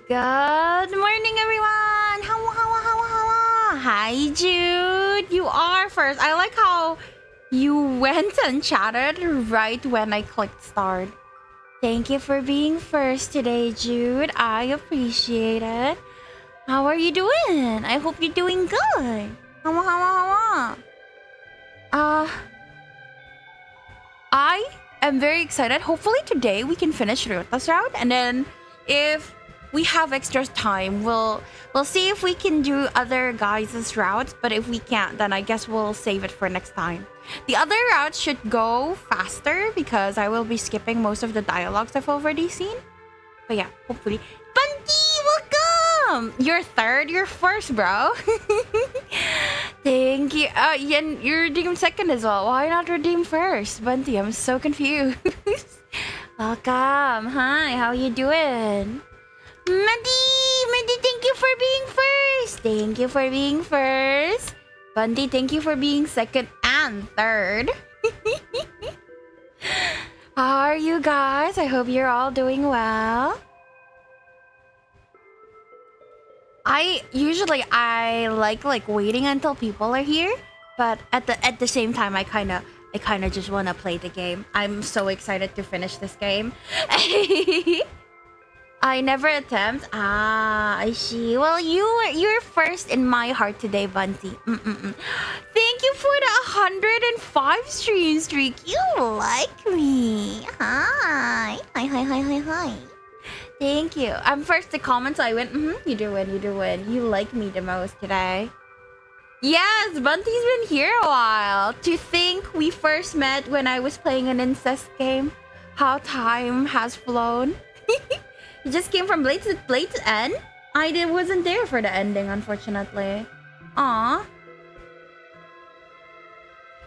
Good morning, everyone! Hi, Jude! You are first. I like how you went and chatted right when I clicked start. Thank you for being first today, Jude. I appreciate it. How are you doing? I hope you're doing good. I am very excited. Hopefully today we can finish Ryota's route, and then if we have extra time, we'll see if we can do other guys' routes. But if we can't, then I guess we'll save it for next time. The other routes should go faster because I will be skipping most of the dialogues I've already seen. But yeah, hopefully. Bunty, welcome! You're third, you're first, bro. Thank you. You redeemed second as well. Why not redeem first? Bunty, I'm so confused. Welcome. Hi, how you doing? Madi, thank you for being first. Thank you for being first. Bunty, thank you for being second and third. How are you guys? I hope you're all doing well. I like waiting until people are here, but at the same time I kind of just want to play the game. I'm so excited to finish this game. I never attempt. I see. Well, you're first in my heart today, Bunty. Thank you for the 105 stream streak. You like me. Hi. Thank you. I'm first to comment, so I went, you do win. You like me the most today. Yes, Bunty's been here a while. To think we first met when I was playing an incest game. How time has flown. You just came from Blade's end? I wasn't there for the ending, unfortunately. Aw.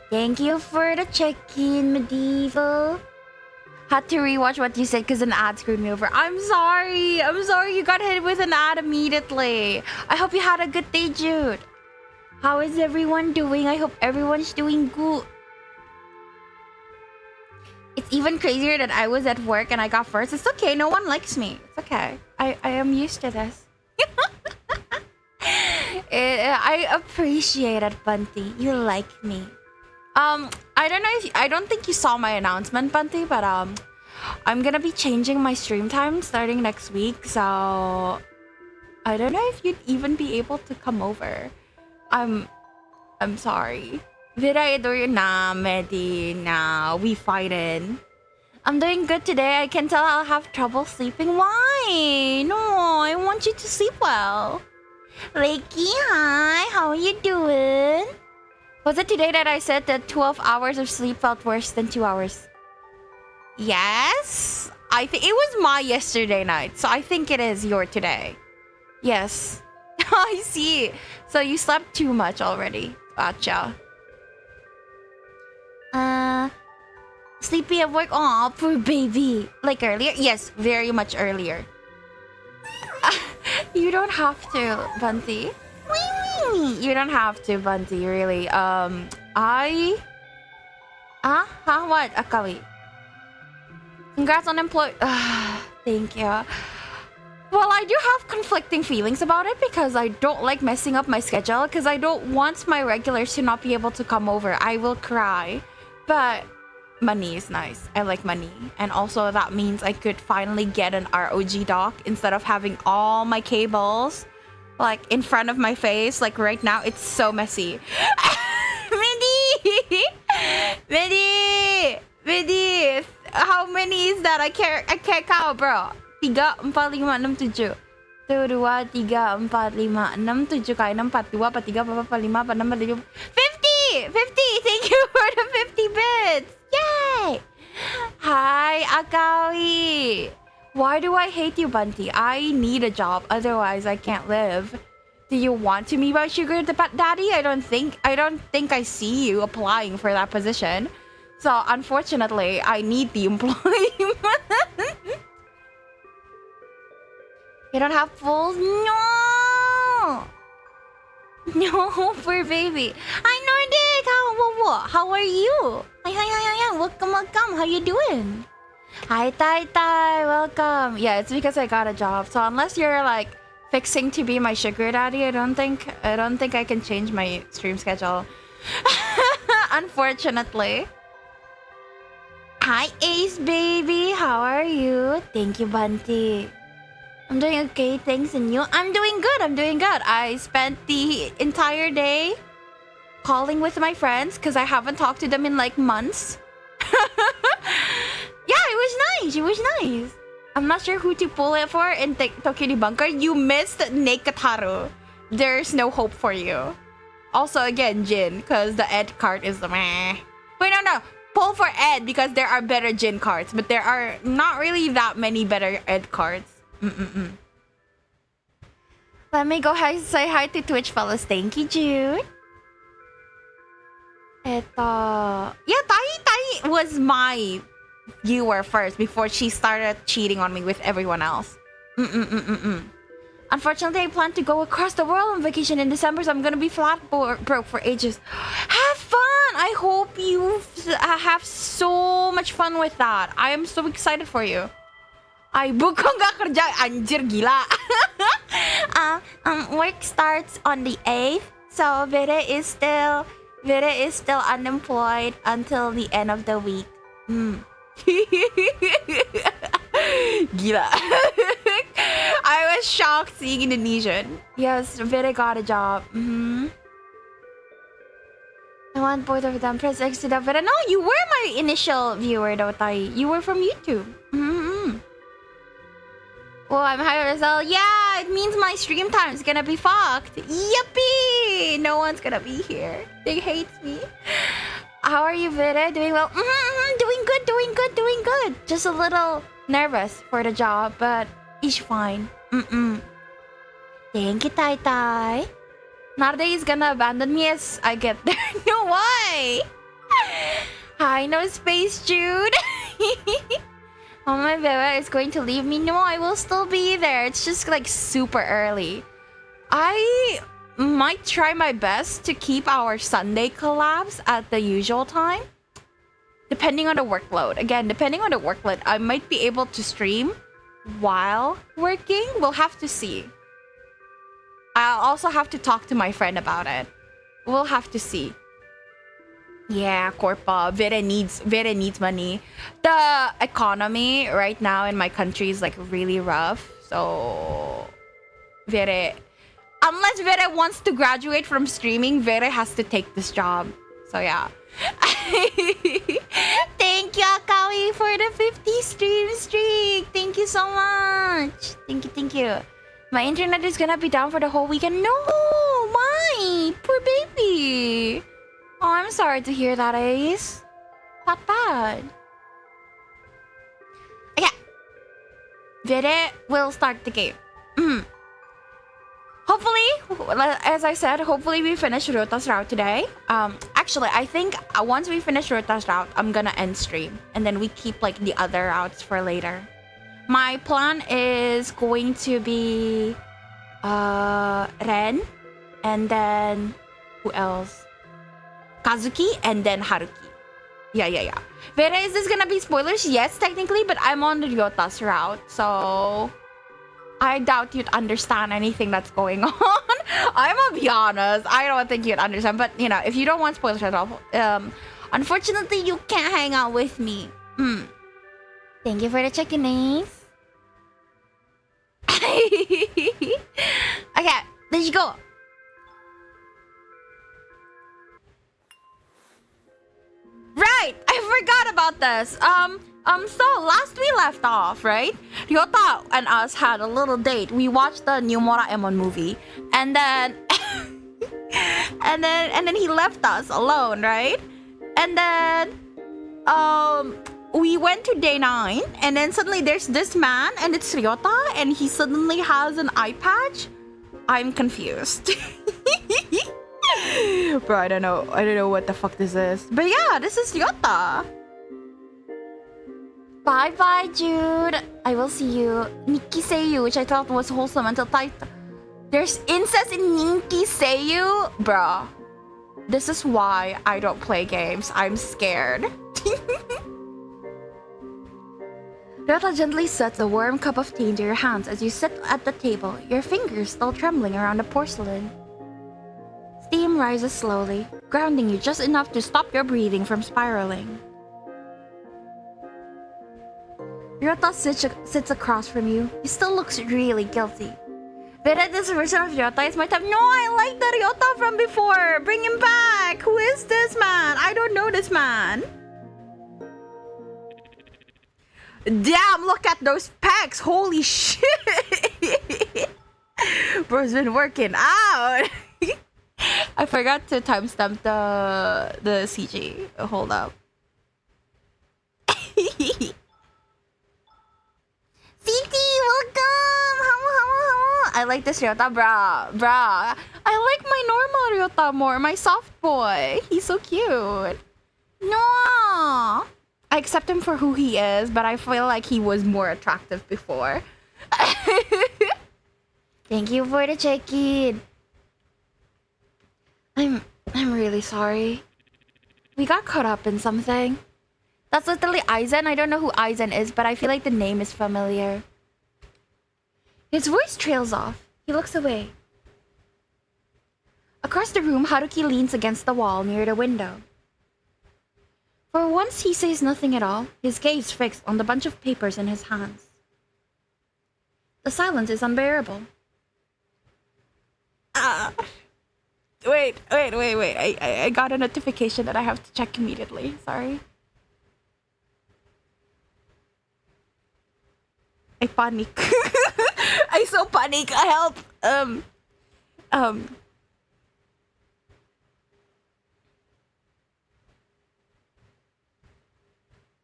Thank you for the check-in, Medieval. Had to rewatch what you said because an ad screwed me over. I'm sorry you got hit with an ad immediately. I hope you had a good day, Jude. How is everyone doing? I hope everyone's doing good. It's even crazier that I was at work and I got first. It's okay, no one likes me. It's okay. I am used to this. I appreciate it, Bunty. You like me. I don't think you saw my announcement, Bunty, but I'm gonna be changing my stream time starting next week, so I don't know if you'd even be able to come over. I'm sorry. Did I adore you? Nah, Medi. Nah, we fighting. I'm doing good today. I can tell I'll have trouble sleeping. Why? No, I want you to sleep well. Lakey, hi. How are you doing? Was it today that I said that 12 hours of sleep felt worse than 2 hours? Yes? I think it was my yesterday night, so I think it is your today. Yes. I see. So you slept too much already. Gotcha. Sleepy at work? Aw, poor baby. Like earlier? Yes, very much earlier. You don't have to, Bunty. You don't have to, Bunty, really. What? Akawi. Congrats on Thank you. Well, I do have conflicting feelings about it because I don't like messing up my schedule because I don't want my regulars to not be able to come over. I will cry. But money is nice. I like money. And also that means I could finally get an ROG dock instead of having all my cables like in front of my face. Like right now, it's so messy. Midi! How many is that? I can't count, bro. 3, 4, 5, 6, 7. 1, 2, 3, 4, 5, 6, 7 kaya ng 4, 2, 4, 3, 4, 5, 6, 7, 50! 50! Thank you for the 50 bits! Yay! Hi, Akawi! Why do I hate you, Bunty? I need a job, otherwise I can't live. Do you want to meet my sugar daddy? I don't think I see you applying for that position. So unfortunately, I need the employment. You don't have fools? No! No, poor baby. Hi, Nordic! How are you? Hi. Welcome. How you doing? Hi, Tai Tai. Welcome. Yeah, it's because I got a job. So unless you're like fixing to be my sugar daddy, I don't think I can change my stream schedule. Unfortunately. Hi, Ace baby. How are you? Thank you, Bunty. I'm doing okay, thanks. And you? I'm doing good. I spent the entire day calling with my friends because I haven't talked to them in like months. Yeah, it was nice. I'm not sure who to pull it for in Tokyo Bunker. You missed Nekataru. There's no hope for you. Also, again, Jin, because the Ed card is the meh. Wait, no. Pull for Ed because there are better Jin cards, but there are not really that many better Ed cards. Let me go ahead and say hi to Twitch fellas. Thank you, Jude. Yeah, Tai was my viewer first before she started cheating on me with everyone else. Unfortunately, I plan to go across the world on vacation in December, so I'm gonna be flat broke for ages. Have fun! I hope you have so much fun with that. I am so excited for you. Ay, bukong gak kerja, anjir gila. Work starts on the 8th, so Vere is still unemployed until the end of the week. Gila. I was shocked seeing Indonesian. Yes, Vere got a job. I want both of them. Press X to the Vere. No, you were my initial viewer though, Tai. You were from YouTube. Oh, I'm higher as well. Yeah, it means my stream time's gonna be fucked. Yippee! No one's gonna be here. They hate me. How are you, Vere? Doing well? Doing good. Just a little nervous for the job, but it's fine. Thank you, Tai Tai. Narde is gonna abandon me as I get there. No, why? Hi, no space, Jude. Oh, my Vere is going to leave me. No, I will still be there. It's just like super early. I might try my best to keep our Sunday collabs at the usual time. Depending on the workload. Again, depending on the workload, I might be able to stream while working. We'll have to see. I'll also have to talk to my friend about it. We'll have to see. Yeah, Corpa. Vere needs money. The economy right now in my country is like really rough. So Vere, unless Vere wants to graduate from streaming, Vere has to take this job. So yeah. Thank you, Akawi, for the 50 stream streak. Thank you so much. Thank you. My internet is gonna be down for the whole weekend. No, my poor baby. Oh, I'm sorry to hear that, Ace. Not bad. Okay. Vere will start the game. Hopefully, as I said, hopefully we finish Ryota's route today. Actually, I think once we finish Ryota's route, I'm gonna end stream. And then we keep like the other routes for later. My plan is going to be Ren. And then who else? Kazuki and then Haruki. Yeah. Vere, is this gonna be spoilers? Yes, technically, but I'm on Ryota's route, so I doubt you'd understand anything that's going on. I'm gonna be honest. I don't think you'd understand, but you know, if you don't want spoilers at all, unfortunately, you can't hang out with me. Thank you for the chicken eggs. Okay, let's go. Right, I forgot about this. So last we left off, right? Ryota and us had a little date. We watched the new Moraemon movie, and then and then he left us alone, right? And then we went to day 9, and then suddenly there's this man, and it's Ryota, and he suddenly has an eye patch. I'm confused. Bro, I don't know what the fuck this is. But yeah, this is Ryota. Bye, Jude. I will see you. Nikki Seiyu, which I thought was wholesome until title. There's incest in Nikki Seiyu? Bruh. This is why I don't play games. I'm scared. Ryota gently sets a warm cup of tea into your hands as you sit at the table, your fingers still trembling around the porcelain. Steam rises slowly, grounding you just enough to stop your breathing from spiraling. Ryota sits across from you. He still looks really guilty. Vera, this version of Ryota is my type. No, I like the Ryota from before. Bring him back. Who is this man? I don't know this man. Damn, look at those pecs. Holy shit. Bro's been working out. I forgot to timestamp the CG. Hold up. CT, welcome! I like this Ryota, brah. I like my normal Ryota more, my soft boy. He's so cute. No! I accept him for who he is, but I feel like he was more attractive before. Thank you for the check-in. I'm really sorry. We got caught up in something. That's literally Aizen. I don't know who Aizen is, but I feel like the name is familiar. His voice trails off. He looks away. Across the room, Haruki leans against the wall near the window. For once, he says nothing at all, his gaze fixed on the bunch of papers in his hands. The silence is unbearable. Wait. I got a notification that I have to check immediately. Sorry. I panic. I so panic. I help.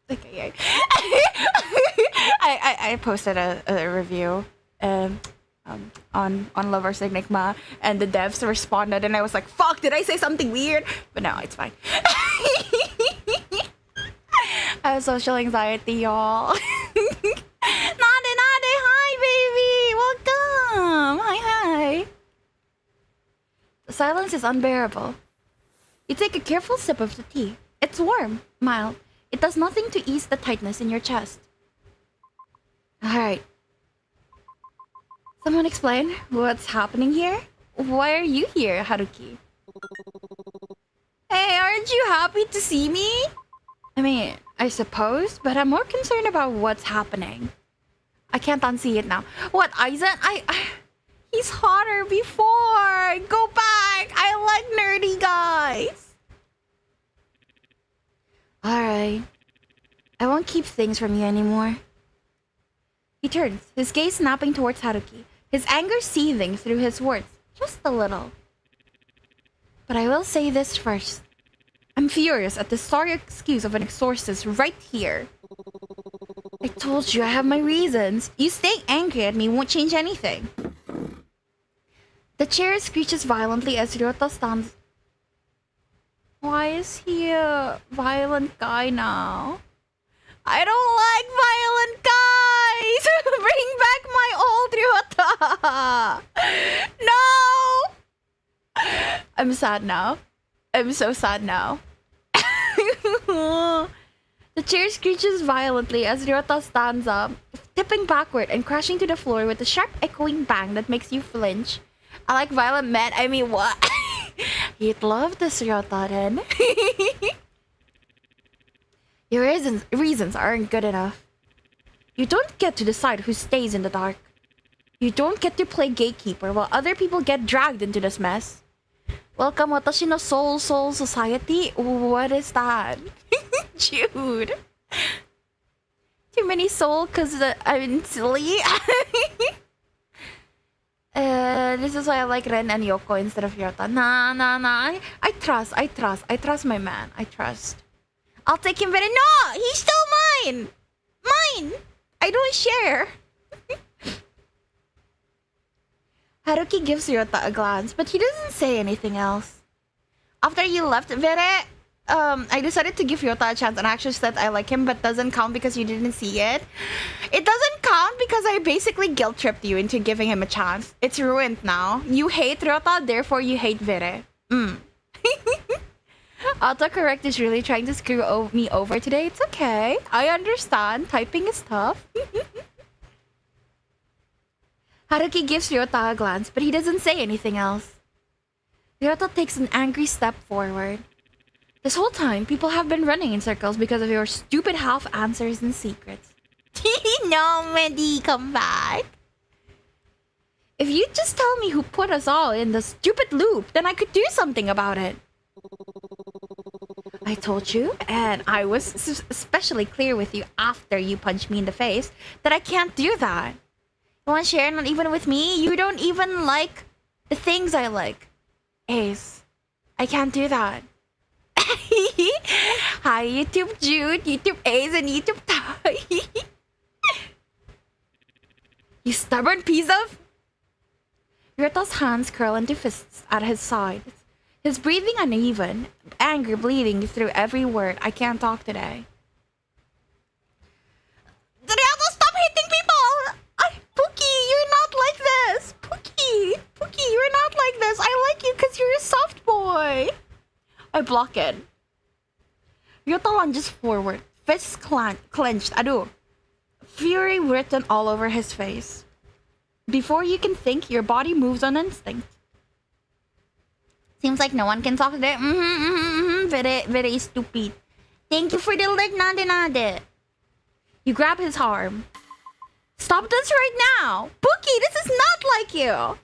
Okay. I posted a review on Lovers Enigma, and the devs responded, and I was like, "Fuck! Did I say something weird?" But no, it's fine. I have social anxiety, y'all. Nade, hi, baby! Welcome! Hi. The silence is unbearable. You take a careful sip of the tea. It's warm, mild. It does nothing to ease the tightness in your chest. Alright. Someone explain what's happening here? Why are you here, Haruki? Hey, aren't you happy to see me? I mean, I suppose, but I'm more concerned about what's happening. I can't unsee it now. What, Aizen? He's hotter before. Go back. I like nerdy guys. Alright. I won't keep things from you anymore. He turns, his gaze snapping towards Haruki, his anger seething through his words, just a little. But I will say this first. I'm furious at the sorry excuse of an exorcist right here. I told you I have my reasons. You staying angry at me won't change anything. The chair screeches violently as Ryota stands. Why is he a violent guy now? I don't like violent guys! Bring back my old Ryota! No! I'm sad now. I'm so sad now. The chair screeches violently as Ryota stands up, tipping backward and crashing to the floor with a sharp echoing bang that makes you flinch. I like violent men. I mean, what? You'd love this, Ryota, then. Your reasons aren't good enough. You don't get to decide who stays in the dark. You don't get to play gatekeeper while other people get dragged into this mess. Welcome, watashi no soul society? What is that? Dude. Too many soul cause I'm silly. This is why I like Ren and Yoko instead of Ryota. Nah. I trust my man. I trust. I'll take him very— No! He's still mine! Mine! I don't share. Haruki gives Ryota a glance, but he doesn't say anything else. After you left, Vere, I decided to give Ryota a chance and actually said I like him, but doesn't count because you didn't see it. It doesn't count because I basically guilt-tripped you into giving him a chance. It's ruined now. You hate Ryota, therefore you hate Vere. Autocorrect is really trying to screw me over today. It's okay. I understand. Typing is tough. Haruki gives Ryota a glance, but he doesn't say anything else. Ryota takes an angry step forward. This whole time, people have been running in circles because of your stupid half answers and secrets. No, Mandy, come back. If you just tell me who put us all in the stupid loop, then I could do something about it. I told you, and I was especially clear with you after you punched me in the face, that I can't do that. You want to share? Not even with me? You don't even like the things I like. Ace, I can't do that. Hi, YouTube Jude, YouTube Ace, and YouTube Tai. You stubborn piece of... Ryuta's hands curl into fists at his sides. His breathing uneven, anger bleeding through every word. I can't talk today. Ryota, stop hitting people! Pookie, you're not like this! Pookie, you're not like this! I like you because you're a soft boy! I block it. Ryota lunges forward, fists clenched. Ado. Fury written all over his face. Before you can think, your body moves on instinct. Seems like no one can talk today. Very stupid. Thank you for the like, nade. You grab his arm. Stop this right now! Pookie, this is not like you!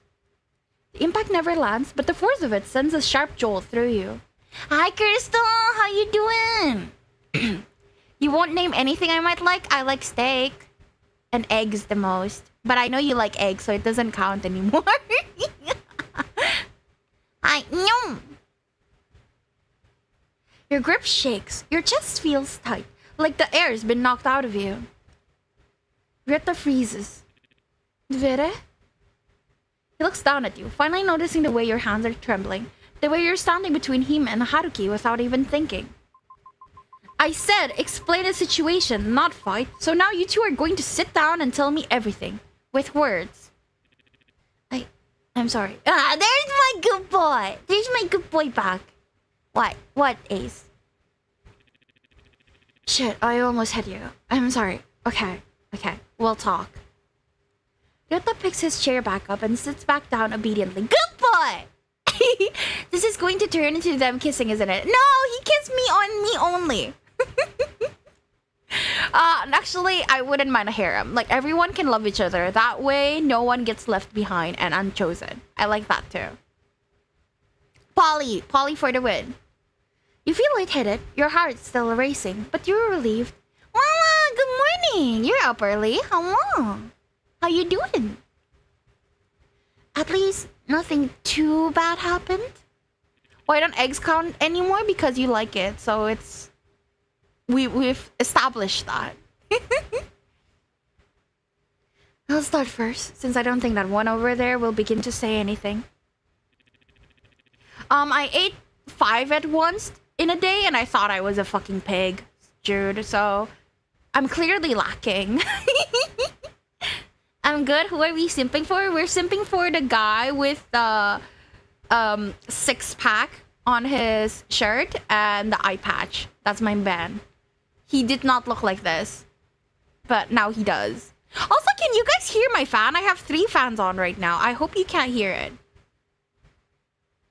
The impact never lands, but the force of it sends a sharp jolt through you. Hi, Crystal! How you doing? You won't name anything I might like? I like steak. And eggs the most. But I know you like eggs, so it doesn't count anymore. No. Your grip shakes. Your chest feels tight, like the air's been knocked out of you. Ryota freezes. Vere? He looks down at you, finally noticing the way your hands are trembling, the way you're standing between him and Haruki without even thinking. I said explain the situation, not fight, so now you two are going to sit down and tell me everything. With words. I'm sorry. There's my good boy. There's my good boy back. What, Ace? Shit, I almost hit you. I'm sorry. Okay, we'll talk. Ryota picks his chair back up and sits back down obediently. Good boy! This is going to turn into them kissing, isn't it? No, he kissed me on me only. Actually, I wouldn't mind a harem. Like, everyone can love each other. That way, no one gets left behind and unchosen. I like that too. Polly for the win. You feel lightheaded, your heart's still racing, but you're relieved. Mama, good morning. You're up early. How you doing? At least nothing too bad happened. Why don't eggs count anymore? Because you like it, so it's... We've established that. I'll start first, since I don't think that one over there will begin to say anything. I ate 5 at once in a day, and I thought I was a fucking pig, Jude, so I'm clearly lacking. I'm good. Who are we simping for? We're simping for the guy with the 6-pack on his shirt and the eye patch. That's my man. He did not look like this, but now he does. Also, can you guys hear my fan? I have 3 fans on right now. I hope you can't hear it.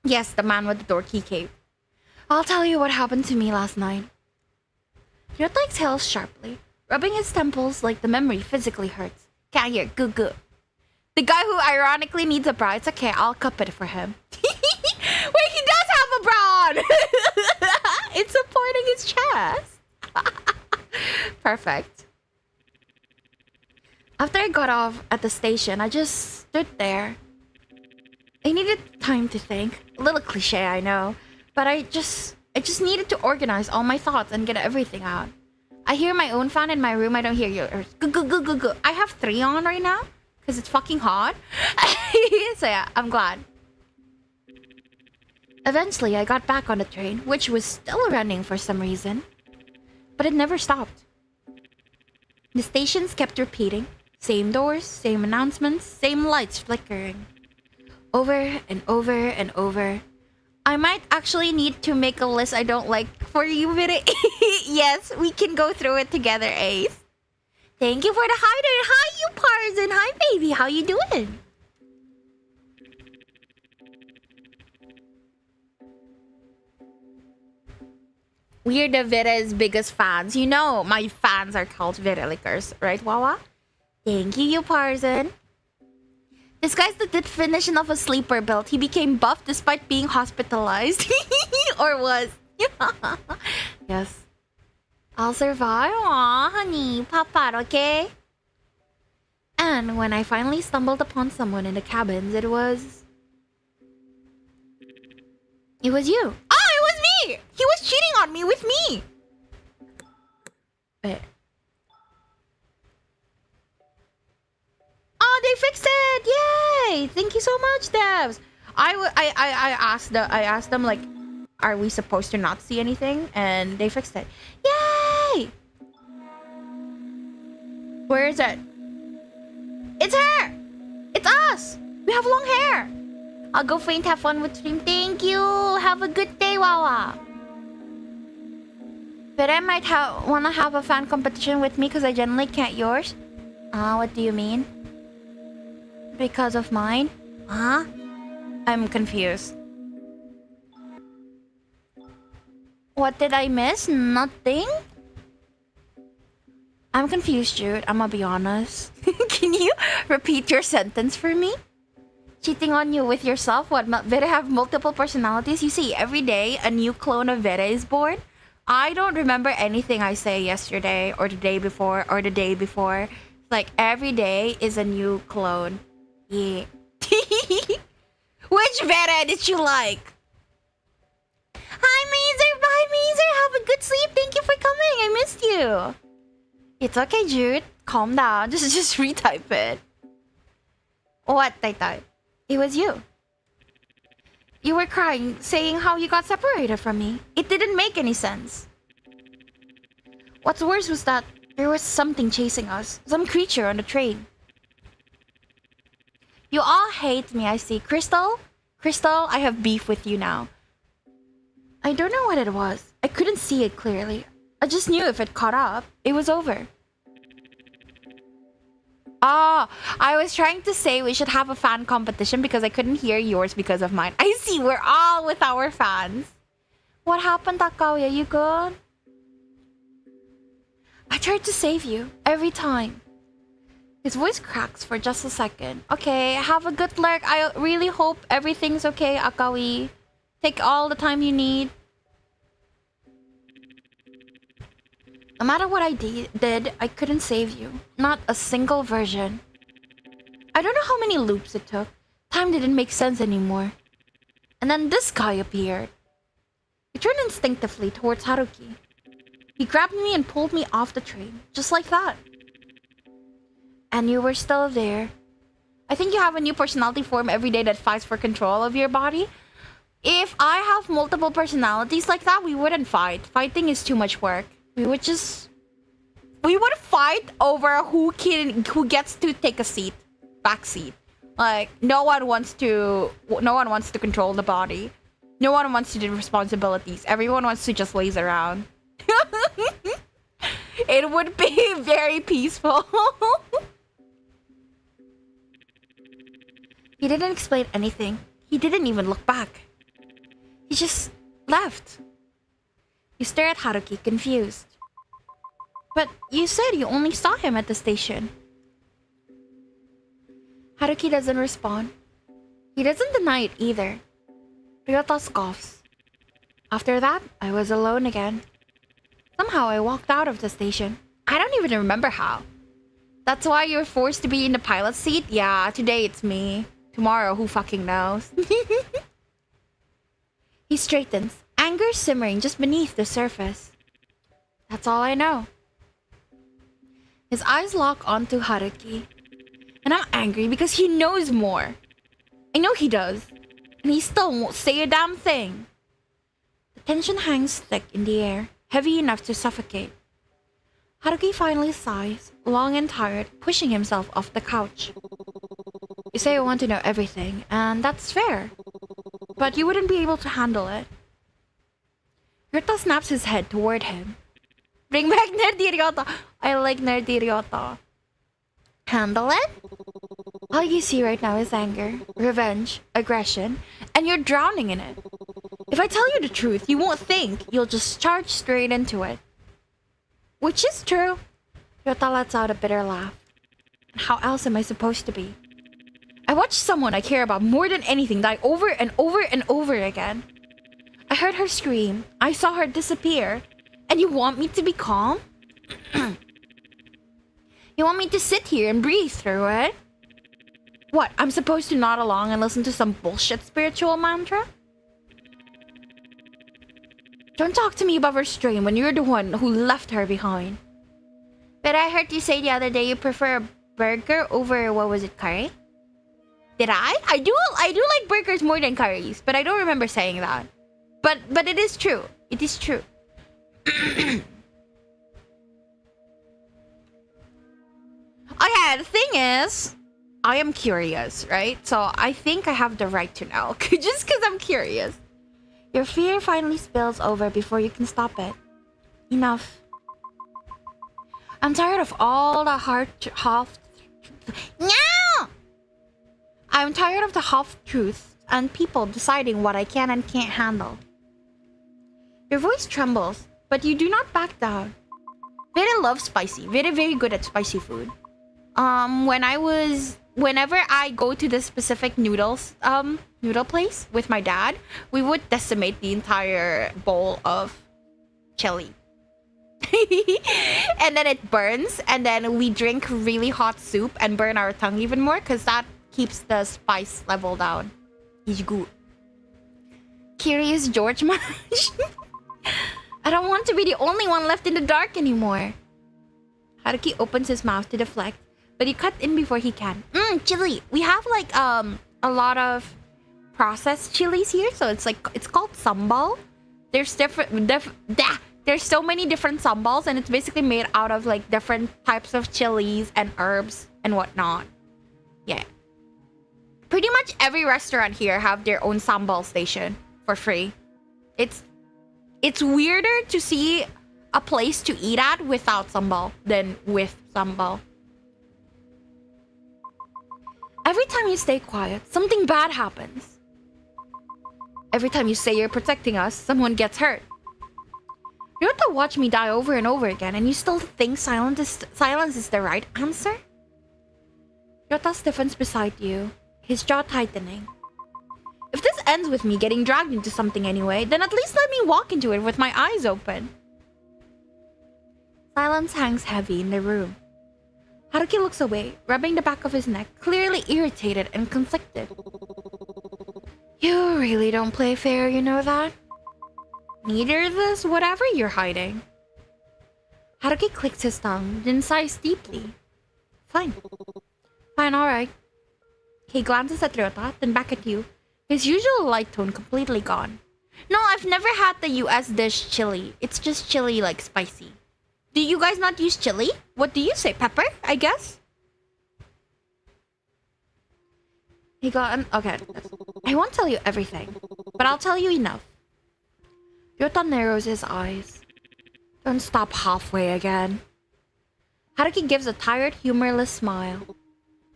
Yes, the man with the dorky cape. I'll tell you what happened to me last night. Ryota exhales sharply, rubbing his temples like the memory physically hurts. Can't hear. Good. The guy who ironically needs a bra. It's okay, I'll cup it for him. Wait, he does have a bra on! It's supporting his chest. Perfect. After I got off at the station, I just stood there. I needed time to think. A little cliche, I know. But I just needed to organize all my thoughts and get everything out. I hear my own fan in my room. I don't hear yours. Go. I have 3 on right now because it's fucking hot. So yeah, I'm glad. Eventually, I got back on the train, which was still running for some reason. But it never stopped. The stations kept repeating. Same doors, same announcements, same lights flickering. Over and over and over. I might actually need to make a list I don't like for you, Viri. Yes, we can go through it together, Ace. Thank you for the hider. Hi, you Parson. Hi, baby. How you doing? We're the Vira's biggest fans. You know my fans are called Virilickers, right, Wawa? Thank you, you Parson. This guy's the definition of a sleeper build. He became buff despite being hospitalized. Or was. Yes. I'll survive. Aw, honey. Papa, okay? And when I finally stumbled upon someone in the cabins, it was you. Oh, it was me! He was cheating on me with me! Wait. Oh, they fixed it! Yay! Thank you so much, devs. I asked them like, are we supposed to not see anything? And they fixed it. Yay! Where is it? It's her! It's us! We have long hair! I'll go faint, have fun with stream. Thank you! Have a good day, Wawa! But I might wanna have a fan competition with me because I generally can't yours. What do you mean? Because of mine? Huh? I'm confused. What did I miss? Nothing? I'm confused, Jude. I'm gonna be honest. Can you repeat your sentence for me? Cheating on you with yourself? What? Vera have multiple personalities? You see, every day a new clone of Vera is born. I don't remember anything I say yesterday or the day before or the day before. Like every day is a new clone. Yeah. Which Vera did you like? Hi, Mazer. Bye, Mazer. Have a good sleep. Thank you for coming. I missed you. It's okay, Jude. Calm down. Just retype it. What, Tai? It was you. You were crying, saying how you got separated from me. It didn't make any sense. What's worse was that there was something chasing us. Some creature on the train. You all hate me, I see. Crystal, I have beef with you now. I don't know what it was. I couldn't see it clearly. I just knew if it caught up, it was over. Oh, I was trying to say we should have a fan competition because I couldn't hear yours because of mine. I see, we're all with our fans. What happened, Takaoya? You good? I tried to save you every time. His voice cracks for just a second. Okay, have a good lurk. I really hope everything's okay, Akawi. Take all the time you need. No matter what I did, I couldn't save you. Not a single version. I don't know how many loops it took. Time didn't make sense anymore. And then this guy appeared. He turned instinctively towards Haruki. He grabbed me and pulled me off the train, just like that. And you were still there. I think you have a new personality form every day that fights for control of your body. If I have multiple personalities like that, we wouldn't fight. Fighting is too much work. We would fight over who gets to take a seat, back seat. Like no one wants to control the body. No one wants to do responsibilities. Everyone wants to just laze around. It would be very peaceful. He didn't explain anything. He didn't even look back. He just left. You stare at Haruki, confused. But you said you only saw him at the station. Haruki doesn't respond. He doesn't deny it either. Ryota scoffs. After that, I was alone again. Somehow I walked out of the station. I don't even remember how. That's why you're forced to be in the pilot seat? Yeah, today it's me. Tomorrow, who fucking knows? He straightens, anger simmering just beneath the surface. That's all I know. His eyes lock onto Haruki. And I'm angry because he knows more. I know he does. And he still won't say a damn thing. The tension hangs thick in the air, heavy enough to suffocate. Haruki finally sighs, long and tired, pushing himself off the couch. You say you want to know everything, and that's fair. but you wouldn't be able to handle it. Ryota snaps his head toward him. Bring back Nerdy Ryota. I like Nerdy Ryota. Handle it? All you see right now is anger, revenge, aggression, and you're drowning in it. If I tell you the truth, you won't think. You'll just charge straight into it. Which is true. Ryota lets out a bitter laugh. How else am I supposed to be? I watched someone I care about more than anything die over and over and over again. I heard her scream. I saw her disappear. And you want me to be calm? You want me to sit here and breathe through it? What, I'm supposed to nod along and listen to some bullshit spiritual mantra? Don't talk to me about restraint when you're the one who left her behind. But I heard you say the other day you prefer a burger over, what was it, curry? Did I? I do like burgers more than curries, but I don't remember saying that. But it is true. It is true. Okay, the thing is, I am curious, right? So I think I have the right to know, just because I'm curious. Your fear finally spills over before you can stop it. Enough. I'm tired of all the I'm tired of the half-truths and people deciding what I can and can't handle. Your voice trembles, but you do not back down. Very love spicy. Very, very good at spicy food. Whenever I go to this specific noodle place with my dad, we would decimate the entire bowl of chili. And then it burns, and then we drink really hot soup and burn our tongue even more because that keeps the spice level down. It's good. Curious George Mash. I don't want to be the only one left in the dark anymore. Haruki opens his mouth to deflect, but he cut in before he can. Chili. We have like a lot of processed chilies here, so it's called sambal. There's there's so many different sambals, and it's basically made out of like different types of chilies and herbs and whatnot. Yeah. Pretty much every restaurant here have their own sambal station for free. It's weirder to see a place to eat at without sambal than with sambal. Every time you stay quiet, something bad happens. Every time you say you're protecting us, someone gets hurt. You have to watch me die over and over again, and you still think silence is the right answer? Ryota stiffens beside you, his jaw tightening. If this ends with me getting dragged into something anyway, then at least let me walk into it with my eyes open. Silence hangs heavy in the room. Haruki looks away, rubbing the back of his neck, clearly irritated and conflicted. You really don't play fair, you know that? Neither does whatever you're hiding. Haruki clicks his tongue, then sighs deeply. Fine. Fine, alright. He glances at Ryota, then back at you, his usual light tone completely gone. No, I've never had the US dish chili. It's just chili, like, spicy. Do you guys not use chili? What do you say? Pepper, I guess? Okay. I won't tell you everything, but I'll tell you enough. Ryota narrows his eyes. Don't stop halfway again. Haruki gives a tired, humorless smile.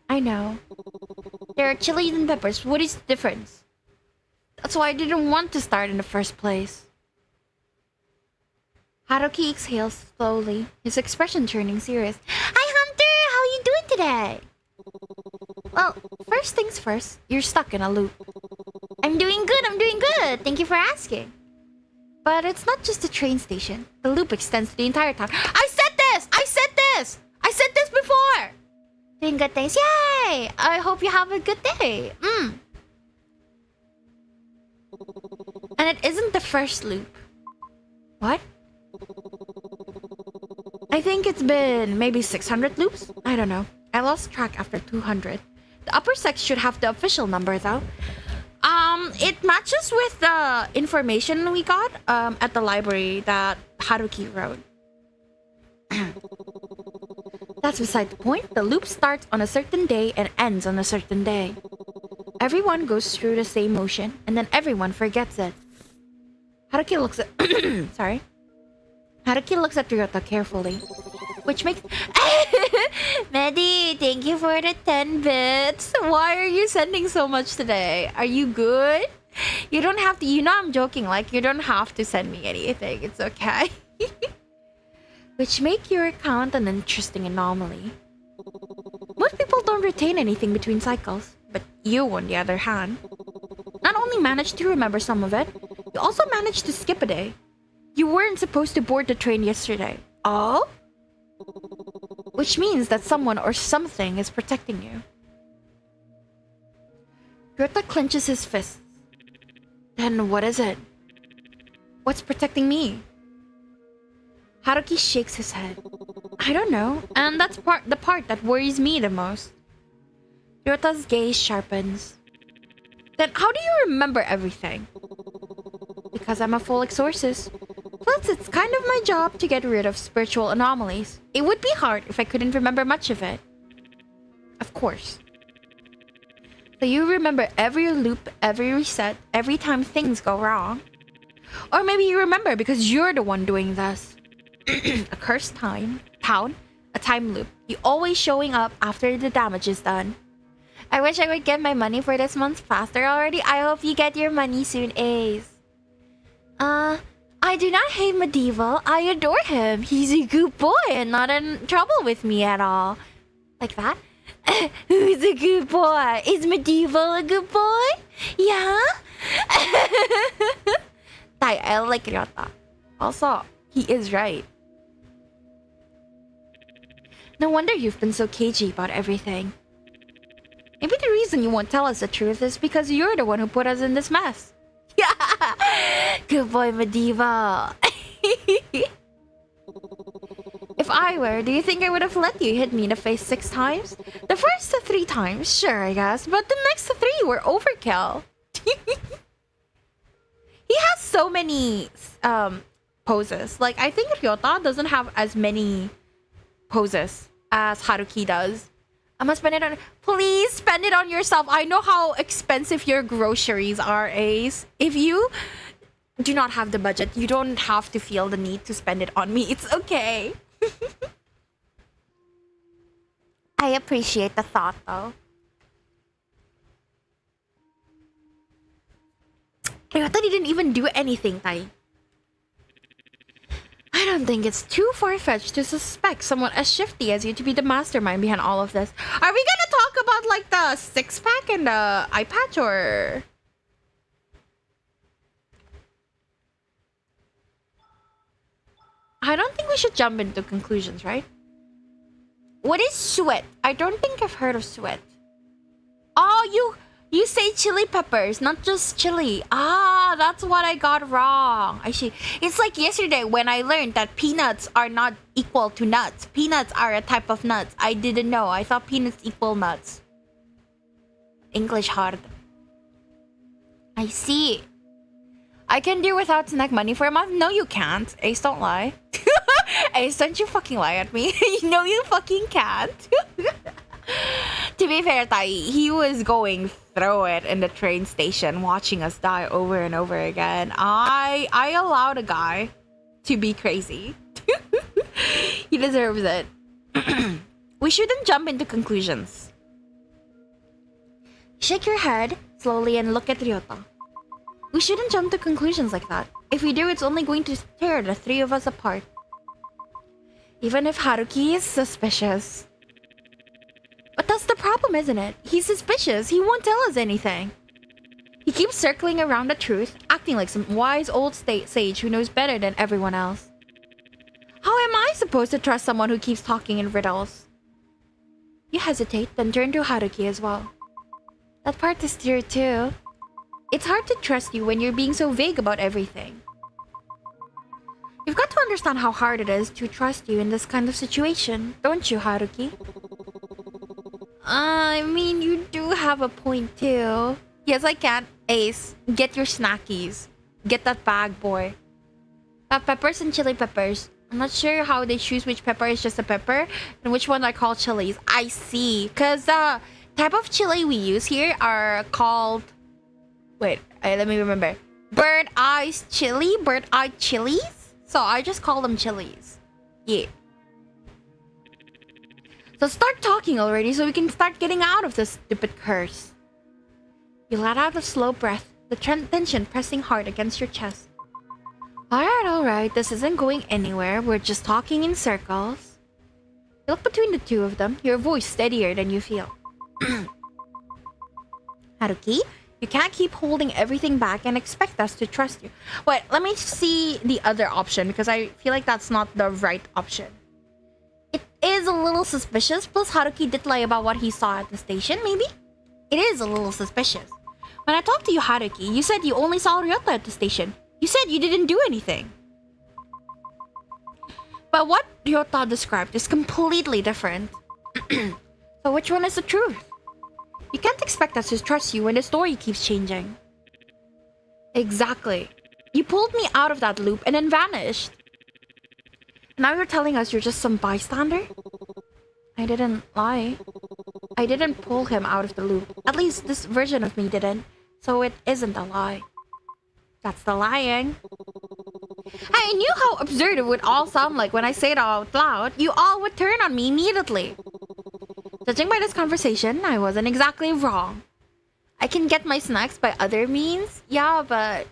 I know. There are chilies and peppers. What is the difference? That's why I didn't want to start in the first place. Haruki exhales slowly, his expression turning serious. Hi, Hunter! How are you doing today? Well, first things first, you're stuck in a loop. I'm doing good. Thank you for asking. But it's not just the train station. The loop extends to the entire town. I said this before! Doing good things. Yay! I hope you have a good day. And it isn't the first loop. What? I think it's been maybe 600 loops? I don't know. I lost track after 200. The upper sex should have the official number though. It matches with the information we got at the library that Haruki wrote. That's beside the point. The loop starts on a certain day and ends on a certain day. Everyone goes through the same motion, and then everyone forgets it. Haruki looks at... Sorry. Haruki looks at Ryota carefully, which makes... Medi, thank you for the 10 bits. Why are you sending so much today? Are you good? You don't have to... You know I'm joking. Like, you don't have to send me anything. It's okay. Which make your account an interesting anomaly. Most people don't retain anything between cycles, but you, on the other hand, not only managed to remember some of it, you also managed to skip a day. You weren't supposed to board the train yesterday. Oh? Which means that someone or something is protecting you. Ryota clenches his fists. Then what is it? What's protecting me? Haruki shakes his head. I don't know, and that's the part that worries me the most. Ryota's gaze sharpens. Then how do you remember everything? Because I'm a full exorcist. Plus, it's kind of my job to get rid of spiritual anomalies. It would be hard if I couldn't remember much of it. Of course. So you remember every loop, every reset, every time things go wrong. Or maybe you remember because you're the one doing this. A cursed town, a time loop. You always showing up after the damage is done. I wish I would get my money for this month faster already. I hope you get your money soon, Ace. I do not hate Medieval. I adore him. He's a good boy and not in trouble with me at all. Like that? Who's a good boy? Is Medieval a good boy? Yeah? I like Ryota. Also, he is right. No wonder you've been so cagey about everything. Maybe the reason you won't tell us the truth is because you're the one who put us in this mess. Yeah! Good boy, Medieval. If I were, do you think I would have let you hit me in the face 6 times? The first 3 times, sure, I guess. But the next 3 were overkill. He has so many poses. Like, I think Ryota doesn't have as many poses as Haruki does. I'm gonna spend it on... Please spend it on yourself. I know how expensive your groceries are, Ace. If you do not have the budget, you don't have to feel the need to spend it on me. It's okay. I appreciate the thought, though. Ryota didn't even do anything, Tai. I don't think it's too far-fetched to suspect someone as shifty as you to be the mastermind behind all of this. Are we gonna talk about, like, the 6-pack and the eye patch, or...? I don't think we should jump into conclusions, right? What is sweat? I don't think I've heard of sweat. Oh, you say chili peppers, not just chili. Ah, that's what I got wrong. I see. It's like yesterday when I learned that peanuts are not equal to nuts. Peanuts are a type of nuts. I didn't know. I thought peanuts equal nuts. English hard. I see. I can do without snack money for a month? No, you can't. Ace, don't lie. Ace, don't you fucking lie at me. You know you fucking can't. To be fair, Tai, he was going through it in the train station, watching us die over and over again. I allowed a guy to be crazy. He deserves it. We shouldn't jump into conclusions. Shake your head slowly and look at Ryota. We shouldn't jump to conclusions like that. If we do, it's only going to tear the 3 of us apart. Even if Haruki is suspicious. But that's the problem, isn't it? He's suspicious. He won't tell us anything. He keeps circling around the truth, acting like some wise old sage who knows better than everyone else. How am I supposed to trust someone who keeps talking in riddles? You hesitate, then turn to Haruki as well. That part is true too. It's hard to trust you when you're being so vague about everything. You've got to understand how hard it is to trust you in this kind of situation, don't you, Haruki? I mean, you do have a point too. Yes, I can. Ace, get your snackies. Get that bag, boy. Got peppers and chili peppers. I'm not sure how they choose which pepper is just a pepper and which one are called chilies. I see. Because type of chili we use here are called... Wait, let me remember. Bird-eye chilies? So I just call them chilies. Yeah. So start talking already so we can start getting out of this stupid curse. You let out a slow breath, the tension pressing hard against your chest. Alright, this isn't going anywhere. We're just talking in circles. You look between the two of them, your voice steadier than you feel. Haruki, you can't keep holding everything back and expect us to trust you. Wait, let me see the other option because I feel like that's not the right option. It is a little suspicious, plus Haruki did lie about what he saw at the station, maybe? It is a little suspicious. When I talked to you, Haruki, you said you only saw Ryota at the station. You said you didn't do anything. But what Ryota described is completely different. So which one is the truth? You can't expect us to trust you when the story keeps changing. Exactly. You pulled me out of that loop and then vanished. Now you're telling us you're just some bystander? I didn't lie. I didn't pull him out of the loop. At least this version of me didn't. So it isn't a lie. That's the lying. I knew how absurd it would all sound like when I say it out loud. You all would turn on me immediately. Judging by this conversation, I wasn't exactly wrong. I can get my snacks by other means. Yeah, but...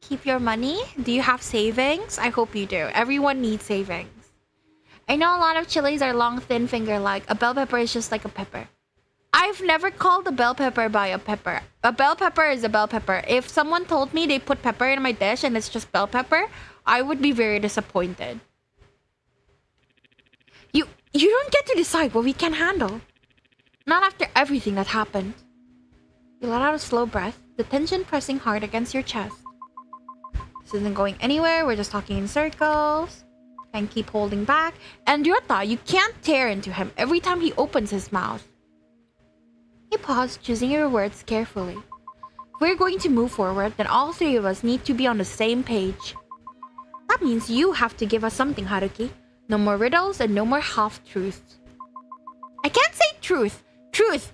Keep your money? Do you have savings? I hope you do. Everyone needs savings. I know a lot of chilies are long, thin finger-like. A bell pepper is just like a pepper. I've never called a bell pepper by a pepper. A bell pepper is a bell pepper. If someone told me they put pepper in my dish and it's just bell pepper, I would be very disappointed. You don't get to decide what we can handle. Not after everything that happened. You let out a slow breath, the tension pressing hard against your chest. This isn't going anywhere, we're just talking in circles. And keep holding back. And Ryota, you can't tear into him every time he opens his mouth. You pause, choosing your words carefully. If we're going to move forward, then all three of us need to be on the same page. That means you have to give us something, Haruki. No more riddles and no more half-truths. I can't say truth. Truth.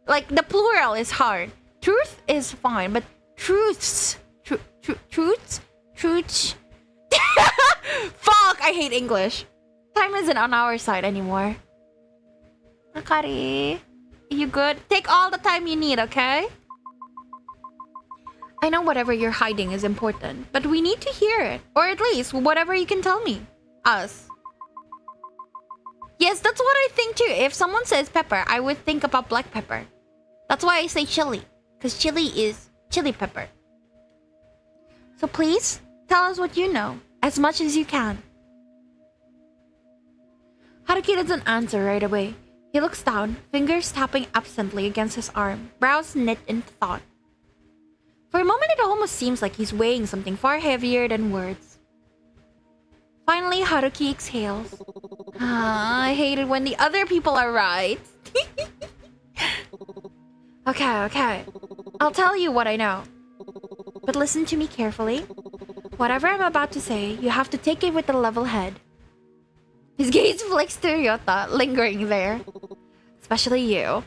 Like, the plural is hard. Truth is fine, but truths. Truths? Fuck, I hate English. Time isn't on our side anymore. Akari, you good? Take all the time you need, okay? I know whatever you're hiding is important, but we need to hear it. Or at least, whatever you can tell me. Us. Yes, that's what I think too. If someone says pepper, I would think about black pepper. That's why I say chili. Because chili is chili pepper. So please, tell us what you know. As much as you can. Haruki doesn't answer right away. He looks down, fingers tapping absently against his arm, brows knit in thought. For a moment, it almost seems like he's weighing something far heavier than words. Finally, Haruki exhales. I hate it when the other people are right. Okay. I'll tell you what I know. But listen to me carefully. Whatever I'm about to say, you have to take it with a level head. His gaze flicks to Ryota, lingering there. Especially you.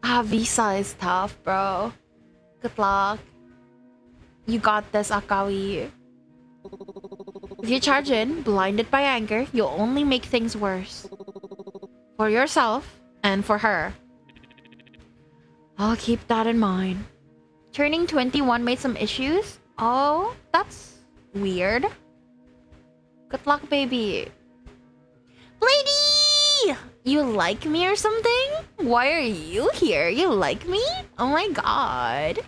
Visa is tough, bro. Good luck. You got this, Akawi. If you charge in, blinded by anger, you'll only make things worse. For yourself, and for her. I'll keep that in mind. Turning 21 made some issues? Oh, that's weird. Good luck, baby. Lady! You like me or something? Why are you here? You like me? Oh my god.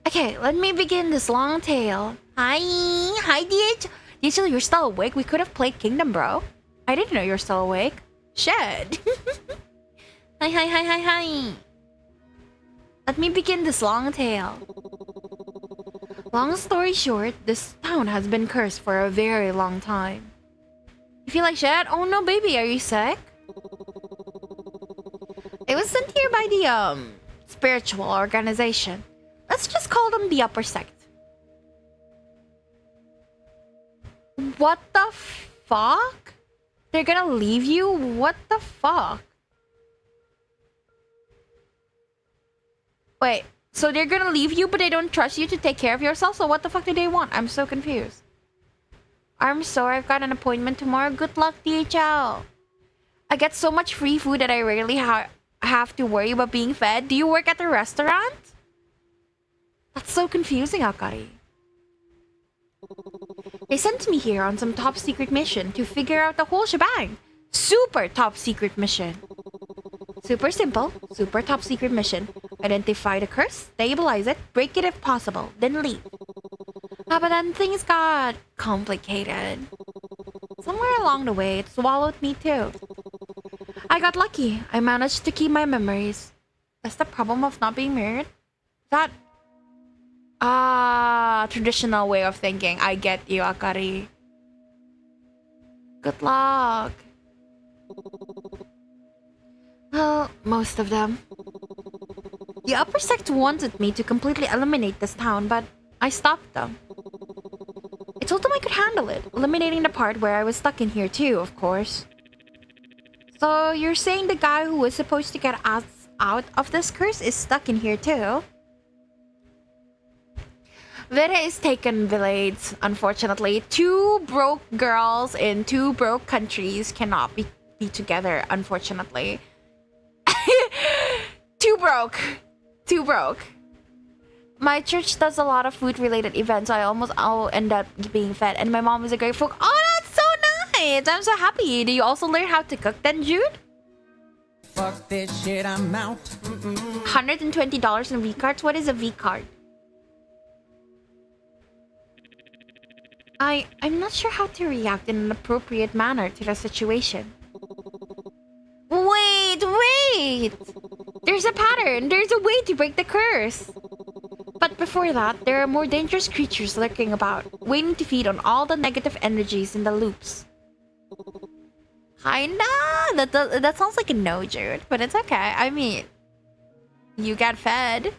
Okay, let me begin this long tale. Hi, DH. DH, you're still awake? We could have played Kingdom, bro. I didn't know you're still awake. Shit. Hi. Let me begin this long tale. Long story short, this town has been cursed for a very long time. You feel like shit? Oh no, baby, are you sick? It was sent here by the, spiritual organization. Let's just call them the upper sect. What the fuck? They're gonna leave you? What the fuck? Wait, so they're gonna leave you but they don't trust you to take care of yourself? So what the fuck do they want? I'm so confused. I'm sorry, I've got an appointment tomorrow. Good luck, DHL. I get so much free food that I rarely have to worry about being fed. Do you work at the restaurant? That's so confusing, Akari. They sent me here on some top secret mission to figure out the whole shebang. Super top secret mission. Super simple, super top secret mission. Identify the curse, stabilize it, break it if possible, then leave. Ah, but then things got complicated. Somewhere along the way, it swallowed me too. I got lucky. I managed to keep my memories. That's the problem of not being married. That... traditional way of thinking. I get you, Akari. Good luck. Well, most of them. The upper sect wanted me to completely eliminate this town, but I stopped them. I told them I could handle it, eliminating the part where I was stuck in here too, of course. So you're saying the guy who was supposed to get us out of this curse is stuck in here too? Vera is taken village, unfortunately. Two broke girls in two broke countries cannot be together, unfortunately. Too broke. Too broke. My church does a lot of food-related events, so I almost all end up being fed. And my mom is a great cook. Oh, that's so nice! I'm so happy. Do you also learn how to cook then, Jude? Fuck this shit, I'm out. $120 in V-cards? What is a V-card? I'm not sure how to react in an appropriate manner to the situation. Wait! There's a pattern. There's a way to break the curse. But before that, there are more dangerous creatures lurking about, waiting to feed on all the negative energies in the loops. Kinda? That sounds like a no, Jude, but it's okay. I mean, you get fed.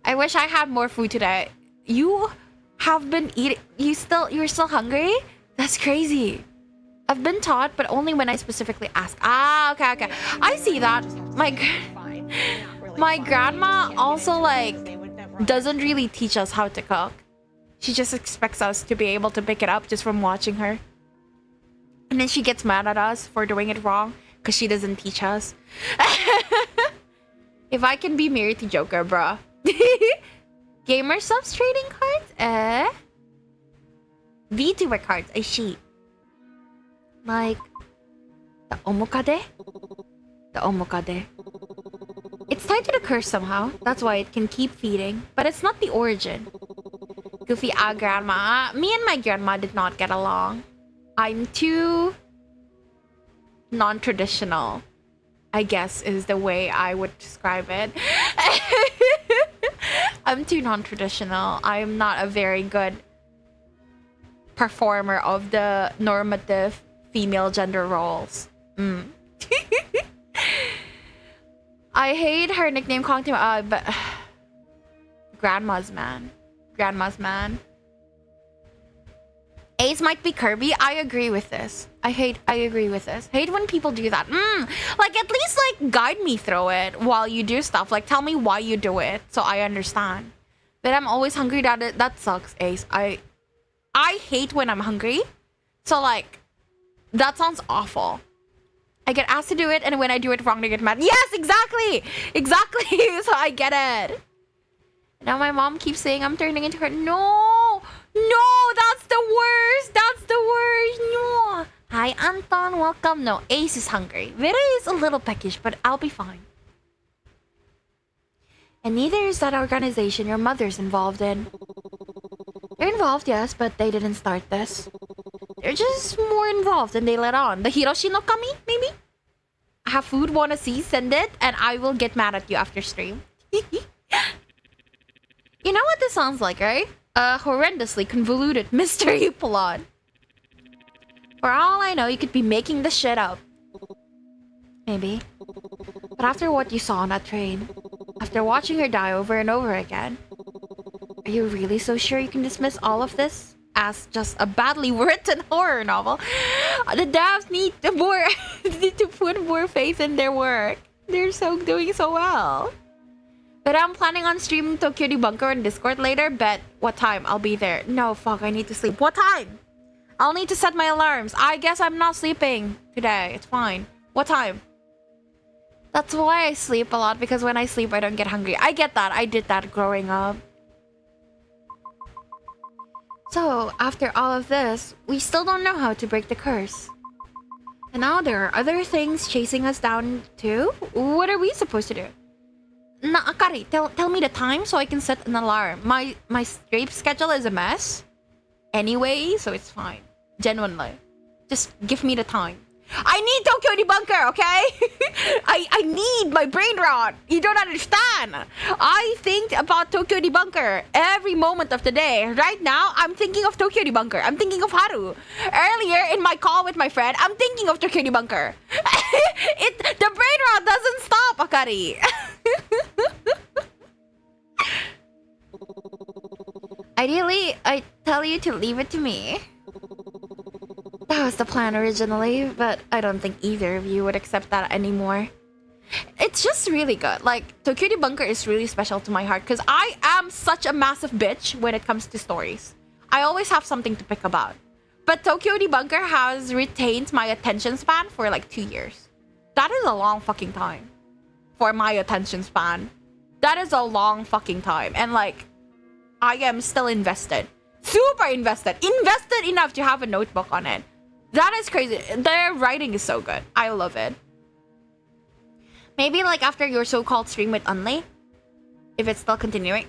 I wish I had more food today. You have been eating. You're still hungry? That's crazy. I've been taught, but only when I specifically ask. Ah, okay. I see that. My grandma also, like, doesn't really teach us how to cook. She just expects us to be able to pick it up just from watching her. And then she gets mad at us for doing it wrong because she doesn't teach us. If I can be married to Joker, bruh. Gamer subs trading cards? VTuber cards, I see. Like the Omukade? The Omukade. It's tied to the curse somehow. That's why it can keep feeding. But it's not the origin. Goofy grandma. Me and my grandma did not get along. I'm too non-traditional, I guess is the way I would describe it. I'm too non-traditional. I'm not a very good performer of the normative female gender roles. I hate her nickname calling him but Grandma's man. Ace might be Kirby. I agree with this. I agree with this. Hate when people do that. Like, at least, like, guide me through it while you do stuff. Like, tell me why you do it so I understand. But I'm always hungry. That sucks, Ace. I hate when I'm hungry. So, like, that sounds awful. I get asked to do it, and when I do it wrong, I get mad. Yes, exactly! So I get it. Now my mom keeps saying I'm turning into her. No, that's the worst. No. Hi, Anton. Welcome. No, Ace is hungry. Vera is a little peckish, but I'll be fine. And neither is that organization your mother's involved in. They're involved, yes, but they didn't start this. They're just more involved than they let on. The Hiroshi no Kami, maybe? Have food, wanna see, send it, and I will get mad at you after stream. You know what this sounds like, right? A horrendously convoluted mystery plot. For all I know, you could be making this shit up. Maybe. But after what you saw on that train, after watching her die over and over again, are you really so sure you can dismiss all of this as just a badly written horror novel. The devs need to more need to put more faith in their work. They're doing so well. But I'm planning on streaming Tokyo Debunker on Discord later. Bet what time I'll be there. No, fuck, I need to sleep. What time? I'll need to set my alarms. I guess I'm not sleeping today. It's fine. What time? That's why I sleep a lot, because when I sleep, I don't get hungry. I get that. I did that growing up. So, after all of this, we still don't know how to break the curse. And now there are other things chasing us down too? What are we supposed to do? Akari, tell me the time so I can set an alarm. My sleep schedule is a mess anyway, so it's fine. Genuinely. Just give me the time. I need Tokyo Debunker, okay? I need my brain rot. You don't understand. I think about Tokyo Debunker every moment of the day. Right now, I'm thinking of Tokyo Debunker. I'm thinking of Haru. Earlier, in my call with my friend, I'm thinking of Tokyo Debunker. The brain rot doesn't stop, Akari. Ideally, I tell you to leave it to me. That was the plan originally, but I don't think either of you would accept that anymore. It's just really good. Like, Tokyo Debunker is really special to my heart because I am such a massive bitch when it comes to stories. I always have something to pick about. But Tokyo Debunker has retained my attention span for like 2 years. That is a long fucking time for my attention span. That is a long fucking time. And like, I am still invested. Super invested. Invested enough to have a notebook on it. That is crazy. Their writing is so good. I love it. Maybe like after your so-called stream with Unley, if it's still continuing.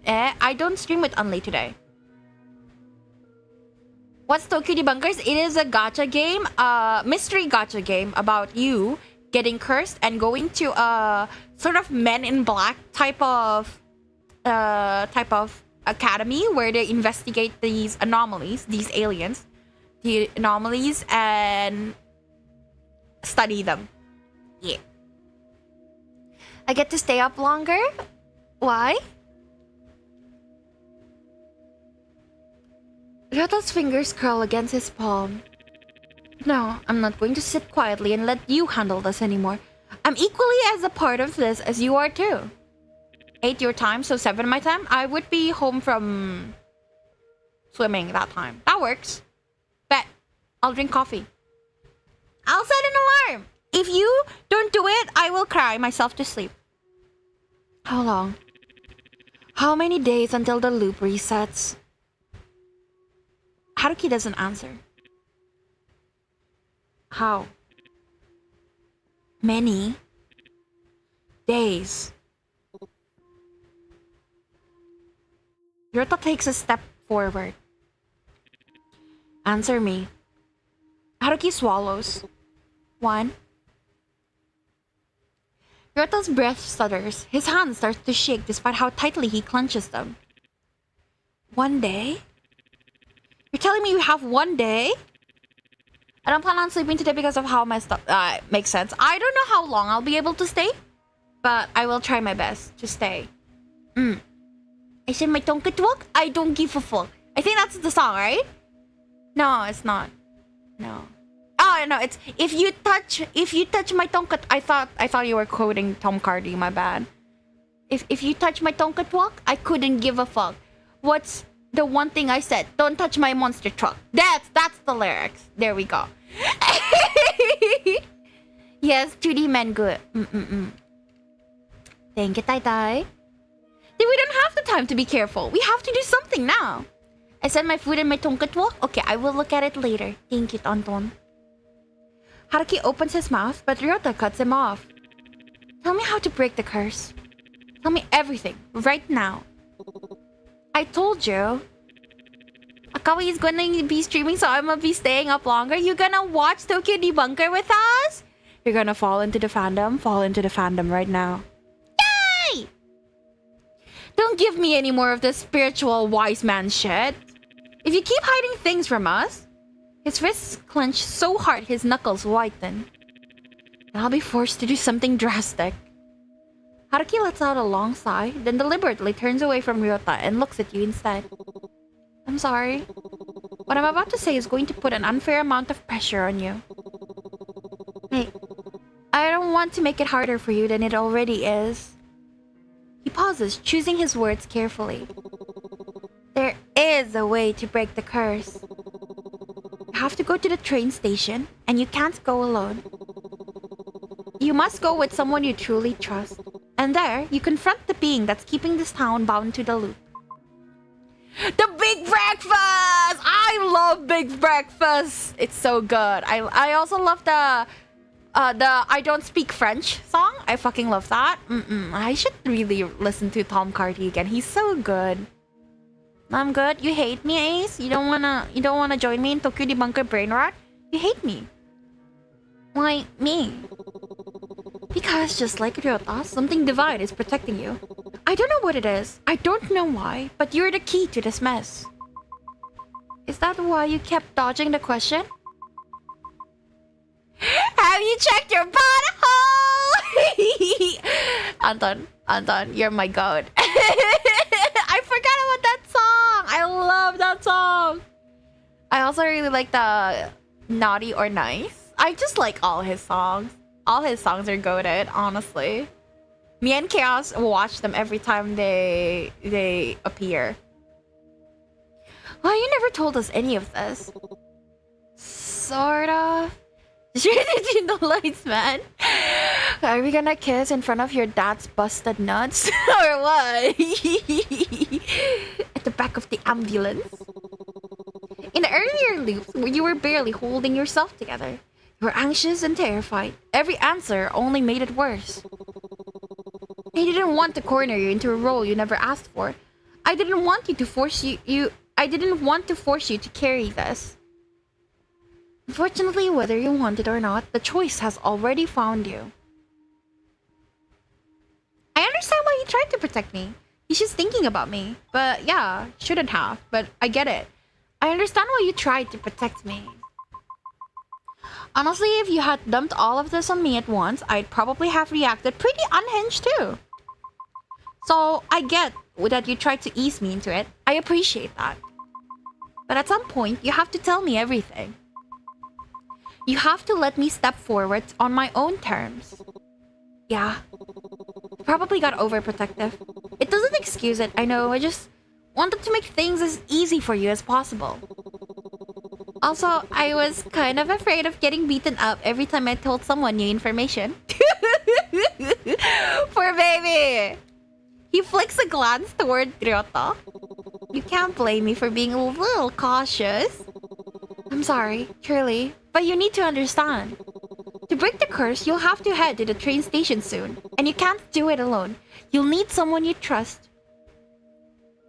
I don't stream with Unley today. What's Tokyo Debunkers? It is a gacha game, mystery gacha game about you getting cursed and going to a sort of Men in Black type of academy where they investigate these anomalies, these aliens, the anomalies, and study them. Yeah. I get to stay up longer? Why? Ryota's fingers curl against his palm. No, I'm not going to sit quietly and let you handle this anymore. I'm equally as a part of this as you are too. 8 your time, so 7 my time. I would be home from swimming that time. That works. Bet. I'll drink coffee. I'll set an alarm. If you don't do it, I will cry myself to sleep. How long? How many days until the loop resets? Haruki doesn't answer. How? Many days. Ryota takes a step forward. Answer me. Haruki swallows. 1. Ryota's breath stutters. His hand starts to shake despite how tightly he clenches them. 1 day? You're telling me you have 1 day? I don't plan on sleeping today because of how messed up... makes sense. I don't know how long I'll be able to stay, but I will try my best to stay. I said my tongue could walk. I don't give a fuck. I think that's the song, right? No, it's not. No. Oh no, it's if you touch my tongue. I thought you were quoting Tom Cardy. My bad. If you touch my tongue walk, I couldn't give a fuck. What's the one thing I said? Don't touch my monster truck. That's the lyrics. There we go. Yes, 2D men good. Thank you, Tai Tai. Then we don't have the time to be careful. We have to do something now. I said my food in my tonkat walk? Okay, I will look at it later. Thank you, Tonton. Haruki opens his mouth, but Ryota cuts him off. Tell me how to break the curse. Tell me everything, right now. I told you. Akawi is gonna be streaming, so I'm gonna be staying up longer. You're gonna watch Tokyo Debunker with us? You're gonna fall into the fandom right now. Yay! Don't give me any more of this spiritual wise man shit. If you keep hiding things from us... His fists clench so hard his knuckles whiten. I'll be forced to do something drastic. Haruki lets out a long sigh, then deliberately turns away from Ryota and looks at you instead. I'm sorry. What I'm about to say is going to put an unfair amount of pressure on you. Hey, I don't want to make it harder for you than it already is. He pauses, choosing his words carefully. There is a way to break the curse. You have to go to the train station, and you can't go alone. You must go with someone you truly trust. And there, you confront the being that's keeping this town bound to the loop. The Big Breakfast! I love Big Breakfast! It's so good. I also love the I Don't Speak French song. I fucking love that. I should really listen to Tom Carty again. He's so good. I'm good. You hate me, Ace? You don't wanna join me in Tokyo Debunker Brain Rot? You hate me. Why me? Because just like Ryota, something divine is protecting you. I don't know what it is. I don't know why, but you're the key to this mess. Is that why you kept dodging the question? Have you checked your butthole? Anton, you're my god. I forgot about that song. I love that song. I also really like the Naughty or Nice. I just like all his songs. All his songs are goated, honestly. Me and Chaos watch them every time they appear. Well, you never told us any of this. Sort of. In the lights, man. Are we gonna kiss in front of your dad's busted nuts? Or what? At the back of the ambulance? In the earlier loops, you were barely holding yourself together. You were anxious and terrified. Every answer only made it worse. I didn't want to corner you into a role you never asked for. I didn't want to force you to carry this. Unfortunately, whether you want it or not, the choice has already found you. I understand why you tried to protect me. He's just thinking about me. But yeah, shouldn't have. But I get it. I understand why you tried to protect me. Honestly, if you had dumped all of this on me at once, I'd probably have reacted pretty unhinged too. So, I get that you tried to ease me into it. I appreciate that. But at some point, you have to tell me everything. You have to let me step forward on my own terms. Yeah. Probably got overprotective. It doesn't excuse it, I know. I just wanted to make things as easy for you as possible. Also, I was kind of afraid of getting beaten up every time I told someone new information. Poor baby! He flicks a glance toward Ryota. You can't blame me for being a little cautious. I'm sorry, truly, but you need to understand. To break the curse, you'll have to head to the train station soon. And you can't do it alone. You'll need someone you trust.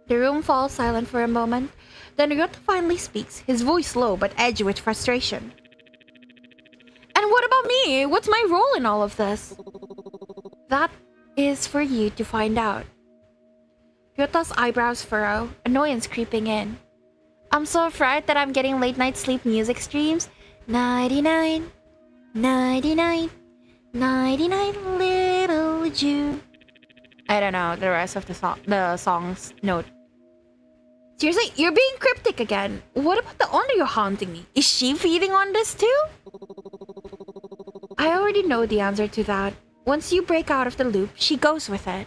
The room falls silent for a moment. Then Ryota finally speaks, his voice low but edgy with frustration. And what about me? What's my role in all of this? That is for you to find out. Ryota's eyebrows furrow, annoyance creeping in. I'm so afraid that I'm getting late night sleep music streams. 99, 99, 99 little Jew. I don't know the rest of the song's note. Seriously, you're being cryptic again. What about the Onryo haunting me? Is she feeding on this too? I already know the answer to that. Once you break out of the loop, she goes with it.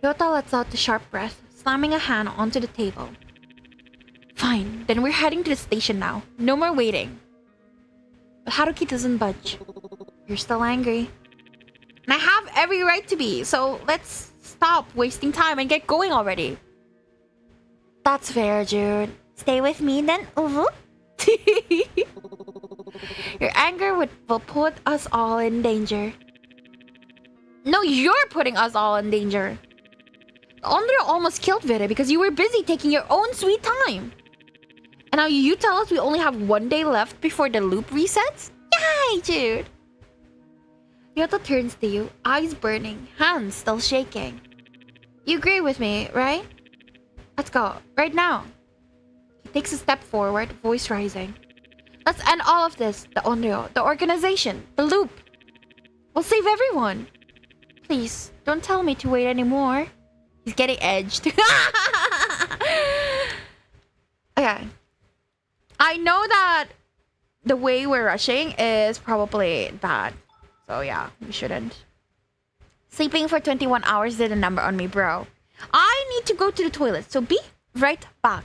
Ryota lets out a sharp breath, slamming a hand onto the table. Fine, then we're heading to the station now. No more waiting. But Haruki doesn't budge. You're still angry. And I have every right to be, so let's stop wasting time and get going already. That's fair, Jude. Stay with me then. Your anger will put us all in danger. No, you're putting us all in danger. Onryo almost killed Vere because you were busy taking your own sweet time. And now you tell us we only have 1 day left before the loop resets? Yay, Jude! Ryota turns to you, eyes burning, hands still shaking. You agree with me, right? Let's go, right now. He takes a step forward, voice rising. Let's end all of this. The Onryo, the organization, the loop. We'll save everyone. Please, don't tell me to wait anymore. He's getting edged. Okay, Okay. I know that the way we're rushing is probably bad. So yeah, we shouldn't. Sleeping for 21 hours did a number on me, bro. I need to go to the toilet, so be right back.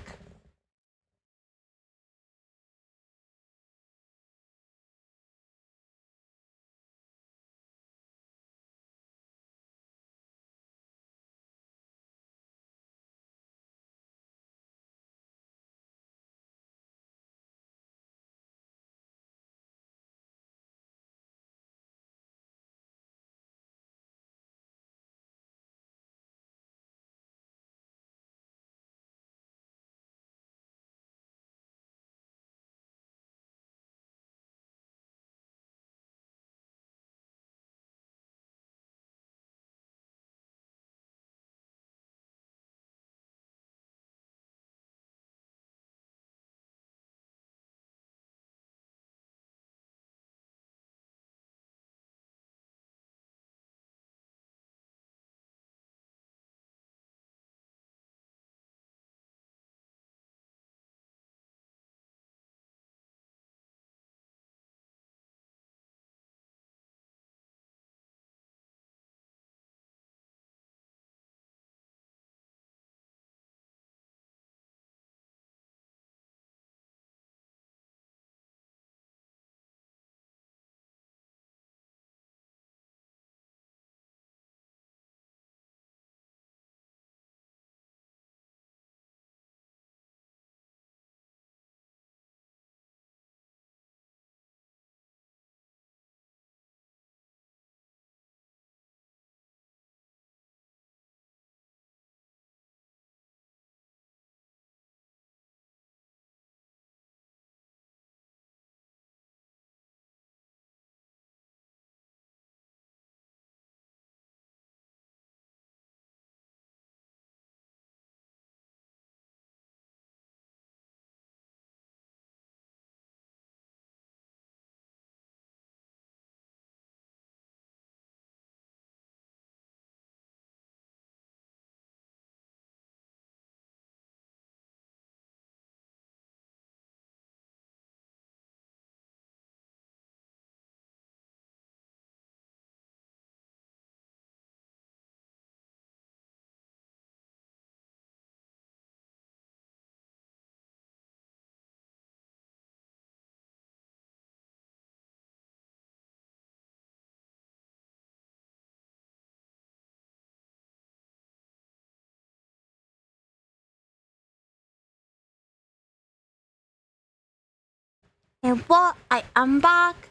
And what? I am back.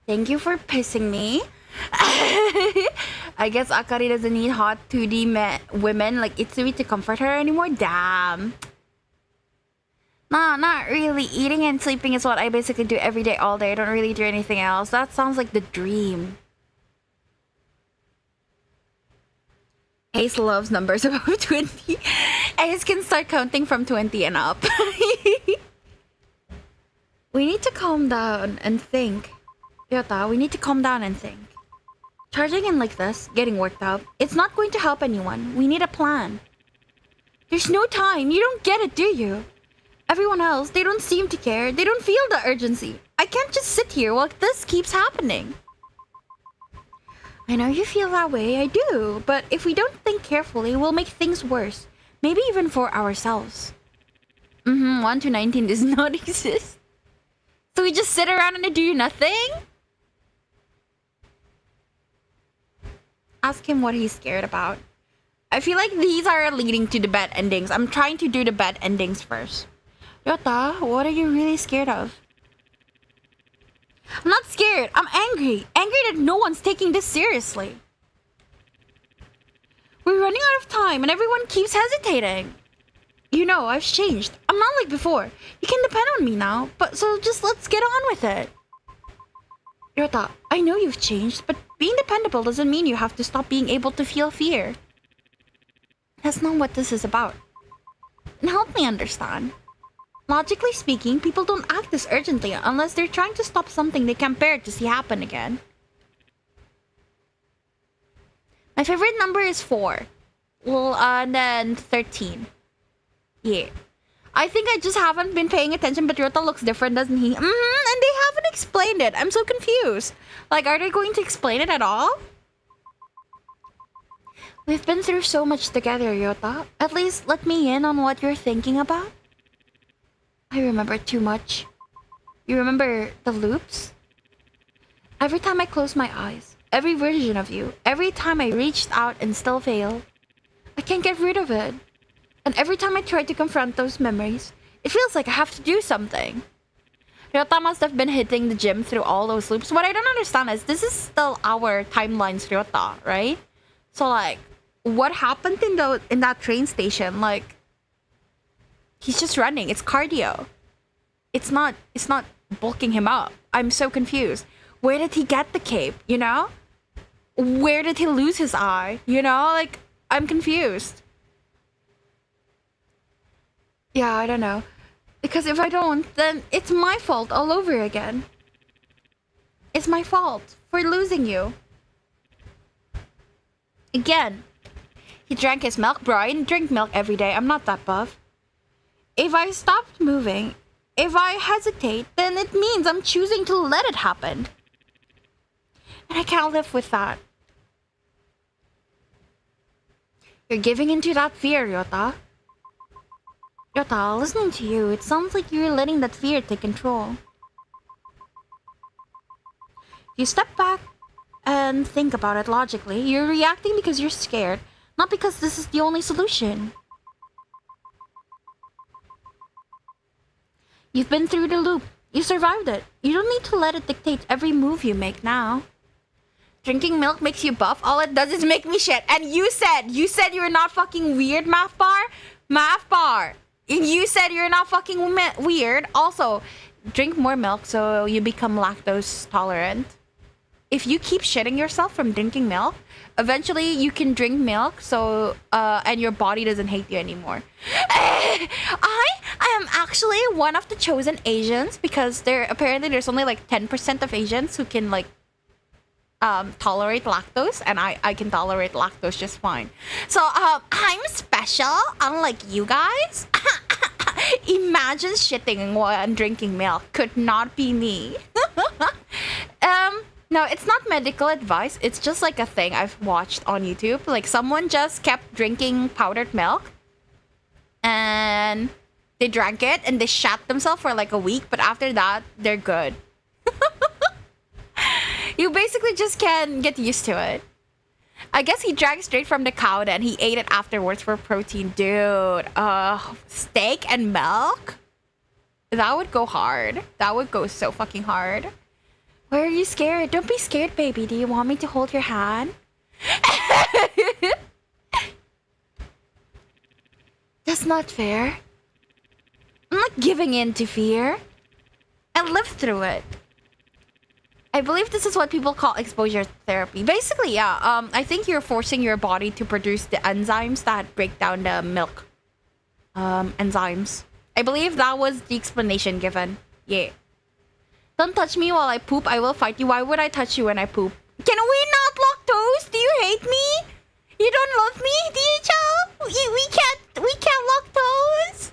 Thank you for pissing me. I guess Akari doesn't need hot 2D women like Itsui to comfort her anymore. Damn. Nah, not really. Eating and sleeping is what I basically do every day, all day. I don't really do anything else. That sounds like the dream. Ace loves numbers above 20. Ace can start counting from 20 and up. We need to calm down and think. Ryota, we need to calm down and think. Charging in like this, getting worked up, it's not going to help anyone. We need a plan. There's no time. You don't get it, do you? Everyone else, they don't seem to care. They don't feel the urgency. I can't just sit here while this keeps happening. I know you feel that way, I do. But if we don't think carefully, we'll make things worse. Maybe even for ourselves. 1 to 19 does not exist. So we just sit around and do nothing? Ask him what he's scared about. I feel like these are leading to the bad endings. I'm trying to do the bad endings first. Ryota, what are you really scared of? I'm not scared. I'm angry. Angry that no one's taking this seriously. We're running out of time and everyone keeps hesitating. You know, I've changed. I'm not like before. You can depend on me now, but so just let's get on with it. Ryota, I know you've changed, but being dependable doesn't mean you have to stop being able to feel fear. That's not what this is about. And help me understand. Logically speaking, people don't act this urgently unless they're trying to stop something they can't bear to see happen again. My favorite number is 4. Well, and then 13. Yeah. I think I just haven't been paying attention, but Ryota looks different, doesn't he? And they haven't explained it. I'm so confused. Like, are they going to explain it at all? We've been through so much together, Ryota. At least let me in on what you're thinking about. I remember too much. You remember the loops? Every time I close my eyes, every version of you, every time I reached out and still failed, I can't get rid of it. And every time I try to confront those memories, it feels like I have to do something. Ryota must have been hitting the gym through all those loops. What I don't understand is this is still our timelines, Ryota, right? So like, what happened in that train station? Like, he's just running. It's cardio. It's not bulking him up. I'm so confused. Where did he get the cape? You know? Where did he lose his eye? You know? Like, I'm confused. Yeah, I don't know. Because if I don't, then it's my fault all over again. It's my fault for losing you. Again. He drank his milk, bro. I drink milk every day. I'm not that buff. If I stopped moving, if I hesitate, then it means I'm choosing to let it happen. And I can't live with that. You're giving into that fear, Ryota. Ryota, listening to you, it sounds like you're letting that fear take control. You step back and think about it logically. You're reacting because you're scared, not because this is the only solution. You've been through the loop. You survived it. You don't need to let it dictate every move you make now. Drinking milk makes you buff. All it does is make me shit. And you said you're not fucking weird, Math Bar? Math Bar. You said you're not fucking weird. Also, drink more milk so you become lactose tolerant. If you keep shitting yourself from drinking milk, eventually you can drink milk so and your body doesn't hate you anymore. I am actually one of the chosen Asians because there's only like 10% of Asians who can like tolerate lactose, and I can tolerate lactose just fine. So I'm special, unlike you guys. Imagine shitting while drinking milk. Could not be me. No, it's not medical advice. It's just like a thing I've watched on YouTube. Like someone just kept drinking powdered milk and they drank it and they shat themselves for like a week, but after that, they're good. You basically just can get used to it. I guess he drank straight from the cow and he ate it afterwards for protein. Dude, steak and milk? That would go hard. That would go so fucking hard. Why are you scared? Don't be scared, baby. Do you want me to hold your hand? That's not fair. I'm not giving in to fear. I lived through it. I believe this is what people call exposure therapy. Basically, yeah. I think you're forcing your body to produce the enzymes that break down the milk. Enzymes. I believe that was the explanation given. Yeah. Don't touch me while I poop. I will fight you. Why would I touch you when I poop? Can we not lactose? Do you hate me? You don't love me, DHL? We can't lactose.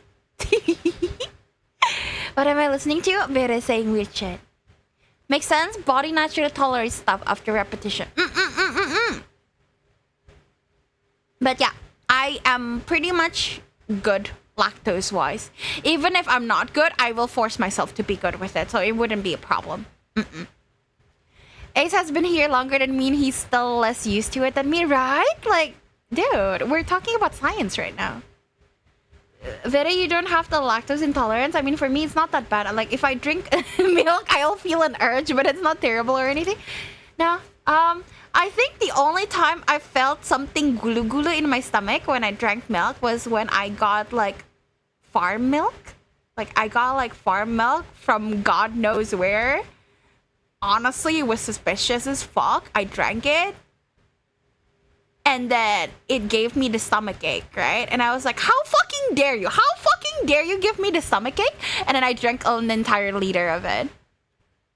What am I listening to? Vera saying weird shit. Makes sense. Body naturally tolerates stuff after repetition. But yeah, I am pretty much good lactose-wise. Even if I'm not good, I will force myself to be good with it, so it wouldn't be a problem. Ace has been here longer than me and he's still less used to it than me, right? Like, dude, we're talking about science right now. Vera, you don't have the lactose intolerance. I mean, for me, it's not that bad. Like, if I drink milk, I'll feel an urge, but it's not terrible or anything. No. I think the only time I felt something gulu-gulu in my stomach when I drank milk was when I got, like, farm milk. Like, I got, like, farm milk from God knows where. Honestly, it was suspicious as fuck. I drank it. And then it gave me the stomach ache, right? And I was like, how fucking dare you? How fucking dare you give me the stomach ache? And then I drank an entire liter of it.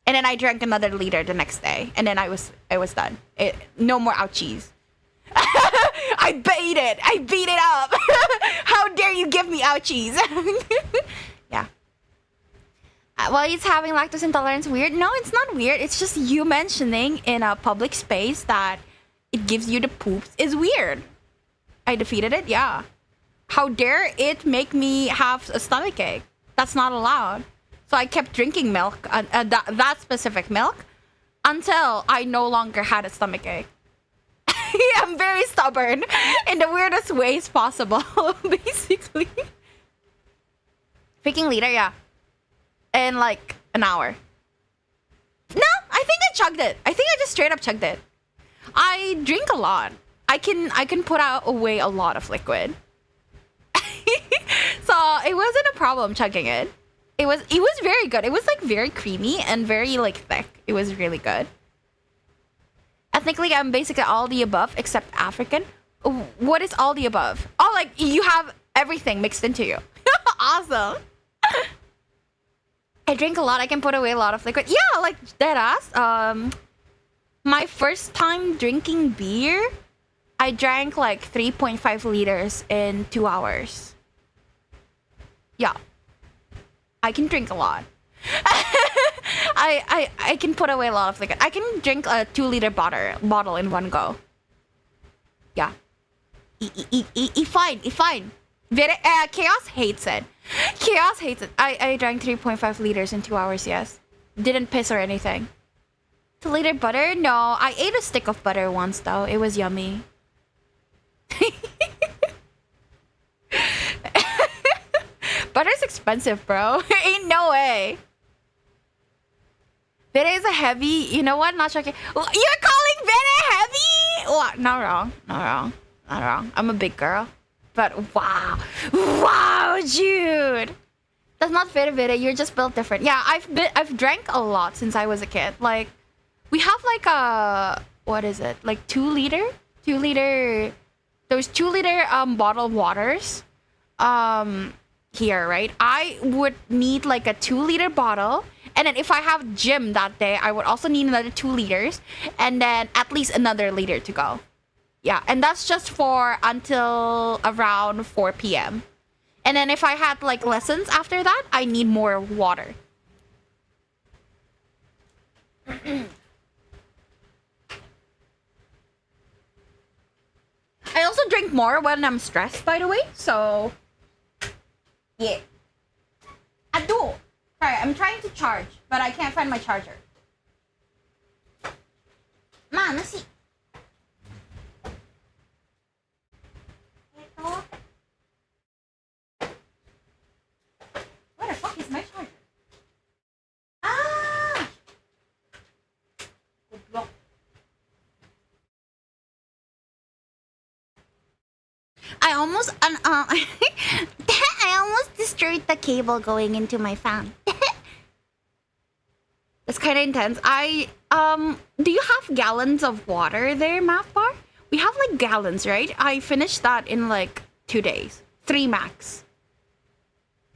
And then I drank another liter the next day. And then I was done. No more ouchies. I beat it. I beat it up. How dare you give me ouchies? Yeah. Well, it's having lactose intolerance weird? No, it's not weird. It's just you mentioning in a public space that it gives you the poops is weird. I defeated it, yeah. How dare it make me have a stomachache? That's not allowed. So I kept drinking milk, that specific milk, until I no longer had a stomachache. I'm very stubborn in the weirdest ways possible, basically. Freaking liter, yeah. In like an hour. No, I think I chugged it. I think I just straight up chugged it. I drink a lot. I can put out away a lot of liquid. So it wasn't a problem chugging it. It was very good. It was like very creamy and very like thick. It was really good. Ethnically, I'm basically all the above except African. What is all the above? Oh, like you have everything mixed into you. Awesome. I drink a lot. I can put away a lot of liquid. Yeah, like dead ass. My first time drinking beer, I drank like 3.5 liters in 2 hours. Yeah. I can drink a lot. I can put away a lot of liquid. I can drink a 2-liter bottle in one go. Yeah. Fine. Chaos hates it. Chaos hates it. I drank 3.5 liters in 2 hours, yes. Didn't piss or anything. 2-liter butter? No, I ate a stick of butter once though. It was yummy. Butter's expensive, bro. Ain't no way. Vere is a heavy. You know what? Not joking. You're calling Vere heavy? What? Not wrong. I'm a big girl. But wow, dude. That's not Vere. You're just built different. Yeah, I've drank a lot since I was a kid. Like, we have like a, what is it? Like 2-liter. Those 2-liter bottled waters. Here, right? I would need like a 2-liter bottle, and then if I have gym that day, I would also need another 2 liters, and then at least another liter to go. Yeah, and that's just for until around 4 p.m. And then if I had like lessons after that, I need more water. I also drink more when I'm stressed, by the way, so yeah. I do. Sorry, I'm trying to charge, but I can't find my charger. Man, let's see. Where the fuck is my charger? Ah! Good luck. I almost I almost destroyed the cable going into my fan. It's kind of intense. Do you have gallons of water there, Math Bar? We have like gallons, right? I finished that in like 2 days. 3 max.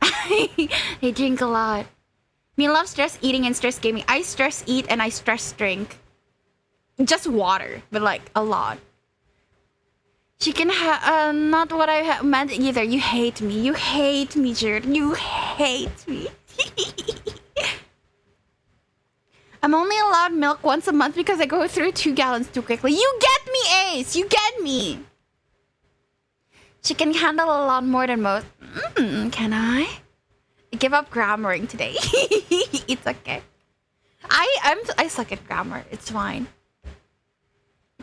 I drink a lot. Me love stress eating and stress gaming. I stress eat and I stress drink. Just water, but like a lot. She can have, not what I meant either. You hate me. You hate me, Jared. You hate me. I'm only allowed milk once a month because I go through 2 gallons too quickly. You get me, Ace. You get me. She can handle a lot more than most. Can I? Give up grammaring today. It's okay. I suck at grammar. It's fine.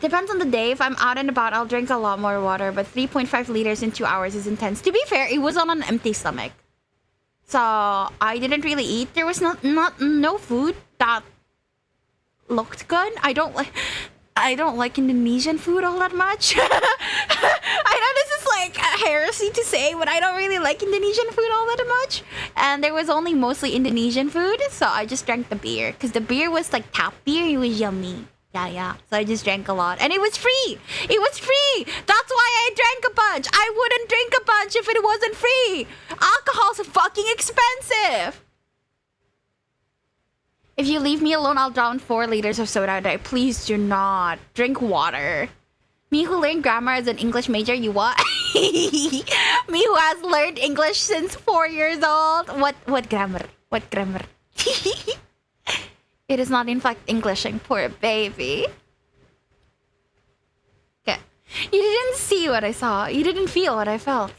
Depends on the day. If I'm out and about, I'll drink a lot more water, but 3.5 liters in 2 hours is intense. To be fair, it was on an empty stomach. So I didn't really eat. There was no food that looked good. I don't like Indonesian food all that much. I know this is like a heresy to say, but I don't really like Indonesian food all that much. And there was only mostly Indonesian food, so I just drank the beer. Because the beer was like tap beer. It was yummy. Yeah. So I just drank a lot. And it was free. It was free. That's why I drank a bunch. I wouldn't drink a bunch if it wasn't free. Alcohol's fucking expensive. If you leave me alone, I'll drown 4 liters of soda a day. Please do not. Drink water. Me who learned grammar as an English major, you what? Me who has learned English since 4 years old. What grammar? What grammar? It is not in fact Englishing, poor baby. Okay. You didn't see what I saw. You didn't feel what I felt.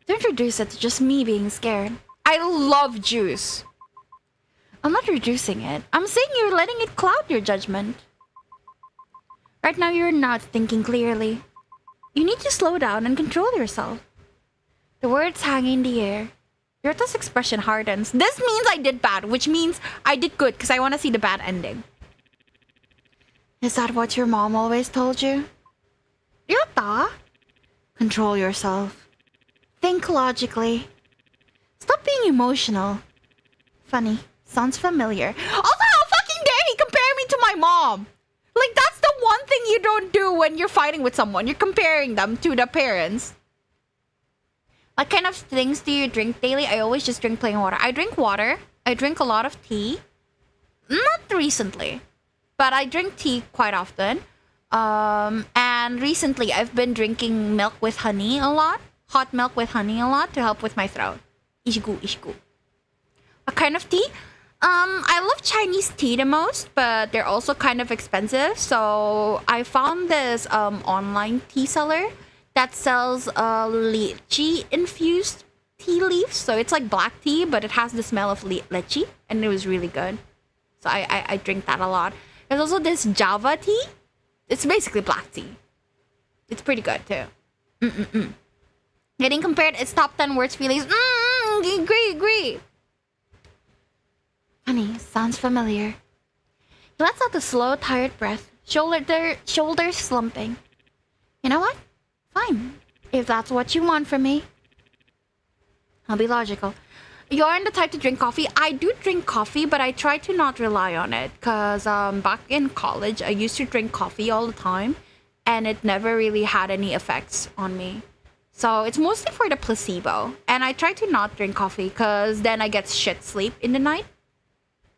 Don't reduce it to just me being scared. I love juice. I'm not reducing it. I'm saying you're letting it cloud your judgment. Right now, you're not thinking clearly. You need to slow down and control yourself. The words hang in the air. Ryota's expression hardens. This means I did bad, which means I did good because I want to see the bad ending. Is that what your mom always told you? Ryota? Control yourself. Think logically. Stop being emotional. Funny. Sounds familiar. Also, how fucking dare he compare me to my mom? Like, that's the one thing you don't do when you're fighting with someone. You're comparing them to the parents. What kind of things do you drink daily? I always just drink plain water. I drink water. I drink a lot of tea. Not recently, but I drink tea quite often. And recently, I've been drinking milk with honey a lot. Hot milk with honey a lot to help with my throat. Ishigu, ishigu. What kind of tea? I love Chinese tea the most, but they're also kind of expensive. So I found this online tea seller that sells lychee infused tea leaves. So it's like black tea, but it has the smell of lychee, and it was really good. So I drink that a lot. There's also this Java tea. It's basically black tea. It's pretty good too. Getting compared, it's top 10 worst feelings. Agree. Honey, sounds familiar. He lets out a slow, tired breath, shoulders slumping. You know what? Fine. If that's what you want from me. I'll be logical. You aren't the type to drink coffee. I do drink coffee, but I try to not rely on it. Because back in college, I used to drink coffee all the time. And it never really had any effects on me. So it's mostly for the placebo. And I try to not drink coffee because then I get shit sleep in the night.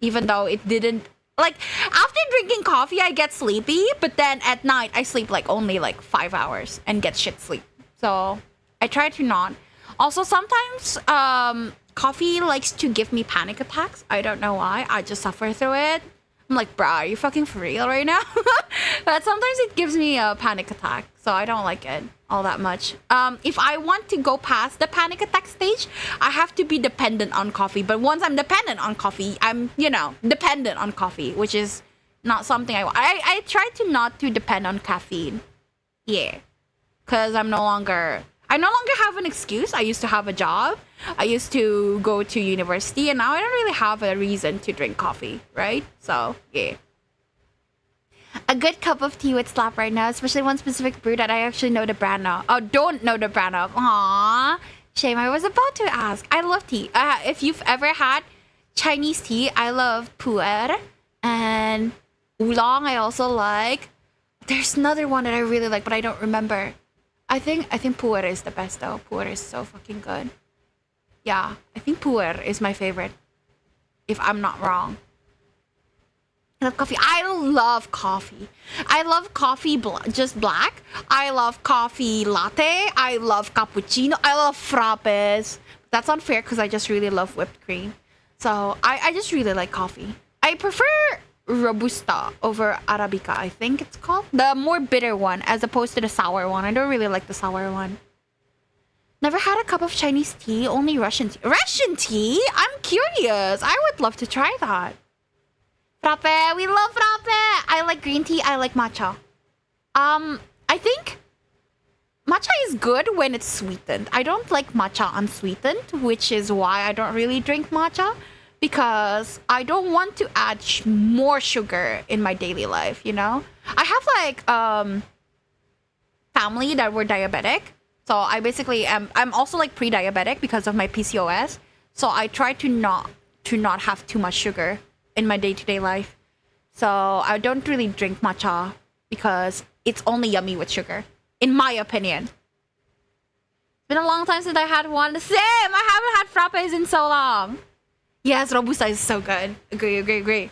Even though it didn't... Like, after drinking coffee, I get sleepy. But then at night, I sleep like only like 5 hours and get shit sleep. So I try to not. Also, sometimes coffee likes to give me panic attacks. I don't know why. I just suffer through it. I'm like, bruh, are you fucking for real right now? But sometimes it gives me a panic attack. So I don't like it all that much. If I want to go past the panic attack stage, I have to be dependent on coffee. But once I'm dependent on coffee, I'm, dependent on coffee, which is not something I want. I try to not to depend on caffeine. Yeah. Because I no longer have an excuse. I used to have a job. I used to go to university, and now I don't really have a reason to drink coffee, right? So, yeah. A good cup of tea would slap right now, especially one specific brew that I actually know the brand of. Oh, don't know the brand of. Aww. Shame, I was about to ask. I love tea. If you've ever had Chinese tea, I love pu'er. And oolong, I also like. There's another one that I really like, but I don't remember. I think pu'er is the best, though. Pu'er is so fucking good. Yeah, I think pu'er is my favorite. If I'm not wrong. I love coffee. I love coffee. I love coffee just black. I love coffee latte. I love cappuccino. I love frappes. That's unfair because I just really love whipped cream. So I just really like coffee. I prefer Robusta over Arabica, I think it's called. The more bitter one as opposed to the sour one. I don't really like the sour one. Never had a cup of Chinese tea, only Russian tea. Russian tea? I'm curious. I would love to try that. Frappe, we love frappe. I like green tea. I like matcha. I think matcha is good when it's sweetened. I don't like matcha unsweetened, which is why I don't really drink matcha. Because I don't want to add more sugar in my daily life, I have like family that were diabetic. So I basically I'm also like pre-diabetic because of my PCOS. So I try to not have too much sugar in my day-to-day life. So I don't really drink matcha because it's only yummy with sugar, in my opinion. It's been a long time since I had one. Same! I haven't had frappes in so long. Yes, Robusta is so good. Agree.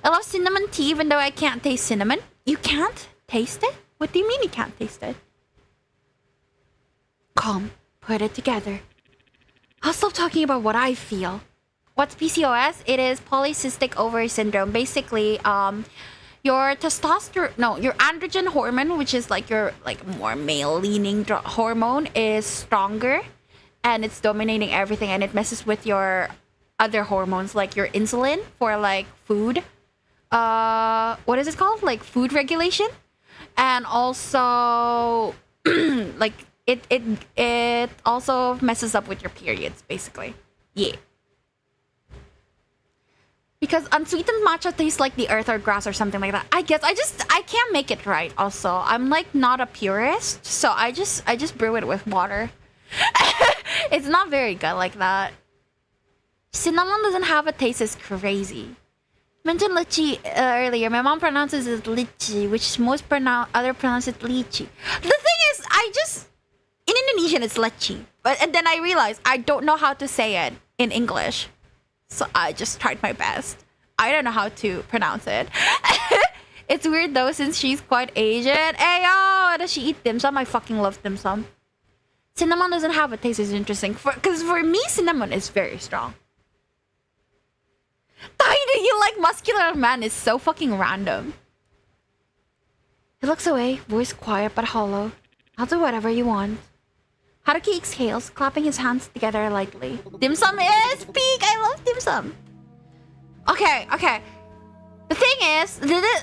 I love cinnamon tea even though I can't taste cinnamon. You can't taste it? What do you mean you can't taste it? Calm. Put it together. I'll stop talking about what I feel. What's PCOS? It is polycystic ovary syndrome. Basically, your testosterone, no, your androgen hormone, which is like your more male-leaning hormone, is stronger, and it's dominating everything, and it messes with your other hormones like your insulin for like food. What is it called? Like food regulation, and also like it also messes up with your periods, basically. Yeah. Because unsweetened matcha tastes like the earth or grass or something like that. I guess I can't make it right. Also, I'm like not a purist, so I just brew it with water. It's not very good like that. Cinnamon doesn't have a taste is crazy. Mentioned lychee earlier. My mom pronounces it lychee, which most other pronounce it lychee. The thing is, in Indonesian it's lychee, and then I realized I don't know how to say it in English. So I just tried my best. I don't know how to pronounce it. It's weird though, since she's quite Asian. Hey yo, does she eat dim sum? I fucking love dim sum. Cinnamon doesn't have a taste is interesting. Because for me, cinnamon is very strong. Tiny, you like muscular man is so fucking random. He looks away, voice quiet but hollow. I'll do whatever you want. Haruki exhales, clapping his hands together lightly. Dim sum is peak! I love dim sum! Okay. The thing is,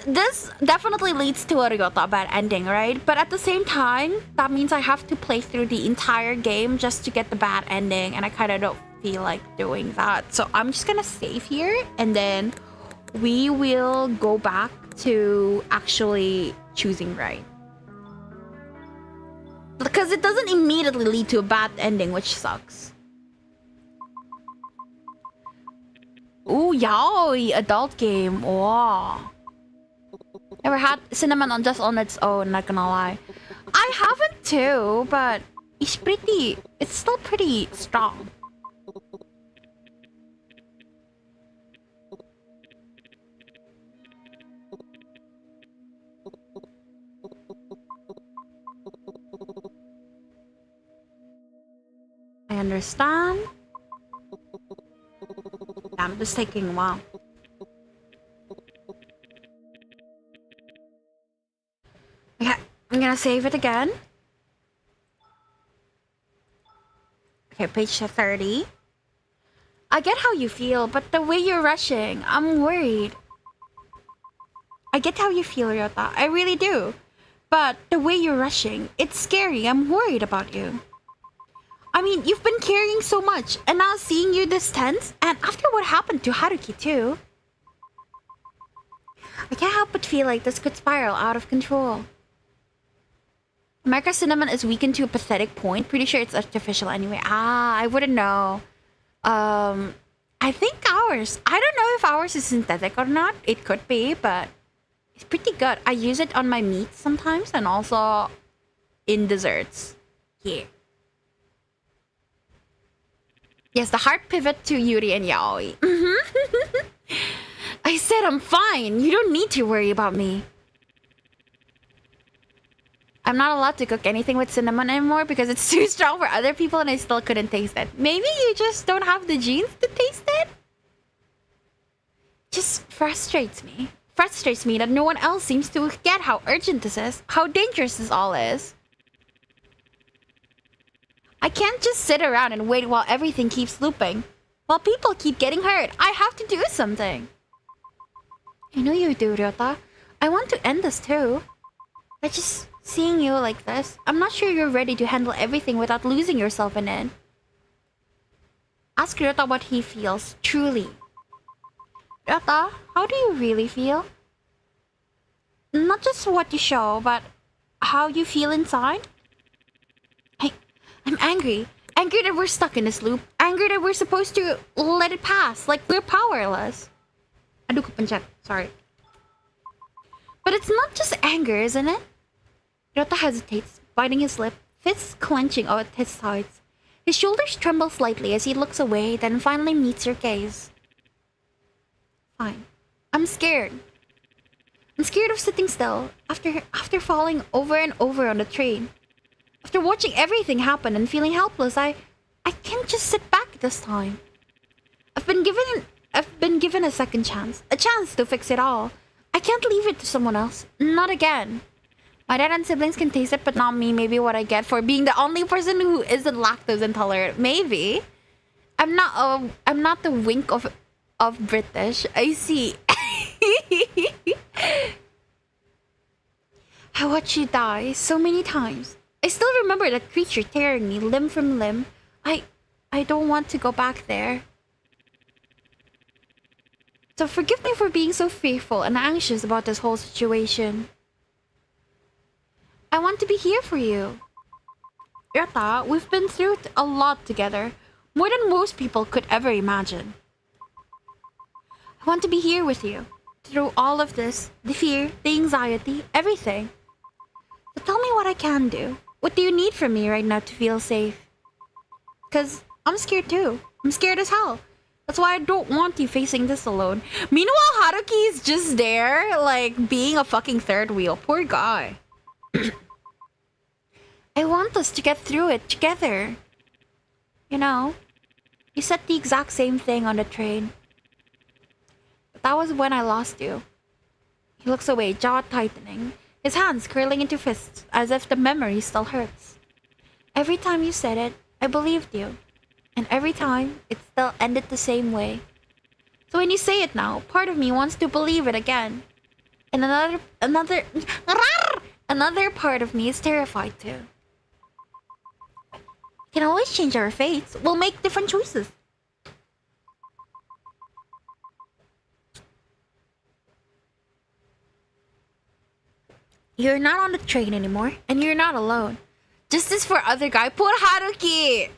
this definitely leads to a Ryota bad ending, right? But at the same time, that means I have to play through the entire game just to get the bad ending, and I kind of don't feel like doing that. So I'm just gonna save here, and then we will go back to actually choosing right. Because it doesn't immediately lead to a bad ending, which sucks. Ooh, yaoi, adult game. Wow. Never had cinnamon on just on its own, not gonna lie. I haven't too, but it's still pretty strong. I understand. I'm just taking a while. Okay, I'm gonna save it again. Okay, page 30. I get how you feel, but the way you're rushing, I'm worried. I get how you feel, Ryota. I really do. But the way you're rushing, it's scary. I'm worried about you. I mean, you've been carrying so much, and now seeing you this tense, and after what happened to Haruki too. I can't help but feel like this could spiral out of control. America's cinnamon is weakened to a pathetic point. Pretty sure it's artificial anyway. I wouldn't know. I think ours. I don't know if ours is synthetic or not. It could be, but it's pretty good. I use it on my meat sometimes, and also in desserts. Yeah. Yes, the heart pivot to Yuri and Yaoi. I said I'm fine. You don't need to worry about me. I'm not allowed to cook anything with cinnamon anymore because it's too strong for other people and I still couldn't taste it. Maybe you just don't have the genes to taste it? Just frustrates me. Frustrates me that no one else seems to get how urgent this is, how dangerous this all is. I can't just sit around and wait while everything keeps looping. While people keep getting hurt, I have to do something. I know you do, Ryota. I want to end this too. But just seeing you like this, I'm not sure you're ready to handle everything without losing yourself in it. Ask Ryota what he feels, truly. Ryota, how do you really feel? Not just what you show, but how you feel inside? I'm angry. Angry that we're stuck in this loop. Angry that we're supposed to let it pass, like we're powerless. Aduh, kepencet. Sorry. But it's not just anger, isn't it? Ryota hesitates, biting his lip, fists clenching at his sides. His shoulders tremble slightly as he looks away, then finally meets your gaze. Fine. I'm scared. I'm scared of sitting still after falling over and over on the train. After watching everything happen and feeling helpless, I can't just sit back this time. I've been given a second chance, a chance to fix it all. I can't leave it to someone else, not again. My dad and siblings can taste it, but not me. Maybe what I get for being the only person who isn't lactose intolerant. Maybe. I'm not the wink of British. I see. I watched you die so many times. I still remember that creature tearing me limb from limb. I don't want to go back there. So forgive me for being so fearful and anxious about this whole situation. I want to be here for you. Ryota, we've been through a lot together. More than most people could ever imagine. I want to be here with you. Through all of this, the fear, the anxiety, everything. So tell me what I can do. What do you need from me right now to feel safe? Because I'm scared too. I'm scared as hell. That's why I don't want you facing this alone. Meanwhile, Haruki is just there, like, being a fucking third wheel. Poor guy. I want us to get through it together. You know, you said the exact same thing on the train. But that was when I lost you. He looks away, jaw tightening, his hands curling into fists as if the memory still hurts. Every time you said it, I believed you. And every time, it still ended the same way. So when you say it now, part of me wants to believe it again. And another part of me is terrified too. We can always change our fates. We'll make different choices. You're not on the train anymore, and you're not alone. Justice for other guy. Poor Haruki!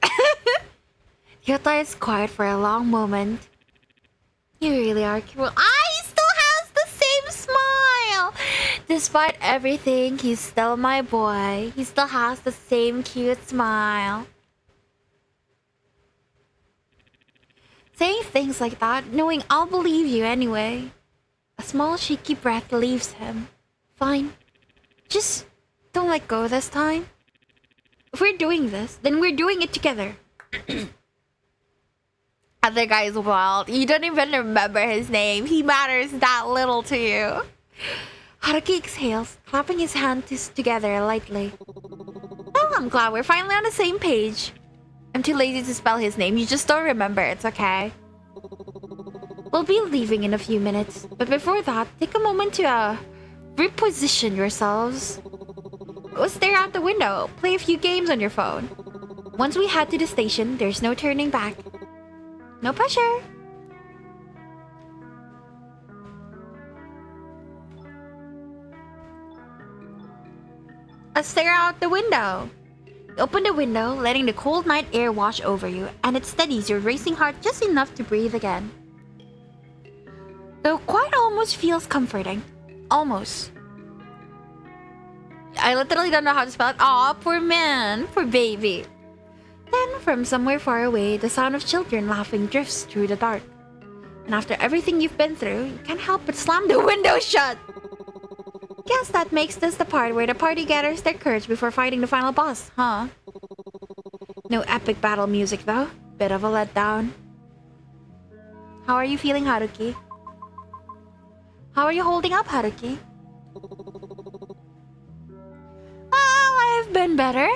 Ryota is quiet for a long moment. You really are cute. He still has the same smile! Despite everything, he's still my boy. He still has the same cute smile. Saying things like that, knowing I'll believe you anyway. A small shaky breath leaves him. Fine. Just don't let go this time. If we're doing this, then we're doing it together. Other guy is wild. You don't even remember his name. He matters that little to you. Haruki exhales, clapping his hands together lightly. Oh, I'm glad we're finally on the same page. I'm too lazy to spell his name. You just don't remember. It's okay. We'll be leaving in a few minutes. But before that, take a moment to reposition yourselves. Go stare out the window. Play a few games on your phone. Once we head to the station, there's no turning back. No pressure. Let's stare out the window. Open the window, letting the cold night air wash over you, and it steadies your racing heart just enough to breathe again. Though quiet almost feels comforting. Almost. I literally don't know how to spell it. Aw, poor man. Poor baby. Then, from somewhere far away, the sound of children laughing drifts through the dark. And after everything you've been through, you can't help but slam the window shut. Guess that makes this the part where the party gathers their courage before fighting the final boss, huh? No epic battle music though. Bit of a letdown. How are you feeling, Haruki? How are you holding up, Haruki? Well, I've been better.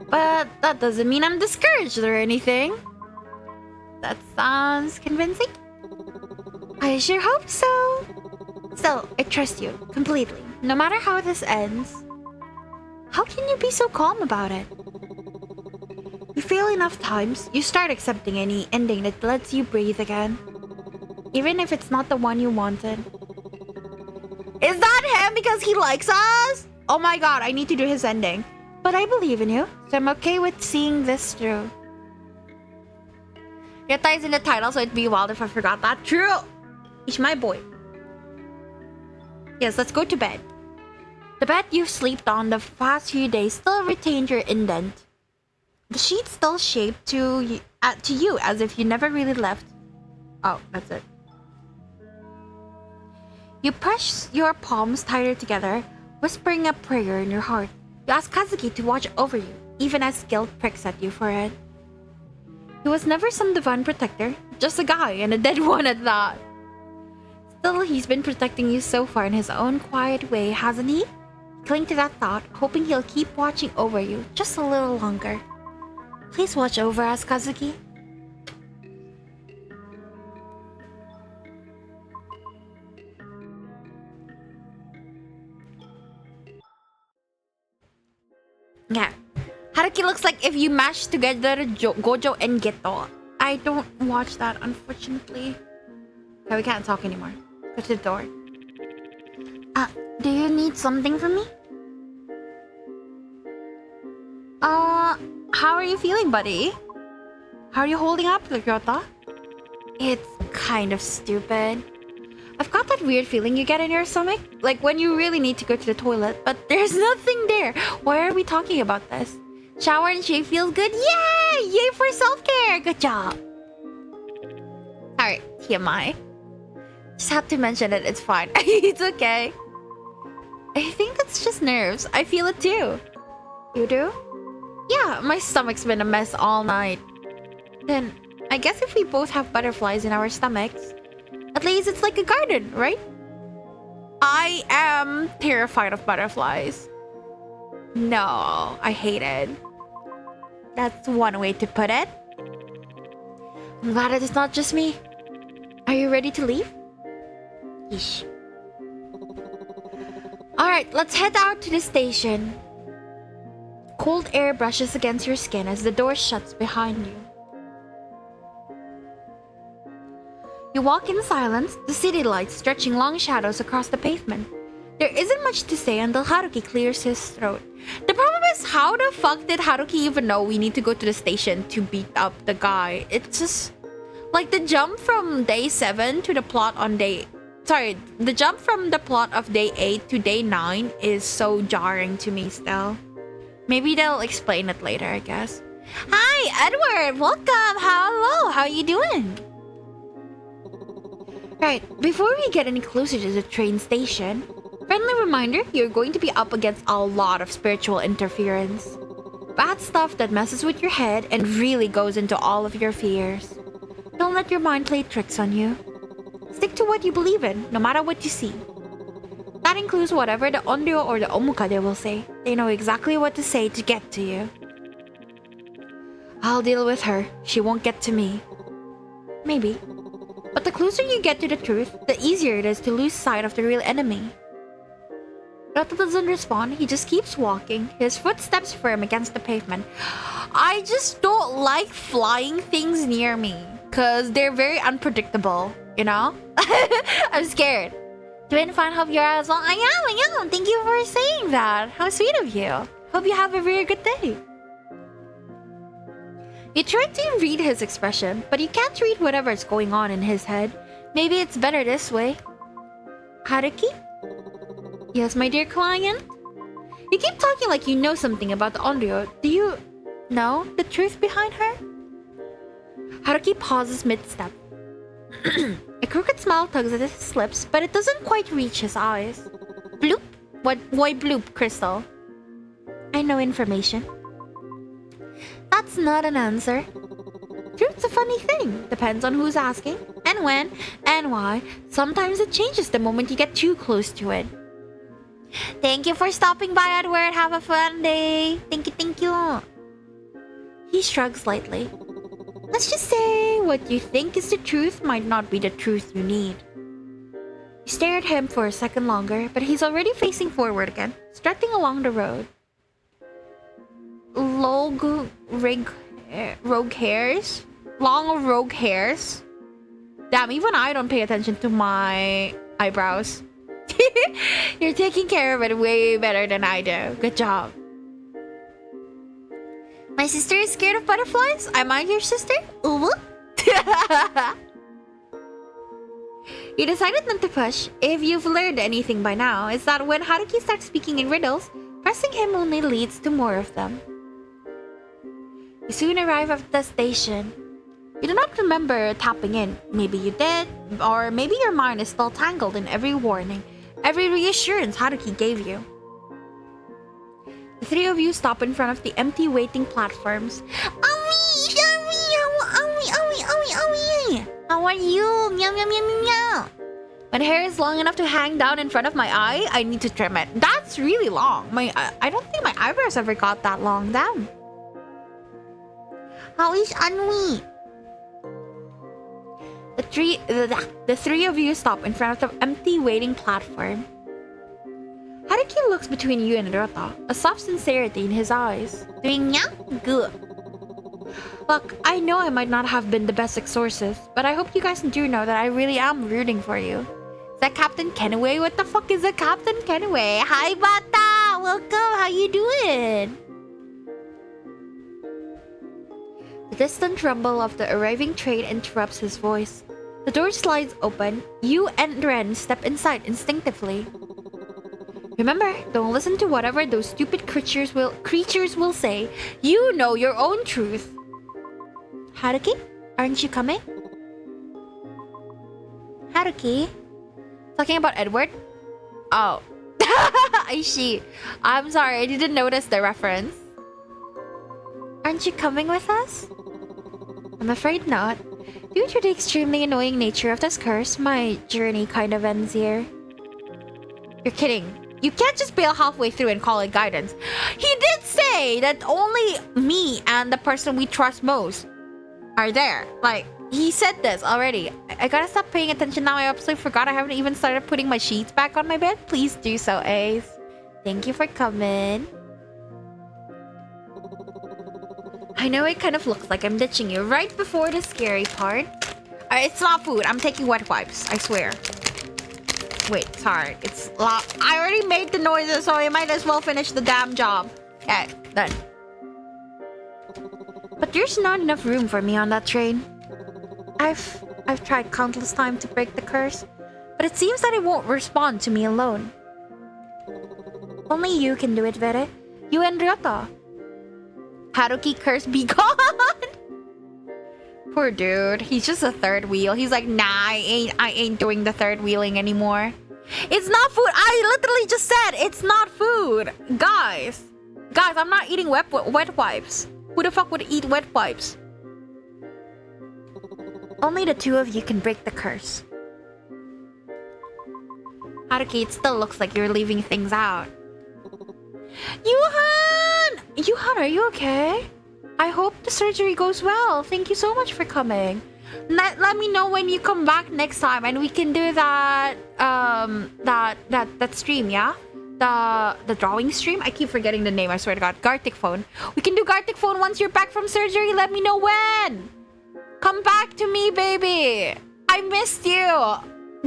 But that doesn't mean I'm discouraged or anything. That sounds convincing. I sure hope so. Still, I trust you completely, no matter how this ends. How can you be so calm about it? You fail enough times, you start accepting any ending that lets you breathe again. Even if it's not the one you wanted. Is that him because he likes us? Oh my god, I need to do his ending. But I believe in you, so I'm okay with seeing this through. Ryota is in the title, so it'd be wild if I forgot that. True! He's my boy. Yes, let's go to bed. The bed you've slept on the past few days still retained your indent. The sheets still shaped to you as if you never really left. Oh, that's it. You press your palms tighter together, whispering a prayer in your heart. You ask Kazuki to watch over you, even as guilt pricks at you for it. He was never some divine protector, just a guy, and a dead one at that. Still, he's been protecting you so far in his own quiet way, hasn't he? Cling to that thought, hoping he'll keep watching over you just a little longer. Please watch over us, Kazuki. Yeah. Haruki looks like if you mash together Gojo and Geto. I don't watch that, unfortunately. Okay, we can't talk anymore. Go to the door. Do you need something from me? How are you feeling, buddy? How are you holding up, Ryota? It's kind of stupid. I've got that weird feeling you get in your stomach, like when you really need to go to the toilet, but there's nothing there. Why are we talking about this? Shower and shave feels good? Yay! Yay for self-care! Good job! Alright, TMI. Just have to mention it, it's fine. It's okay. I think it's just nerves. I feel it too. You do? Yeah, my stomach's been a mess all night. Then, I guess if we both have butterflies in our stomachs, at least it's like a garden, right? I am terrified of butterflies. No, I hate it. That's one way to put it. I'm glad it is not just me. Are you ready to leave? Yeesh. Alright, let's head out to the station. Cold air brushes against your skin as the door shuts behind you. You walk in silence, the city lights stretching long shadows across the pavement. There isn't much to say until Haruki clears his throat. The problem is, how the fuck did Haruki even know we need to go to the station to beat up the guy? It's just... like the jump from day 7 to the plot on day... Sorry, the jump from the plot of day 8 to day 9 is so jarring to me still. Maybe they'll explain it later, I guess. Hi, Edward! Welcome! Hello! How are you doing? Right, before we get any closer to the train station, friendly reminder, you're going to be up against a lot of spiritual interference. Bad stuff that messes with your head and really goes into all of your fears. Don't let your mind play tricks on you. Stick to what you believe in, no matter what you see. That includes whatever the Onryo or the Omukade will say. They know exactly what to say to get to you. I'll deal with her. She won't get to me. Maybe. But the closer you get to the truth, the easier it is to lose sight of the real enemy. Ryota doesn't respond, he just keeps walking, his footsteps firm against the pavement. I just don't like flying things near me, cause they're very unpredictable, you know? I'm scared. Twin fan, hope you're as well. I am. Thank you for saying that. How sweet of you. Hope you have a very good day. You try to read his expression, but you can't read whatever's going on in his head. Maybe it's better this way. Haruki? Yes, my dear client? You keep talking like you know something about the Onryo. Do you know the truth behind her? Haruki pauses mid-step. A crooked smile tugs at his lips, but it doesn't quite reach his eyes. Bloop? Why bloop, Crystal? I know information. That's not an answer. Truth's a funny thing. Depends on who's asking, and when, and why. Sometimes it changes the moment you get too close to it. Thank you for stopping by, Edward. Have a fun day. Thank you. He shrugs lightly. Let's just say what you think is the truth might not be the truth you need. You stare at him for a second longer, but he's already facing forward again, strutting along the road. Rogue hairs? Long rogue hairs? Damn, even I don't pay attention to my eyebrows. You're taking care of it way better than I do. Good job. My sister is scared of butterflies? Am I your sister? Ooh. You decided not to push. If you've learned anything by now, it's that when Haruki starts speaking in riddles, pressing him only leads to more of them. You soon arrive at the station. You do not remember tapping in. Maybe you did, or maybe your mind is still tangled in every warning, every reassurance Haruki gave you. The three of you stop in front of the empty waiting platforms. How are you? Meow, meow, meow, meow, meow. My hair is long enough to hang down in front of my eye. I need to trim it. That's really long. I don't think my eyebrows ever got that long. Damn. How is Anui? The three of you stop in front of the empty waiting platform. Haruki looks between you and Ryota, a soft sincerity in his eyes. Doing nya? Good. Look, I know I might not have been the best exorcist, but I hope you guys do know that I really am rooting for you. Is that Captain Kenway? What the fuck is a Captain Kenway? Hi, Bata! Welcome! How you doing? The distant rumble of the arriving train interrupts his voice. The door slides open. You and Ren step inside instinctively. Remember, don't listen to whatever those stupid creatures will say. You know your own truth. Haruki, aren't you coming? Haruki? Talking about Edward? Oh. I see. I'm sorry, I didn't notice the reference. Aren't you coming with us? I'm afraid not. Due to the extremely annoying nature of this curse, my journey kind of ends here. You're kidding. You can't just bail halfway through and call it guidance. He did say that only me and the person we trust most are there. Like, he said this already. I gotta stop paying attention now. I absolutely forgot I haven't even started putting my sheets back on my bed. Please do so, Ace. Thank you for coming. I know it kind of looks like I'm ditching you right before the scary part. It's not food. I'm taking wet wipes. I swear. Wait, sorry. It's I already made the noises, so I might as well finish the damn job. Okay, done. But there's not enough room for me on that train. I've tried countless times to break the curse, but it seems that it won't respond to me alone. Only you can do it, Vere. You and Ryota. Haruki, curse be gone! Poor dude. He's just a third wheel. He's like, nah, I ain't doing the third wheeling anymore. It's not food. I literally just said it's not food. Guys, I'm not eating wet wipes. Who the fuck would eat wet wipes? Only the two of you can break the curse. Haruki, it still looks like you're leaving things out. Yuhan, are you okay? I hope the surgery goes well. Thank you so much for coming. Let me know when you come back next time, and we can do that that stream, yeah? The drawing stream. I keep forgetting the name. I swear to God. Gartic phone. We can do Gartic phone once you're back from surgery. Let me know when. Come back to me, baby. I missed you.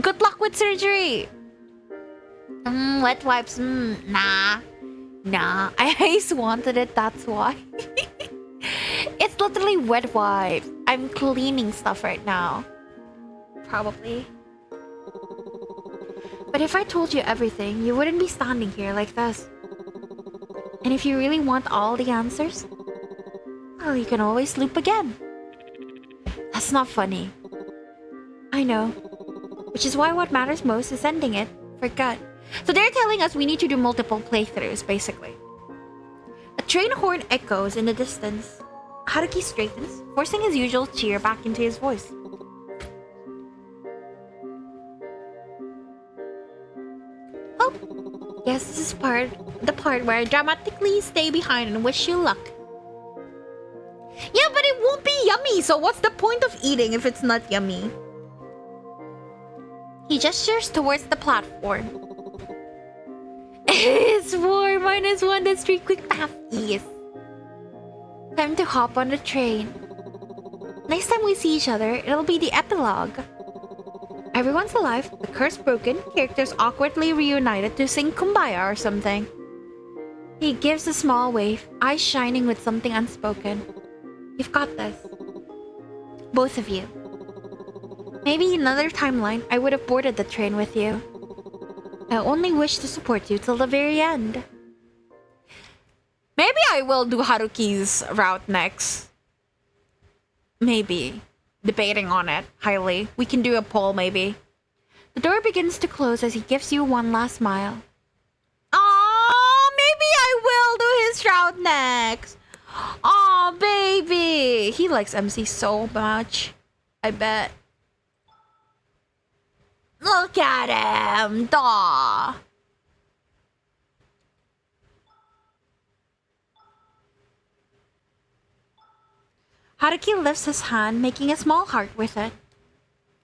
Good luck with surgery. Wet wipes. Nah. I just wanted it. That's why. It's literally wet wipes. I'm cleaning stuff right now. Probably. But if I told you everything, you wouldn't be standing here like this. And if you really want all the answers, well, you can always loop again. That's not funny. I know. Which is why what matters most is ending it for good. So they're telling us we need to do multiple playthroughs, basically. A train horn echoes in the distance. Haruki straightens, forcing his usual cheer back into his voice. Oh, yes, this is the part where I dramatically stay behind and wish you luck. Yeah, but it won't be yummy, so what's the point of eating if it's not yummy? He gestures towards the platform. It's 4 minus 1, that's 3 quick math. Yes. Time to hop on the train. Next time we see each other, it'll be the epilogue. Everyone's alive, the curse broken, characters awkwardly reunited to sing Kumbaya or something. He gives a small wave, eyes shining with something unspoken. You've got this. Both of you. Maybe in another timeline, I would have boarded the train with you. I only wish to support you till the very end. Maybe I will do Haruki's route next. Maybe. debating on it highly. We can do a poll, maybe. The door begins to close as he gives you one last smile. Oh, maybe I will do his shroud next. Oh, baby. He likes MC so much. I bet. Look at him. Duh. Haruki lifts his hand, making a small heart with it.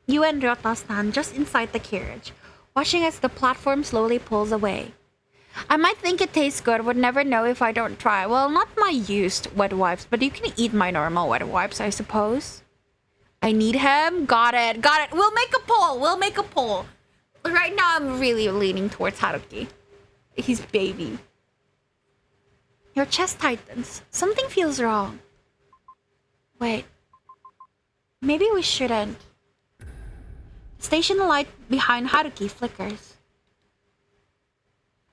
You and Ryota stand just inside the carriage, watching as the platform slowly pulls away. I might think it tastes good, would never know if I don't try. Well, not my used wet wipes, but you can eat my normal wet wipes, I suppose. I need him. Got it. Got it. We'll make a poll. We'll make a poll. Right now, I'm really leaning towards Haruki. He's baby. Your chest tightens. Something feels wrong. Wait. Maybe we shouldn't. The station light behind Haruki flickers.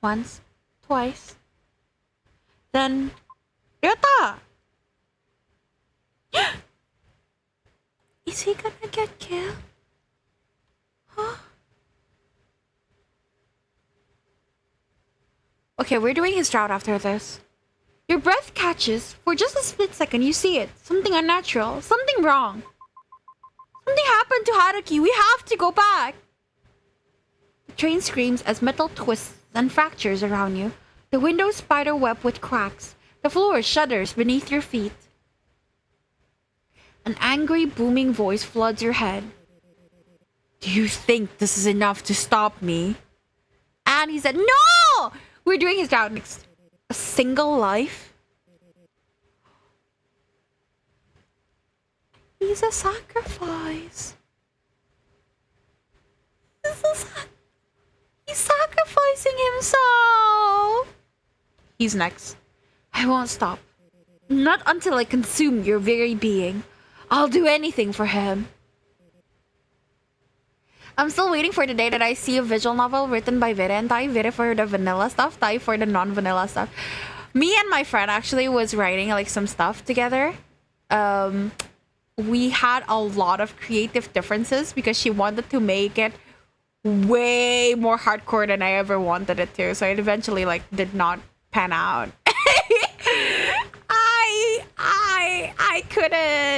Once. Twice. Then... Ryota! Is he gonna get killed? Huh? Okay, we're doing his route after this. Your breath catches. For just a split second, you see it. Something unnatural. Something wrong. Something happened to Haruki. We have to go back. The train screams as metal twists and fractures around you. The windows spider web with cracks. The floor shudders beneath your feet. An angry, booming voice floods your head. Do you think this is enough to stop me? And he said, no! We're doing his route next. A single life? He's a sacrifice. He's sacrificing himself. He's next. I won't stop. Not until I consume your very being. I'll do anything for him. I'm still waiting for the day that I see a visual novel written by Vere and Tai. Vere for the vanilla stuff, Tai for the non-vanilla stuff. Me and my friend actually was writing like some stuff together. We had a lot of creative differences because she wanted to make it way more hardcore than I ever wanted it to. So it eventually like did not pan out.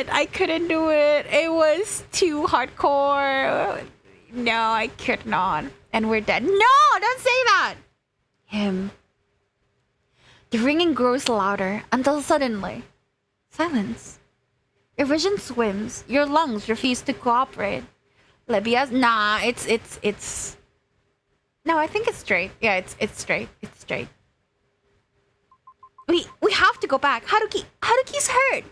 I couldn't do it. It was too hardcore. No, I could not. And we're dead. No, don't say that. Him. The ringing grows louder until suddenly, silence. Your vision swims. Your lungs refuse to cooperate. Libya's nah. It's. No, I think it's straight. Yeah, it's straight. It's straight. We have to go back. Haruki's hurt.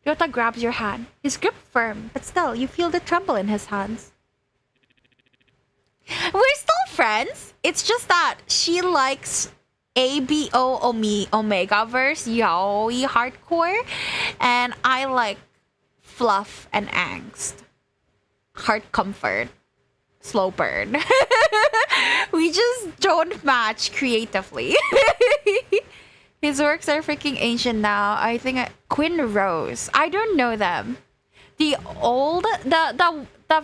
Ryota grabs your hand. His grip firm, but still, you feel the tremble in his hands. We're still friends. It's just that she likes ABO Omega verse yaoi hardcore, and I like fluff and angst, heart comfort, slow burn. We just don't match creatively. His works are freaking ancient now. I think Quinn Rose. I don't know them. The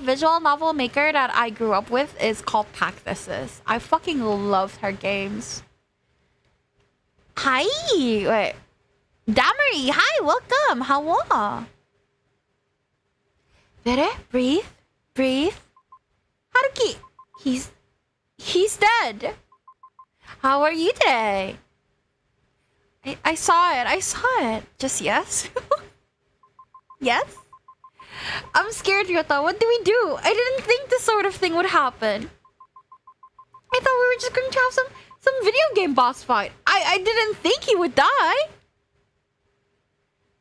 visual novel maker that I grew up with is called Cactuses. I fucking loved her games. Hi! Wait. Damery, hi, welcome. How are? Vere, breathe. Breathe. Haruki, he's dead. How are you today? I saw it. Just yes? Yes? I'm scared, Ryota. What do we do? I didn't think this sort of thing would happen. I thought we were just going to have some video game boss fight. I didn't think he would die.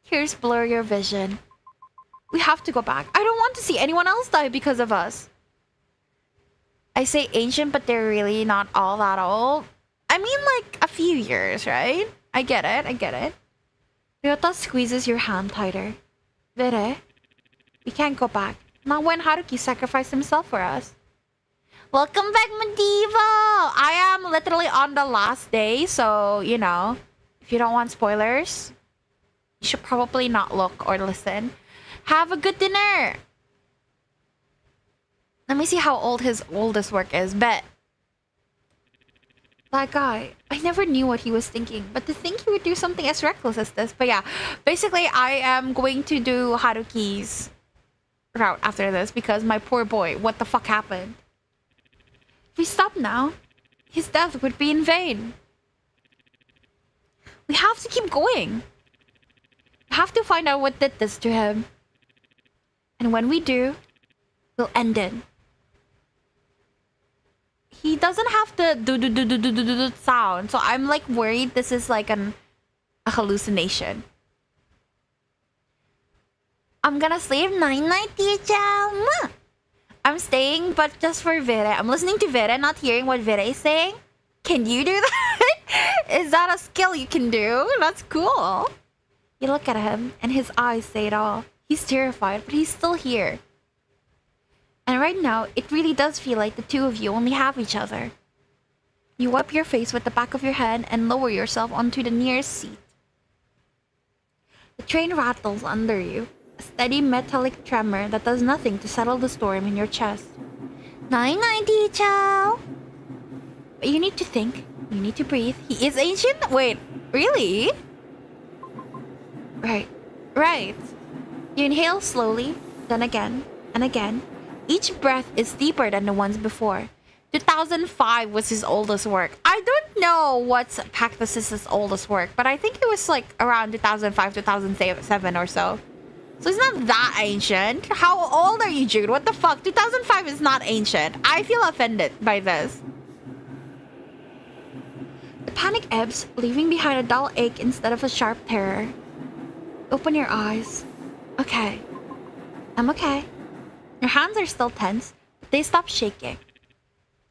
Tears blur your vision. We have to go back. I don't want to see anyone else die because of us. I say ancient, but they're really not all that old. I mean like a few years, right? I get it. Ryota squeezes your hand tighter. Vere, we can't go back. Not when Haruki sacrificed himself for us. Welcome back, Medivo! I am literally on the last day, so, you know, if you don't want spoilers, you should probably not look or listen. Have a good dinner. Let me see how old his oldest work is. Bet. That guy, I never knew what he was thinking, but to think he would do something as reckless as this. But yeah, basically I am going to do Haruki's route after this because my poor boy, what the fuck happened? If we stop now, his death would be in vain. We have to keep going. We have to find out what did this to him. And when we do, we'll end it. He doesn't have the do sound, so I'm like worried this is like a hallucination. I'm gonna sleep night, teacher. I'm staying, but just for Vera. I'm listening to Vera, not hearing what Vera is saying. Can you do that? Is that a skill you can do? That's cool. You look at him, and his eyes say it all. He's terrified, but he's still here. And right now, it really does feel like the two of you only have each other. You wipe your face with the back of your hand and lower yourself onto the nearest seat. The train rattles under you, a steady metallic tremor that does nothing to settle the storm in your chest. Night, teacher. But you need to think. You need to breathe. He is ancient? Wait, really? Right. You inhale slowly, then again, and again. Each breath is deeper than the ones before. 2005 was his oldest work. I don't know what's Cactus's oldest work, but I think it was like around 2005, 2007 or so. So it's not that ancient. How old are you, Jude? What the fuck? 2005 is not ancient. I feel offended by this. The panic ebbs, leaving behind a dull ache instead of a sharp terror. Open your eyes. Okay. I'm okay. Your hands are still tense, but they stop shaking.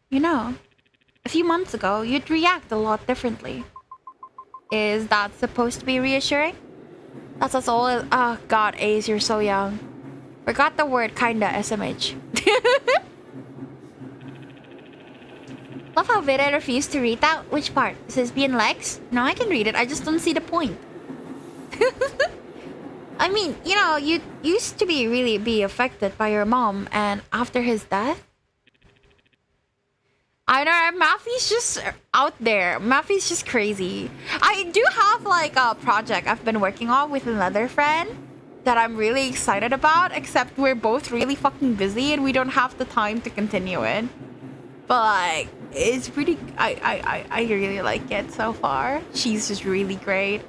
You know, a few months ago, you'd react a lot differently. Is that supposed to be reassuring? That's as old as... Oh god, Ace, you're so young. Forgot the word kinda, SMH. Love how Vera refused to read that. Which part? Lesbian legs? No, I can read it, I just don't see the point. I mean, you know, you used to really be affected by your mom, and after his death, I know Maffy's just out there. Maffy's just crazy. I do have like a project I've been working on with another friend that I'm really excited about, except we're both really fucking busy and we don't have the time to continue it. But like, it's pretty. I really like it so far. She's just really great.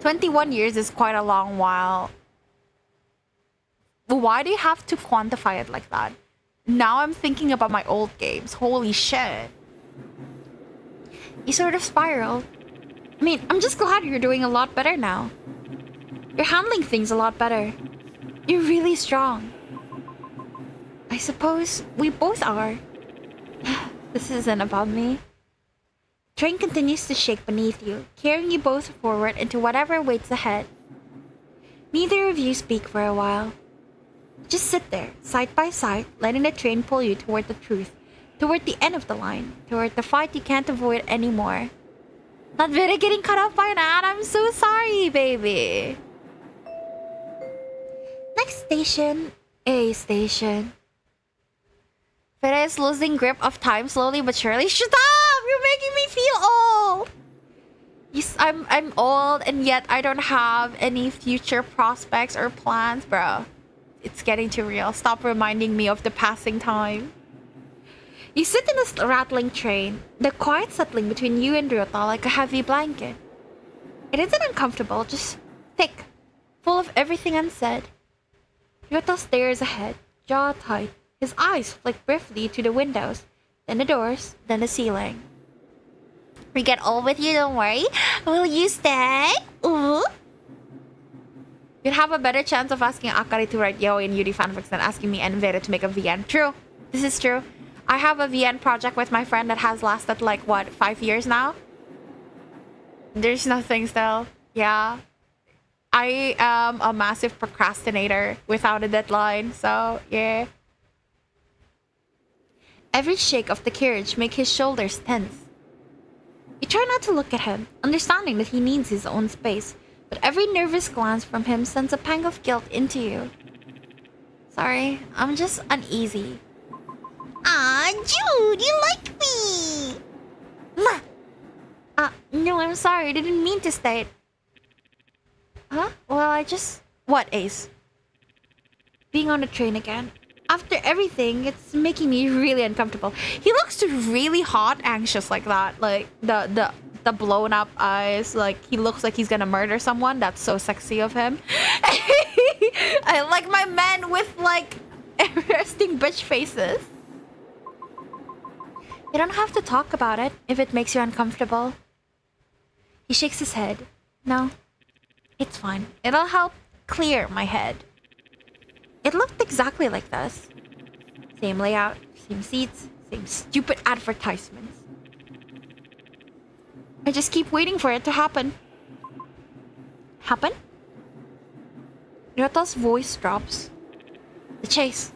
21 years is quite a long while. Why do you have to quantify it like that? Now I'm thinking about my old games. Holy shit. You sort of spiraled. I mean, I'm just glad you're doing a lot better now. You're handling things a lot better. You're really strong. I suppose we both are. This isn't about me. Train continues to shake beneath you, carrying you both forward into whatever waits ahead. Neither of you speak for a while. Just sit there, side by side, letting the train pull you toward the truth, toward the end of the line, toward the fight you can't avoid anymore. Not Vera getting cut off by an ad, I'm so sorry, baby. Next station, A station. Vera is losing grip of time slowly but surely. Shut up! You're making me feel old! Yes, I'm old and yet I don't have any future prospects or plans, bro. It's getting too real. Stop reminding me of the passing time. You sit in this rattling train, the quiet settling between you and Ryota like a heavy blanket. It isn't uncomfortable, just thick, full of everything unsaid. Ryota stares ahead, jaw tight. His eyes flick briefly to the windows, then the doors, then the ceiling. We get old with you, don't worry. Will you stay? Ooh. You'd have a better chance of asking Akari to write yaoi and Yuri fanfics than asking me and Vera to make a VN. True. This is true. I have a VN project with my friend that has lasted like, what, 5 years now? There's nothing still. Yeah. I am a massive procrastinator without a deadline, so yeah. Every shake of the carriage makes his shoulders tense. You try not to look at him, understanding that he needs his own space, but every nervous glance from him sends a pang of guilt into you. Sorry, I'm just uneasy. Ah, Jude, you like me! No, I'm sorry, I didn't mean to state. Huh? Well, I just... What, Ace? Being on the train again. After everything, it's making me really uncomfortable. He looks really hot, anxious like that. Like, the blown up eyes. Like, he looks like he's gonna murder someone. That's so sexy of him. I like my men with, like, resting bitch faces. You don't have to talk about it if it makes you uncomfortable. He shakes his head. No, it's fine. It'll help clear my head. It looked exactly like this. Same layout, same seats, same stupid advertisements. I just keep waiting for it to happen. Happen? Ryota's voice drops. The chase.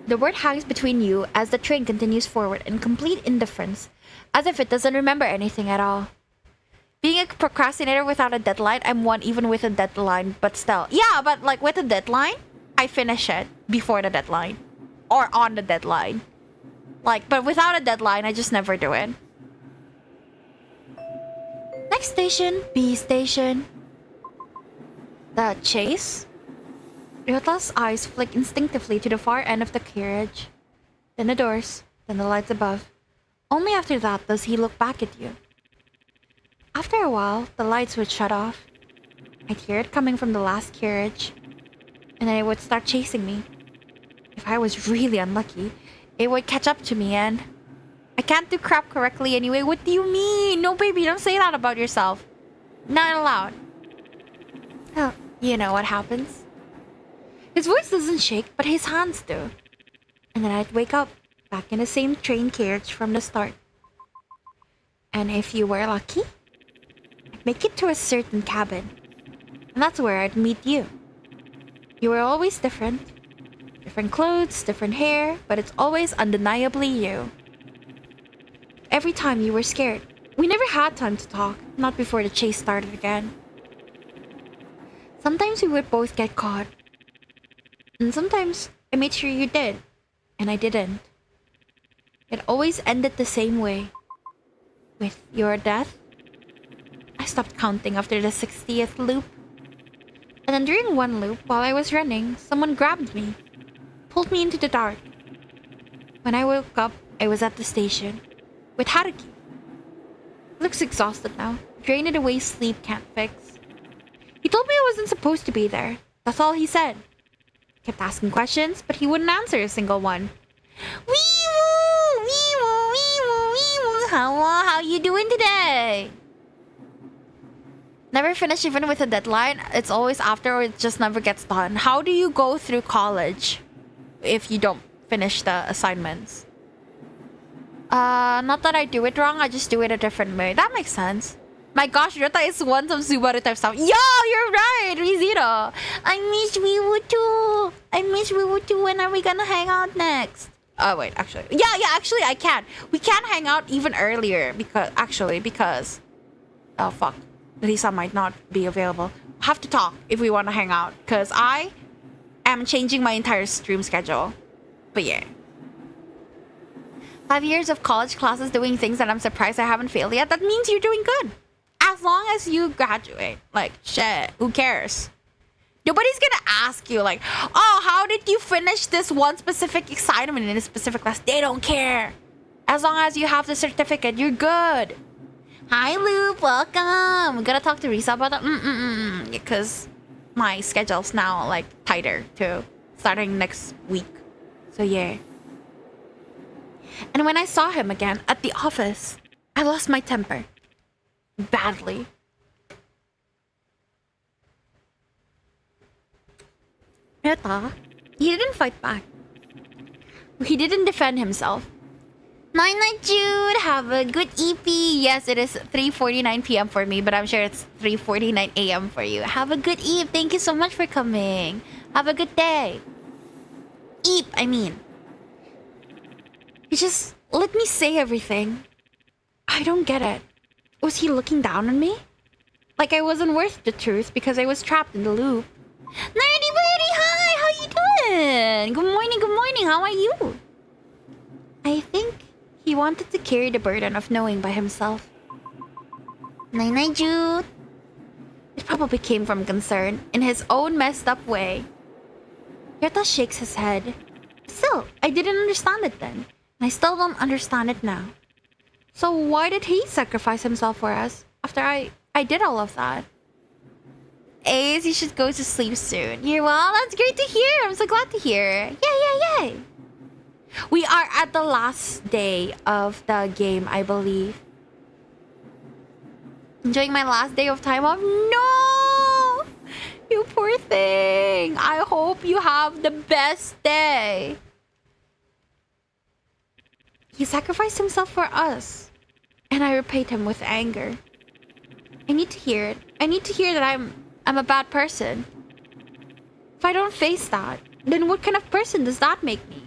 The word hangs between you as the train continues forward in complete indifference, as if it doesn't remember anything at all. Being a procrastinator without a deadline, I'm one even with a deadline, but still. Yeah, but like with a deadline, I finish it before the deadline. Or on the deadline. Like, but without a deadline, I just never do it. Next station, B station. The chase? Ryota's eyes flick instinctively to the far end of the carriage. Then the doors, then the lights above. Only after that does he look back at you. After a while, the lights would shut off. I'd hear it coming from the last carriage. And then it would start chasing me. If I was really unlucky, it would catch up to me and... I can't do crap correctly anyway. What do you mean? No, baby, don't say that about yourself. Not allowed. Oh, you know what happens. His voice doesn't shake, but his hands do. And then I'd wake up, back in the same train carriage from the start. And if you were lucky, I'd make it to a certain cabin. And that's where I'd meet you. You were always different. Different clothes, different hair, but it's always undeniably you. Every time you were scared. We never had time to talk, not before the chase started again. Sometimes we would both get caught. And sometimes I made sure you did, and I didn't. It always ended the same way. With your death. I stopped counting after the 60th loop. And then during one loop, while I was running, someone grabbed me. Pulled me into the dark. When I woke up, I was at the station. With Haruki. Looks exhausted now. Drained in a way sleep can't fix. He told me I wasn't supposed to be there. That's all he said. Kept asking questions, but he wouldn't answer a single one. Wee-woo! Wee-woo! Wee-woo! Wee-woo! How you doing today? Never finish even with a deadline. It's always after or it just never gets done. How do you go through college if you don't finish the assignments? Not that I do it wrong, I just do it a different way. That makes sense. My gosh, Ryota is one some Subaru type stuff. Yo, you're right, ReZero. I miss Wiwu too. I miss Wiwu too. When are we gonna hang out next? Oh, wait, actually. Yeah, actually, I can. We can hang out even earlier because... Oh, fuck. Lisa might not be available. Have to talk if we want to hang out. Because I am changing my entire stream schedule. But yeah. 5 years of college classes doing things that I'm surprised I haven't failed yet. That means you're doing good. As long as you graduate. Like, shit. Who cares? Nobody's gonna ask you like, oh, how did you finish this one specific assignment in a specific class? They don't care. As long as you have the certificate, you're good. Hi, Loop. Welcome. I'm gonna talk to Risa about that. Because my schedule's now, like, tighter, too. Starting next week. So, yeah. And when I saw him again at the office, I lost my temper. Badly. Ryota, he didn't fight back. He didn't defend himself. Night, Jude. Have a good EP. Yes, it is 3:49 p.m. for me, but I'm sure it's 3:49 a.m. for you. Have a good EP. Thank you so much for coming. Have a good day. EP, I mean. He just let me say everything. I don't get it. Was he looking down on me? Like I wasn't worth the truth because I was trapped in the loop. Nerdy Birdie, hi! How you doing? Good morning, how are you? I think he wanted to carry the burden of knowing by himself. Night-night, Jude. It probably came from concern, in his own messed up way. Ryota shakes his head. Still, I didn't understand it then. And I still don't understand it now. So why did he sacrifice himself for us after I did all of that? Ace, you should go to sleep soon. You're well? That's great to hear. I'm so glad to hear. Yay. We are at the last day of the game, I believe. Enjoying my last day of time off? No! You poor thing. I hope you have the best day. He sacrificed himself for us. And I repaid him with anger. I need to hear it. I need to hear that I'm a bad person. If I don't face that, then what kind of person does that make me?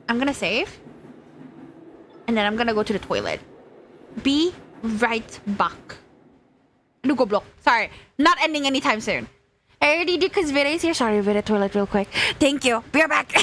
I'm gonna save. And then I'm gonna go to the toilet. Be right back. Lugo block. Sorry. Not ending anytime soon. I already did because Vira's here. Sorry, Vira, toilet real quick. Thank you. Be right back.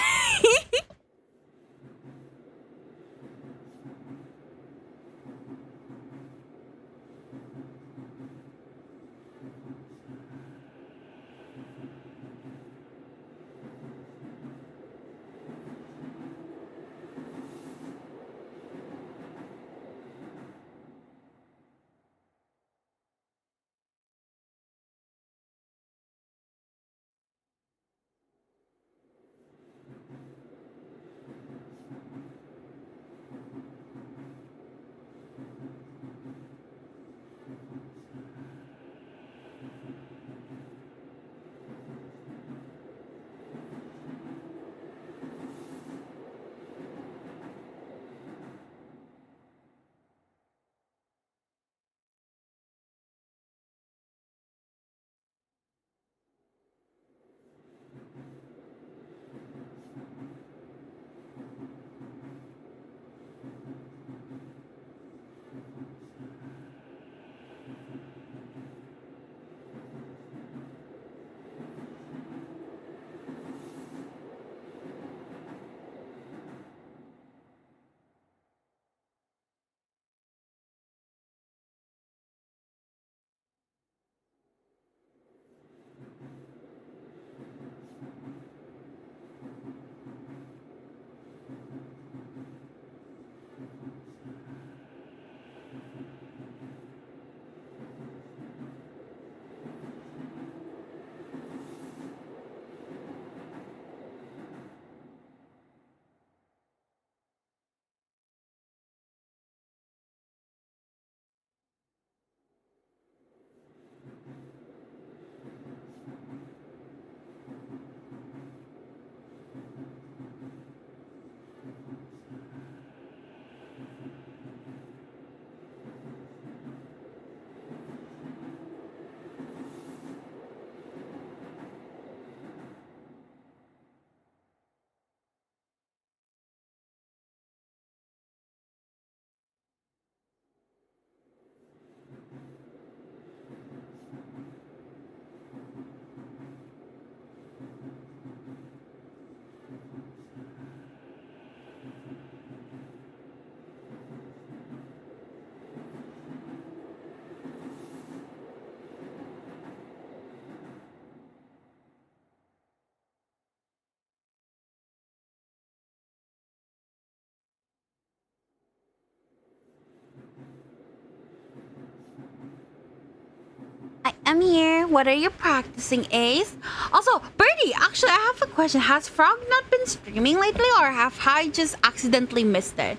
I'm here. What are you practicing, Ace? Also, Birdie, actually, I have a question. Has Frog not been streaming lately, or have I just accidentally missed it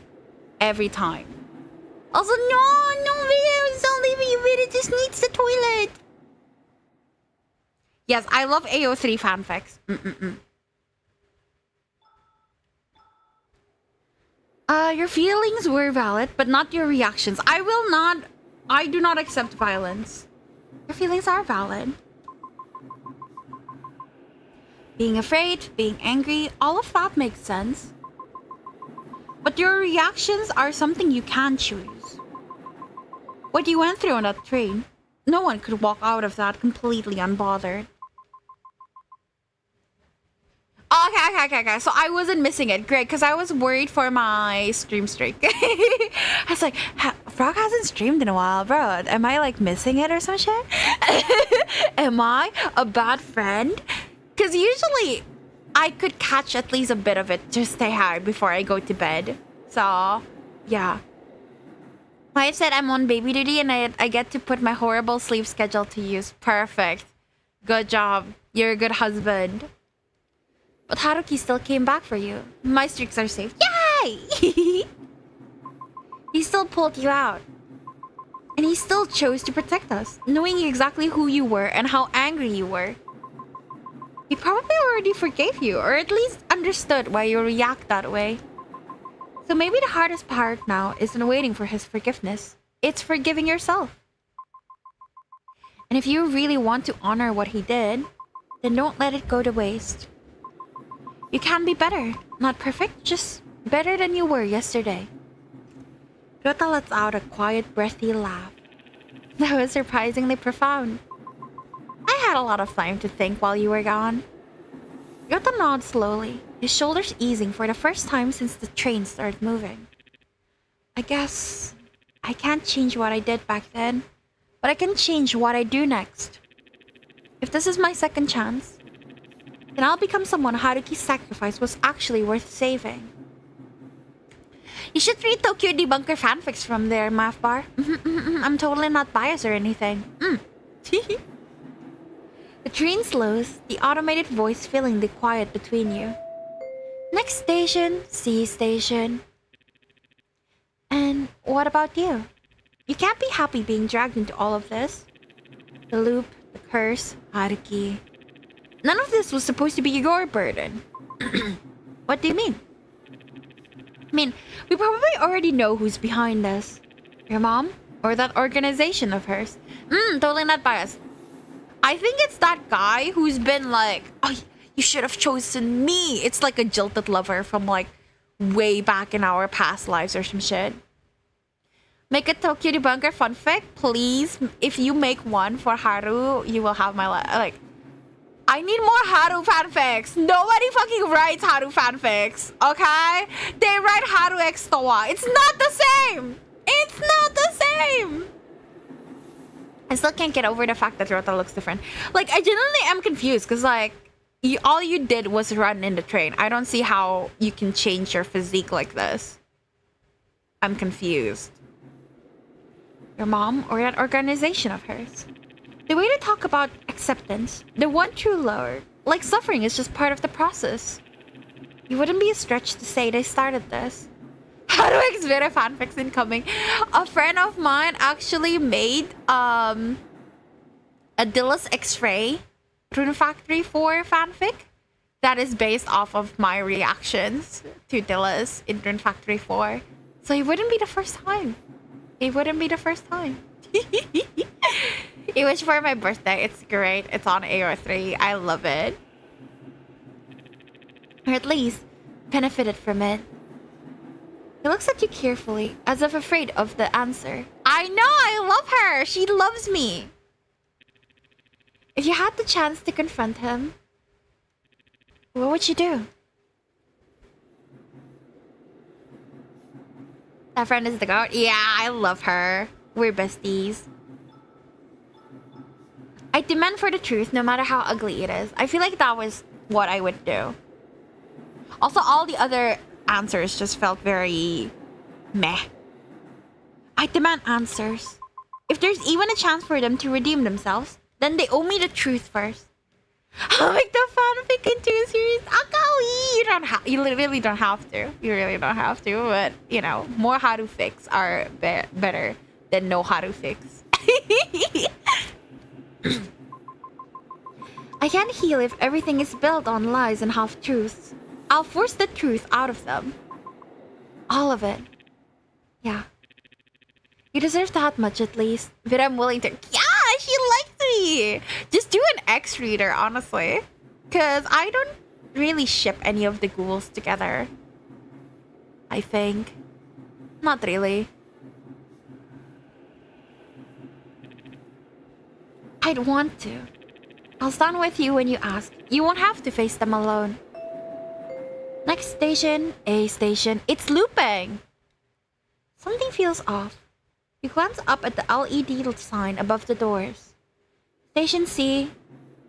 every time? Also, no, Vida, don't leave me. Vida just needs the toilet. Yes, I love AO3 fanfics. Your feelings were valid, but not your reactions. I do not accept violence. Your feelings are valid. Being afraid, being angry, all of that makes sense. But your reactions are something you can choose. What you went through on that train, no one could walk out of that completely unbothered. Okay. So I wasn't missing it. Great, because I was worried for my stream streak. I was like, Frog hasn't streamed in a while, bro. Am I like missing it or some shit? Am I a bad friend? Because usually I could catch at least a bit of it to stay high before I go to bed. So, yeah. I said I'm on baby duty and I get to put my horrible sleep schedule to use. Perfect. Good job. You're a good husband. But Haruki still came back for you. My streaks are safe. Yay! He still pulled you out. And he still chose to protect us, knowing exactly who you were and how angry you were. He probably already forgave you, or at least understood why you react that way. So maybe the hardest part now isn't waiting for his forgiveness. It's forgiving yourself. And if you really want to honor what he did, then don't let it go to waste. You can be better. Not perfect, just better than you were yesterday. Ryota lets out a quiet, breathy laugh. That was surprisingly profound. I had a lot of time to think while you were gone. Ryota nods slowly, his shoulders easing for the first time since the train started moving. I guess I can't change what I did back then, but I can change what I do next. If this is my second chance, then I'll become someone Haruki's sacrifice was actually worth saving. You should read Tokyo Debunker fanfics from there, Math Bar. I'm totally not biased or anything. The train slows, the automated voice filling the quiet between you. Next station, C station. And what about you? You can't be happy being dragged into all of this. The loop, the curse, Haruki. None of this was supposed to be your burden. What do you mean? I mean, we probably already know who's behind this. Your mom? Or that organization of hers? Totally not biased. I think it's that guy who's been like, oh, you should have chosen me. It's like a jilted lover from like way back in our past lives or some shit. Make a Tokyo Debunker fanfic, please. If you make one for Haru, you will have my like. I need more Haru fanfics. Nobody fucking writes Haru fanfics, okay? They write Haru X Towa. It's not the same. It's not the same. I still can't get over the fact that Ryota looks different. Like, I genuinely am confused because, like, all you did was run in the train. I don't see how you can change your physique like this. I'm confused. Your mom or that organization of hers? The way to talk about acceptance, the one true Lord, like suffering is just part of the process. It wouldn't be a stretch to say they started this. How do I exhibit fanfics incoming? A friend of mine actually made a Dilla's X-Ray Rune Factory 4 fanfic that is based off of my reactions to Dilla's in Rune Factory 4. So it wouldn't be the first time. It wouldn't be the first time. It was for my birthday. It's great. It's on AO3. I love it. Or at least benefited from it. He looks at you carefully, as if afraid of the answer. I know! I love her! She loves me! If you had the chance to confront him, what would you do? That friend is the goat? Yeah, I love her. We're besties. I demand for the truth no matter how ugly it is. I feel like that was what I would do. Also, all the other answers just felt very meh. I demand answers. If there's even a chance for them to redeem themselves, then they owe me the truth first. I'll make the fanfic into a series. Akawi! You really don't have to. You really don't have to, but you know, more Haru fics are better than no Haru fics. I can't heal if everything is built on lies and half-truths. I'll force the truth out of them. All of it. Yeah. You deserve that much at least. But I'm willing to... Yeah, she likes me! Just do an X-reader, honestly. Because I don't really ship any of the ghouls together. I think. Not really. I'd want to. I'll stand with you when you ask. You won't have to face them alone. Next station, A station. It's looping! Something feels off. You glance up at the LED sign above the doors. Station C.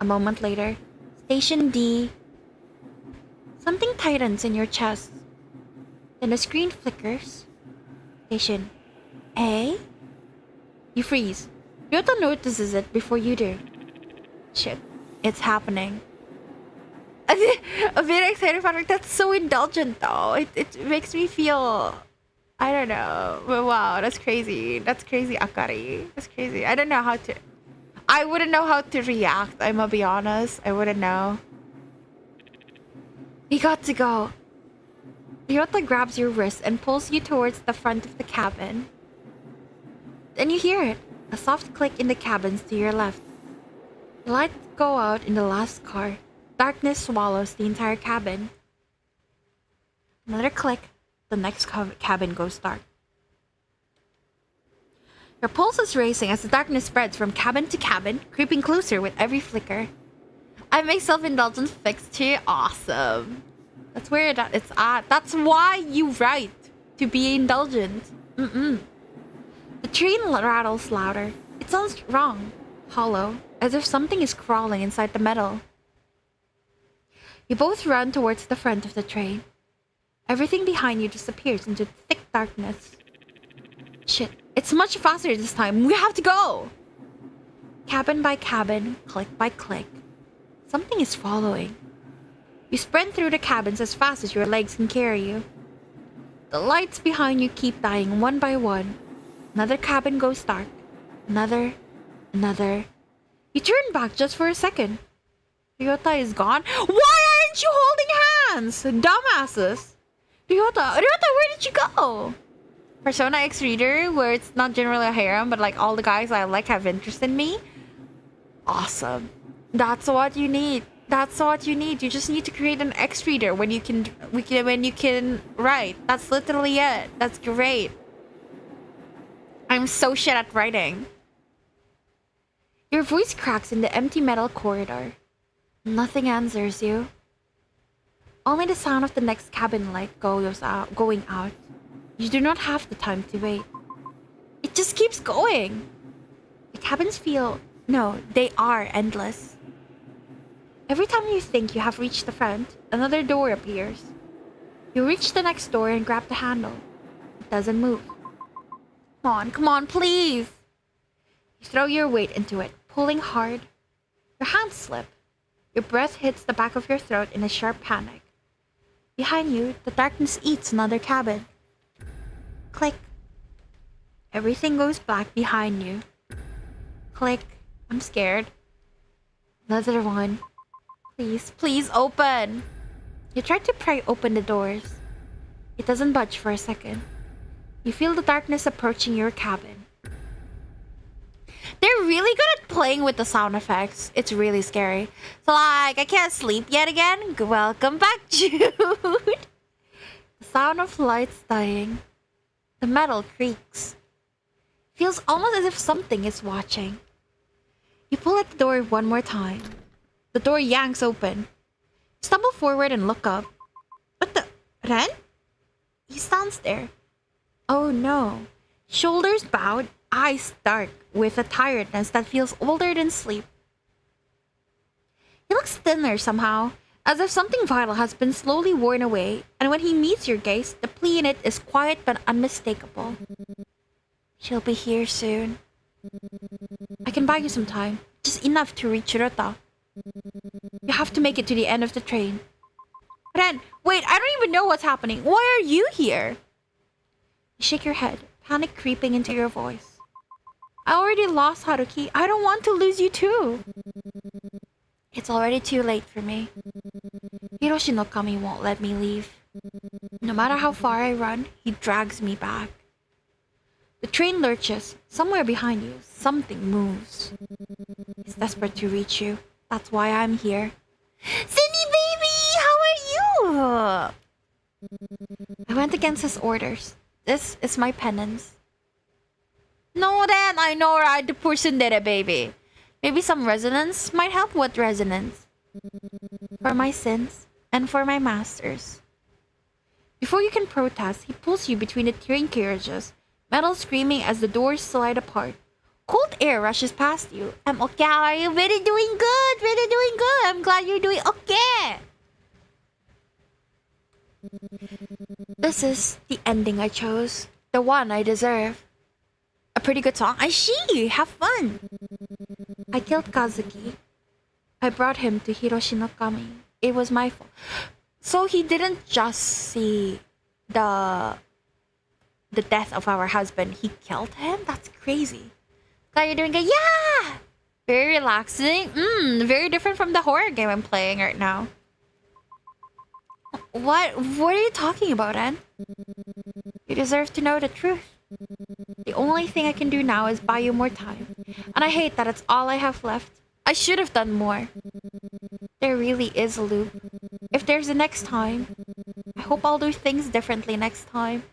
A moment later. Station D. Something tightens in your chest. Then the screen flickers. Station A. You freeze. Ryota notices it before you do. Shit, it's happening. A bit excited about it. That's so indulgent though. It makes me feel, I don't know. But wow, that's crazy. That's crazy, Akari. That's crazy. I don't know how to. I wouldn't know how to react. I'm gonna be honest. I wouldn't know. We got to go. Ryota grabs your wrist and pulls you towards the front of the cabin. Then you hear it. A soft click in the cabins to your left. The lights go out in the last car. Darkness swallows the entire cabin. Another click. The next cabin goes dark. Your pulse is racing as the darkness spreads from cabin to cabin, creeping closer with every flicker. I make self-indulgence fixed too. Awesome. That's where it's at. That's why you write. To be indulgent. The train rattles louder. It sounds wrong. Hollow. As if something is crawling inside the metal. You both run towards the front of the train. Everything behind you disappears into thick darkness. Shit. It's much faster this time. We have to go! Cabin by cabin, click by click. Something is following. You sprint through the cabins as fast as your legs can carry you. The lights behind you keep dying one by one. Another cabin goes dark. Another. You turn back just for a second. Ryota is gone. Why aren't you holding hands? Dumbasses. Ryota, where did you go? Persona X reader, where it's not generally a harem, but like all the guys I like have interest in me. Awesome. That's what you need. That's what you need. You just need to create an X reader when you can write. That's literally it. That's great. I'm so shit at writing. Your voice cracks in the empty metal corridor. Nothing answers you. Only the sound of the next cabin light going out. You do not have the time to wait. It just keeps going. The cabins they are endless. Every time you think you have reached the front, another door appears. You reach the next door and grab the handle. It doesn't move. Come on, please! You throw your weight into it, pulling hard. Your hands slip. Your breath hits the back of your throat in a sharp panic. Behind you, the darkness eats another cabin. Click. Everything goes black behind you. Click. I'm scared. Another one. Please open. You try to pry open the doors. It doesn't budge for a second. You feel the darkness approaching your cabin. They're really good at playing with the sound effects. It's really scary. So like, I can't sleep yet again. Welcome back, Jude. The sound of lights dying. The metal creaks. Feels almost as if something is watching. You pull at the door one more time. The door yanks open. Stumble forward and look up. What the? Ren? He stands there. Oh no. Shoulders bowed, eyes dark, with a tiredness that feels older than sleep. He looks thinner somehow, as if something vital has been slowly worn away, and when he meets your gaze, the plea in it is quiet but unmistakable. She'll be here soon. I can buy you some time, just enough to reach Ryota. You have to make it to the end of the train. Ren, wait, I don't even know what's happening. Why are you here? You shake your head, panic creeping into your voice. I already lost Haruki. I don't want to lose you too. It's already too late for me. Hiroshi no Kami won't let me leave. No matter how far I run, he drags me back. The train lurches. Somewhere behind you, something moves. He's desperate to reach you. That's why I'm here. Cindy baby, how are you? I went against his orders. This is my penance. No, then I know, right? The person did it, baby. Maybe some resonance might help. What resonance? For my sins and for my masters. Before you can protest, he pulls you between the tearing carriages, metal screaming as the doors slide apart. Cold air rushes past you. I'm okay. How are you? Really doing good. Really doing good. I'm glad you're doing okay. This is the ending I chose. The one I deserve. A pretty good song. I see. Have fun. I killed Kazuki. I brought him to Hiroshi no Kami. It was my fault. So he didn't just see the death of our husband. He killed him? That's crazy. Glad you're doing good. Yeah! Very relaxing. Very different from the horror game I'm playing right now. What are you talking about, Anne? You deserve to know the truth. The only thing I can do now is buy you more time. And I hate that it's all I have left. I should have done more. There really is a loop. If there's a next time, I hope I'll do things differently next time.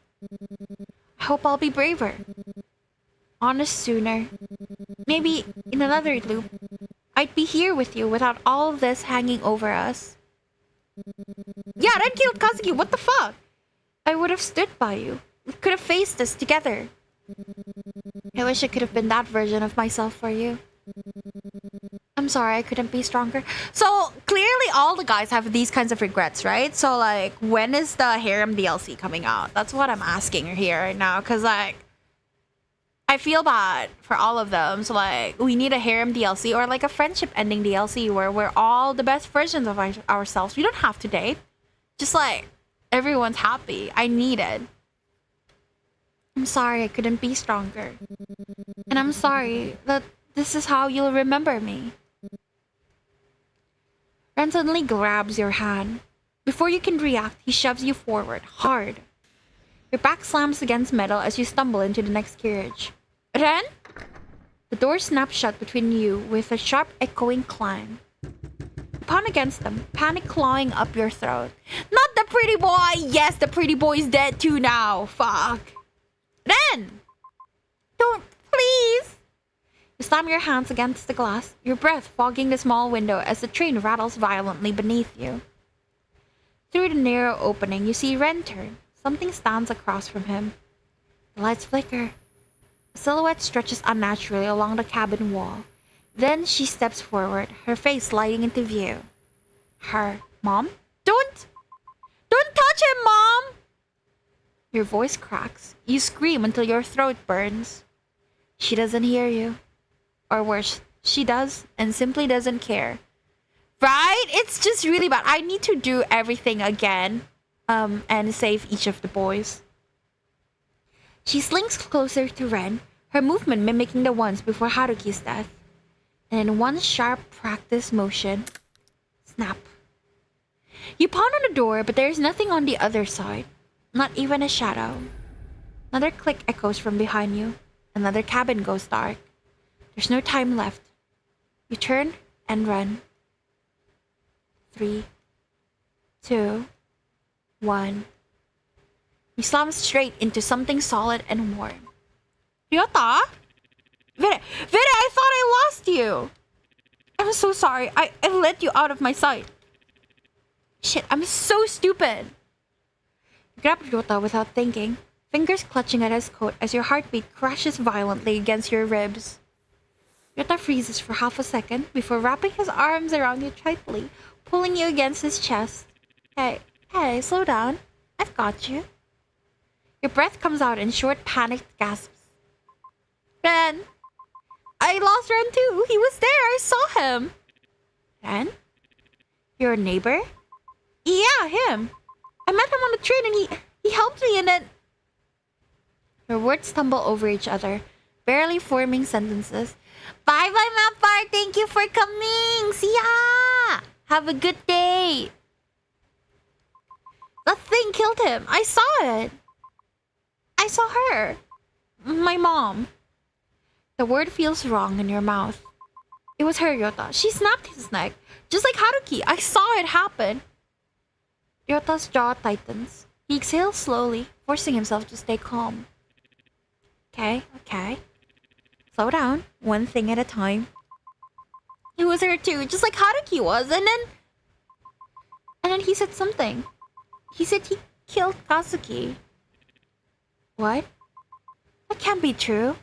I hope I'll be braver. Honest sooner. Maybe in another loop, I'd be here with you without all of this hanging over us. Yeah, Ren killed Kazuki. What the fuck? I would have stood by you. We could have faced this together. I wish I could have been that version of myself for you. I'm sorry I couldn't be stronger. So, clearly all the guys have these kinds of regrets, right? So, like, when is the Harem DLC coming out? That's what I'm asking here right now. Because, like, I feel bad for all of them. So, like, we need a Harem DLC or, like, a friendship ending DLC where we're all the best versions of ourselves. We don't have to date. Just, like, everyone's happy. I need it. I'm sorry I couldn't be stronger. And I'm sorry that this is how you'll remember me. Ren suddenly grabs your hand. Before you can react, he shoves you forward, hard. Your back slams against metal as you stumble into the next carriage. Ren? The door snaps shut between you with a sharp echoing clang. You pound against them, panic clawing up your throat. Not the pretty boy! Yes, the pretty boy's dead too now. Fuck. Ren! Don't, please! You slam your hands against the glass, your breath fogging the small window as the train rattles violently beneath you. Through the narrow opening, you see Ren turn. Something stands across from him. The lights flicker. A silhouette stretches unnaturally along the cabin wall. Then she steps forward, her face sliding into view. Her mom? Don't touch him, Mom! Your voice cracks. You scream until your throat burns. She doesn't hear you. Or worse, she does and simply doesn't care. Right? It's just really bad. I need to do everything again and save each of the boys. She slinks closer to Ren, her movement mimicking the ones before Haruki's death. And in one sharp practice motion, snap. You pound on the door, but there's nothing on the other side. Not even a shadow. Another click echoes from behind you. Another cabin goes dark. There's no time left. You turn and run. 3, 2, 1. You slam straight into something solid and warm. Ryota? Vere, I thought I lost you. I'm so sorry. I let you out of my sight. Shit, I'm so stupid. You grab Ryota without thinking, fingers clutching at his coat as your heartbeat crashes violently against your ribs. Ryota freezes for half a second before wrapping his arms around you tightly, pulling you against his chest. Hey, slow down. I've got you. Your breath comes out in short, panicked gasps. Ren! I lost Ren too. He was there. I saw him. Ren? Your neighbor? Yeah, him. I met him on the train and he helped me and then... Your words stumble over each other, barely forming sentences. Bye-bye, Mapar. Thank you for coming. See ya. Have a good day. That thing killed him. I saw it. I saw her. My mom. The word feels wrong in your mouth. It was her, Ryota. She snapped his neck. Just like Haruki. I saw it happen. Ryota's jaw tightens. He exhales slowly, forcing himself to stay calm. Okay. Slow down, one thing at a time. He was hurt too, just like Haruki was, and then he said something. He said he killed Kazuki. What? That can't be true.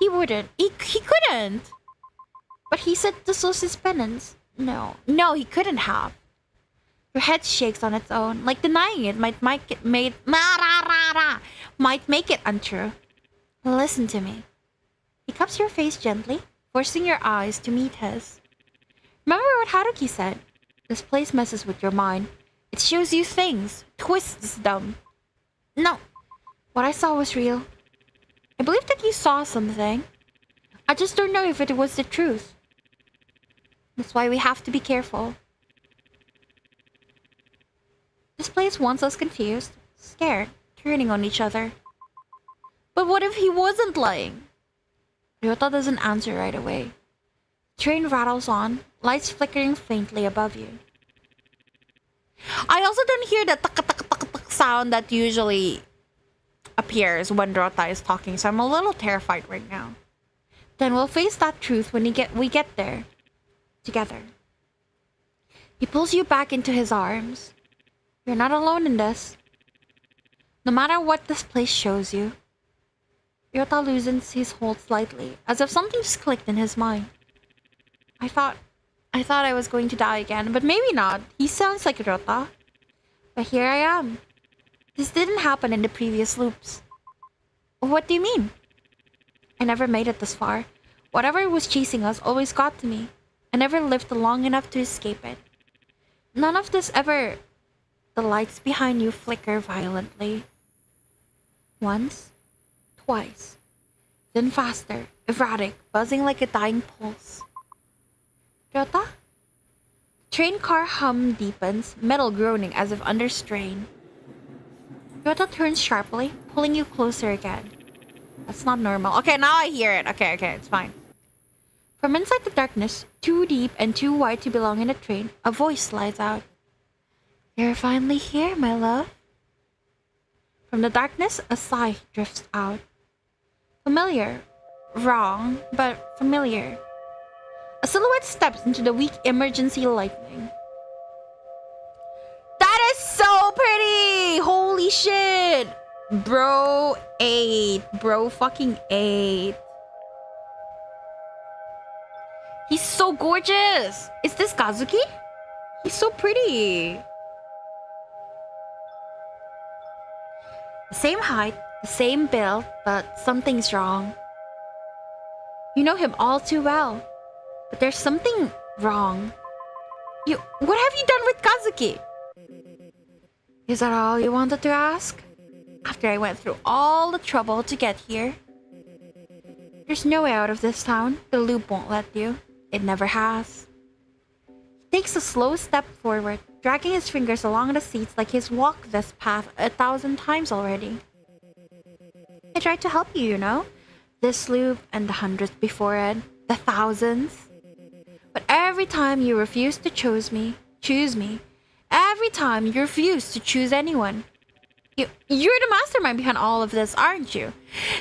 He wouldn't. He couldn't. But he said this was his penance. No, he couldn't have. Your head shakes on its own, like denying it might make it untrue. Listen to me. He cups your face gently, forcing your eyes to meet his. Remember what Haruki said? This place messes with your mind. It shows you things, twists them. No, what I saw was real. I believe that you saw something. I just don't know if it was the truth. That's why we have to be careful. This place wants us confused, scared, turning on each other. But what if he wasn't lying? Ryota doesn't answer right away. The train rattles on, lights flickering faintly above you. I also don't hear the tak sound that usually appears when Ryota is talking, so I'm a little terrified right now. Then we'll face that truth when we get there. Together. He pulls you back into his arms. You're not alone in this. No matter what this place shows you. Ryota loosens his hold slightly, as if something just clicked in his mind. I thought I was going to die again, but maybe not. He sounds like Ryota. But here I am. This didn't happen in the previous loops. What do you mean? I never made it this far. Whatever was chasing us always got to me. I never lived long enough to escape it. None of this ever... The lights behind you flicker violently. Once. Twice. Then faster, erratic, buzzing like a dying pulse. Ryota? Train car hum deepens, metal groaning as if under strain. Ryota turns sharply, pulling you closer again. That's not normal. Okay, now I hear it. Okay, it's fine. From inside the darkness, too deep and too wide to belong in a train, a voice slides out. You're finally here, my love. From the darkness, a sigh drifts out. Familiar. Wrong, but familiar. A silhouette steps into the weak emergency lightning. That is so pretty! Holy shit! Bro, 8. Bro, fucking 8. He's so gorgeous! Is this Kazuki? He's so pretty. The same height, the same build, but something's wrong. You know him all too well, but there's something wrong. What have you done with Kazuki? Is that all you wanted to ask? After I went through all the trouble to get here? There's no way out of this town. The loop won't let you. It never has. He takes a slow step forward, dragging his fingers along the seats like he's walked this path 1,000 times already. I tried to help you, you know? This loop and the hundreds before it, the thousands. But every time you refused to choose me, every time you refused to choose anyone. You're the mastermind behind all of this, aren't you?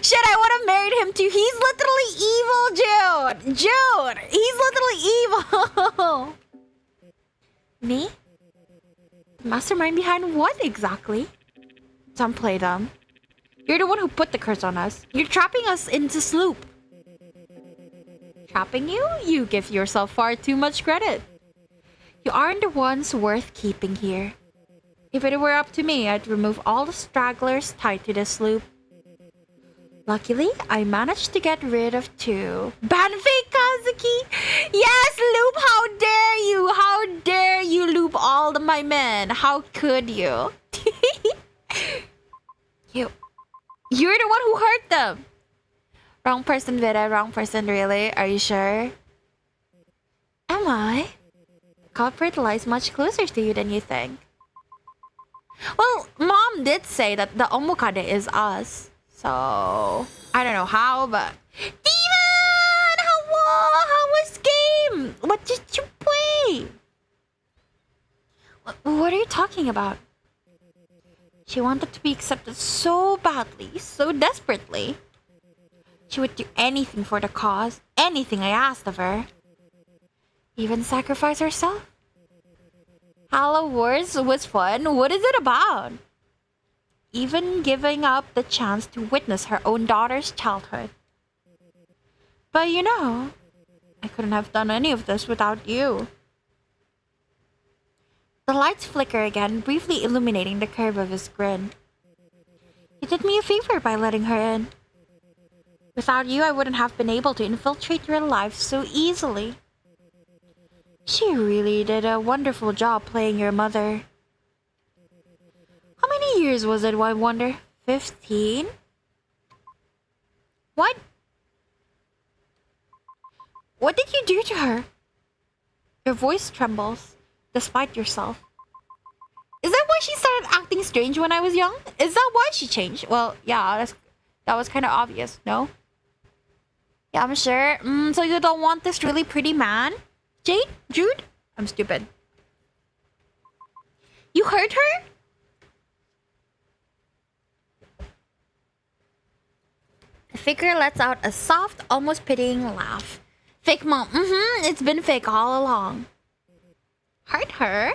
Shit, I would have married him too. He's literally evil, Jude! Jude! He's literally evil! Me? The mastermind behind what exactly? Don't play dumb. You're the one who put the curse on us. You're trapping us in this loop. Trapping you? You give yourself far too much credit. You aren't the ones worth keeping here. If it were up to me, I'd remove all the stragglers tied to this loop. Luckily, I managed to get rid of 2. Banfei Kazuki! Yes, Loop, how dare you! How dare you loop all of my men! How could you? You're the one who hurt them! Wrong person, Vida. Wrong person, really? Are you sure? Am I? The culprit lies much closer to you than you think. Well, Mom did say that the Omukade is us. So, I don't know how, but... Demon! How was game? What did you play? What are you talking about? She wanted to be accepted so badly, so desperately. She would do anything for the cause, anything I asked of her. Even sacrifice herself. Halo Wars was fun. What is it about? Even giving up the chance to witness her own daughter's childhood. But you know, I couldn't have done any of this without you. The lights flicker again, briefly illuminating the curve of his grin. You did me a favor by letting her in. Without you, I wouldn't have been able to infiltrate your life so easily. She really did a wonderful job playing your mother. How many years was it, I wonder? 15? What? What did you do to her? Your voice trembles, despite yourself. Is that why she started acting strange when I was young? Is that why she changed? Well, yeah, that was kind of obvious, no? Yeah, I'm sure. So you don't want this really pretty man? Jade? Jude? I'm stupid. You hurt her? The figure lets out a soft, almost pitying laugh. Fake mom. It's been fake all along. Hurt her?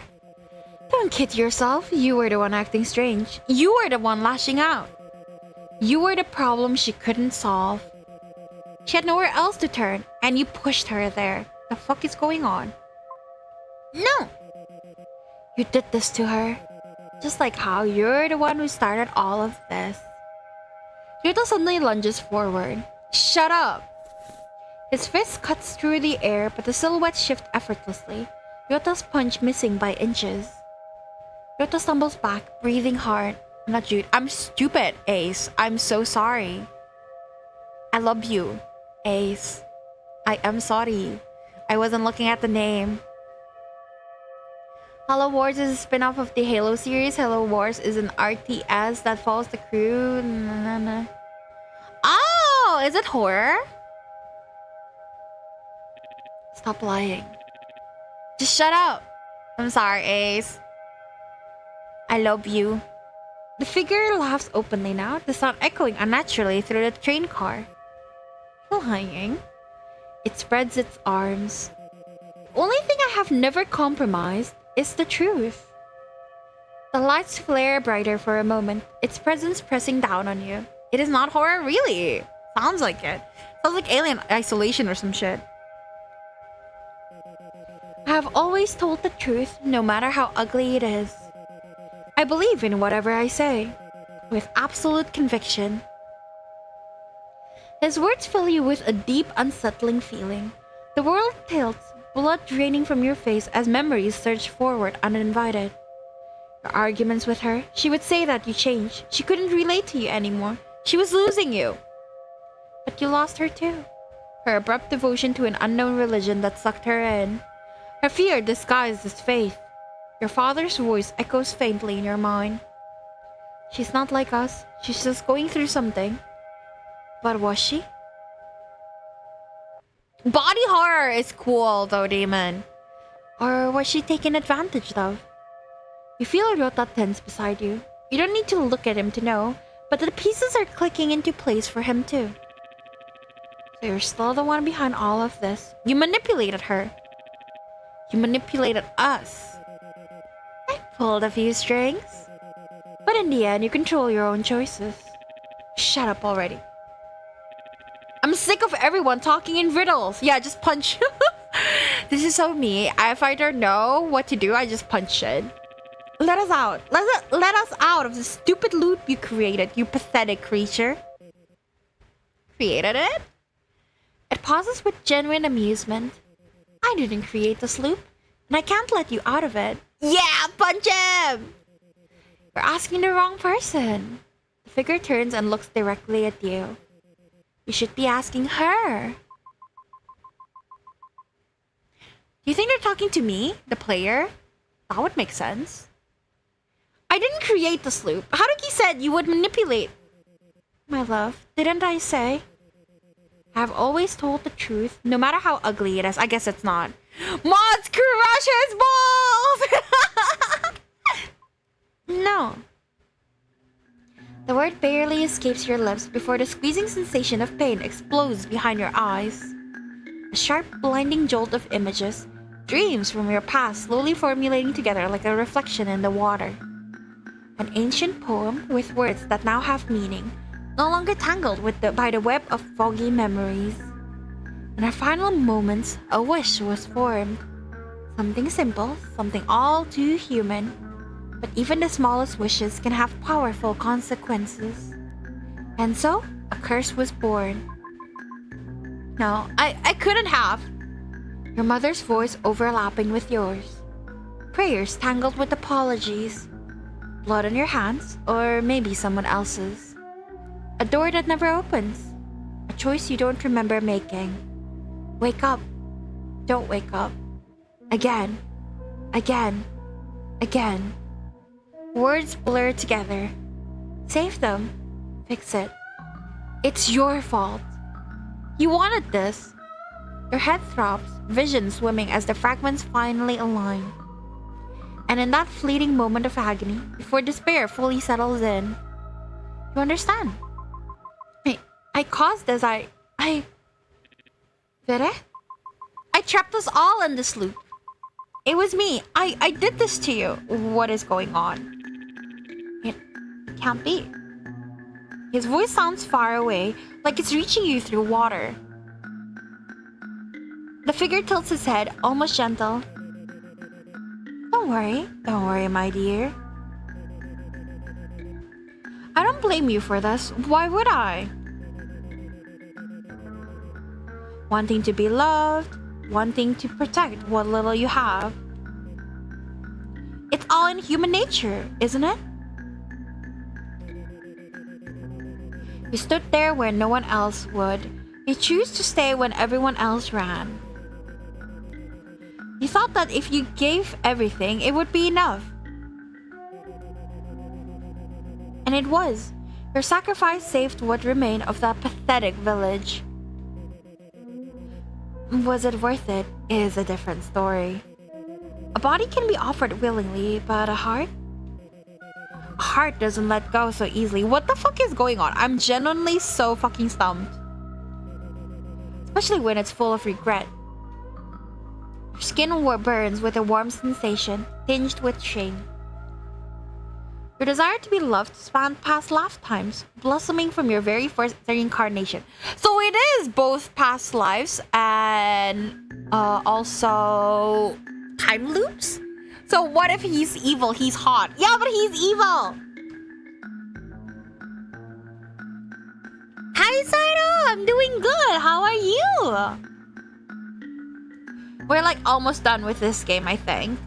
Don't kid yourself. You were the one acting strange. You were the one lashing out. You were the problem she couldn't solve. She had nowhere else to turn, and you pushed her there. The fuck is going on? No! You did this to her. Just like how you're the one who started all of this. Ryota suddenly lunges forward. Shut up! His fist cuts through the air, but the silhouettes shift effortlessly. Ryota's punch missing by inches. Ryota stumbles back, breathing hard. I'm not Jude. I'm stupid, Ace. I'm so sorry. I love you, Ace. I am sorry. I wasn't looking at the name. Halo Wars is a spin-off of the Halo series. Halo Wars is an RTS that follows the crew. Oh, is it horror? Stop lying. Just shut up. I'm sorry, Ace. I love you. The figure laughs openly now, the sound echoing unnaturally through the train car. Lying. It spreads its arms. The only thing I have never compromised is the truth. The lights flare brighter for a moment, its presence pressing down on you. It is not horror, really. Sounds like it. Sounds like Alien Isolation or some shit. I have always told the truth, no matter how ugly it is. I believe in whatever I say, with absolute conviction. His words fill you with a deep, unsettling feeling. The world tilts, blood draining from your face as memories surge forward uninvited. Your arguments with her, she would say that you changed. She couldn't relate to you anymore. She was losing you. But you lost her too. Her abrupt devotion to an unknown religion that sucked her in. Her fear disguised as faith. Your father's voice echoes faintly in your mind. She's not like us. She's just going through something. But was she? Body horror is cool though, Damon. Or was she taken advantage of? You feel Ryota tense beside you. You don't need to look at him to know, but the pieces are clicking into place for him too. So you're still the one behind all of this. You manipulated her. You manipulated us. I pulled a few strings. But in the end, you control your own choices. Shut up already. I'm sick of everyone talking in riddles. Yeah, just punch. This is so me. If I don't know what to do, I just punch it. Let us out. Let us out of the stupid loop you created, you pathetic creature. Created it? It pauses with genuine amusement. I didn't create this loop, and I can't let you out of it. Yeah, punch him! You're asking the wrong person. The figure turns and looks directly at you. You should be asking her. Do you think they're talking to me, the player? That would make sense. I didn't create this loop. Haruki said you would manipulate. My love, didn't I say? I've always told the truth, no matter how ugly it is. I guess it's not. Mods crush his balls! No. The word barely escapes your lips before the squeezing sensation of pain explodes behind your eyes. A sharp, blinding jolt of images, dreams from your past slowly formulating together like a reflection in the water. An ancient poem with words that now have meaning, no longer tangled by the web of foggy memories. In our final moments, a wish was formed. Something simple, something all too human. But even the smallest wishes can have powerful consequences. And so, a curse was born. No, I couldn't have. Your mother's voice overlapping with yours. Prayers tangled with apologies. Blood on your hands, or maybe someone else's. A door that never opens. A choice you don't remember making. Wake up. Don't wake up. Again. Again. Again. Words blur together. Save them. Fix it. It's your fault. You wanted this. Your head throbs, vision swimming as the fragments finally align. And in that fleeting moment of agony, before despair fully settles in, you understand. I caused this. I Vere? I trapped us all in this loop. It was me. I did this to you. What is going on? It can't be. His voice sounds far away, like it's reaching you through water. The figure tilts his head, almost gentle. Don't worry, my dear. I don't blame you for this. Why would I? Wanting to be loved, wanting to protect what little you have. It's all in human nature, isn't it? You stood there where no one else would. You choose to stay when everyone else ran. You thought that if you gave everything, it would be enough. And it was. Your sacrifice saved what remained of that pathetic village. Was it worth it is a different story. A body can be offered willingly, but a heart? A heart doesn't let go so easily. What the fuck is going on? I'm genuinely so fucking stumped. Especially when it's full of regret. Your skin burns with a warm sensation, tinged with shame. Your desire to be loved spanned past lifetimes, blossoming from your very first reincarnation. So it is both past lives and also time loops? So what if he's evil? He's hot. Yeah, but he's evil! Hi, Saito! I'm doing good! How are you? We're like almost done with this game, I think.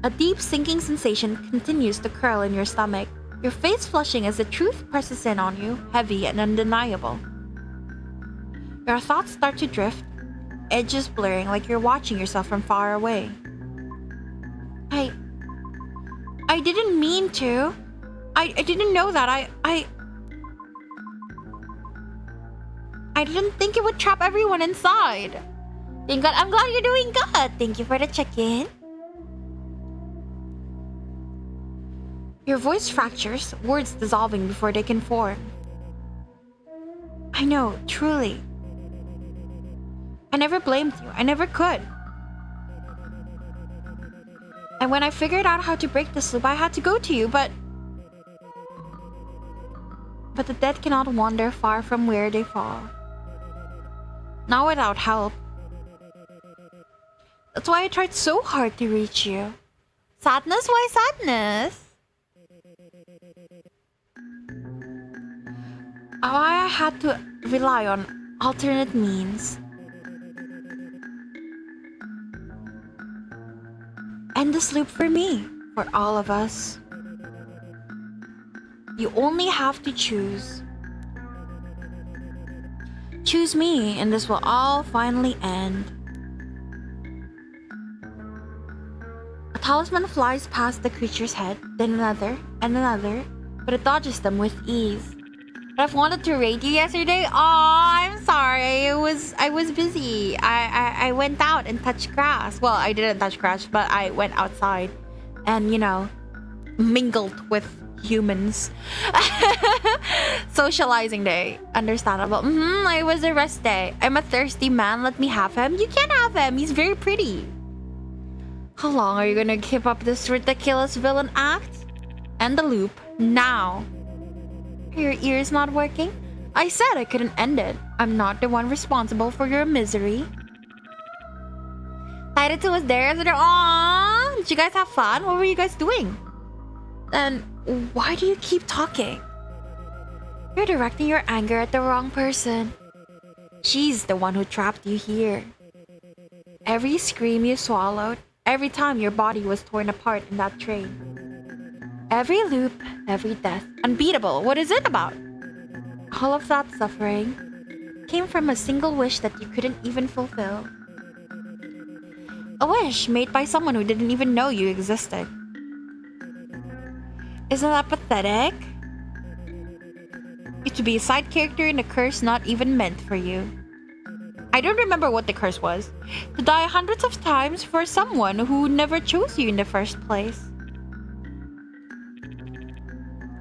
A deep sinking sensation continues to curl in your stomach, your face flushing as the truth presses in on you, heavy and undeniable. Your thoughts start to drift, edges blurring like you're watching yourself from far away. I didn't mean to. I didn't know that. I didn't think it would trap everyone inside. Thank God. I'm glad you're doing good. Thank you for the check-in. Your voice fractures, words dissolving before they can form. I know, truly. I never blamed you. I never could. And when I figured out how to break this loop, I had to go to you, but the dead cannot wander far from where they fall. Not without help. That's why I tried so hard to reach you. Sadness? Why sadness? Why I had to rely on alternate means. End this loop for me, for all of us. You only have to choose. Choose me, and this will all finally end. A talisman flies past the creature's head, then another, and another, but it dodges them with ease. But I've wanted to raid you yesterday. Aw, I'm sorry. I was busy. I went out and touched grass. Well, I didn't touch grass, but I went outside. And, you know, mingled with humans. Socializing day. Understandable. It was a rest day. I'm a thirsty man. Let me have him. You can't have him. He's very pretty. How long are you gonna keep up this ridiculous villain act? End the loop. Now. Your ear's not working? I said I couldn't end it. I'm not the one responsible for your misery. Titan was there. So aww. Did you guys have fun? What were you guys doing? Then why do you keep talking? You're directing your anger at the wrong person. She's the one who trapped you here. Every scream you swallowed, every time your body was torn apart in that train. Every loop, every death. Unbeatable. What is it about? All of that suffering came from a single wish that you couldn't even fulfill. A wish made by someone who didn't even know you existed. Isn't that pathetic? To be a side character in a curse not even meant for you. I don't remember what the curse was. To die hundreds of times for someone who never chose you in the first place.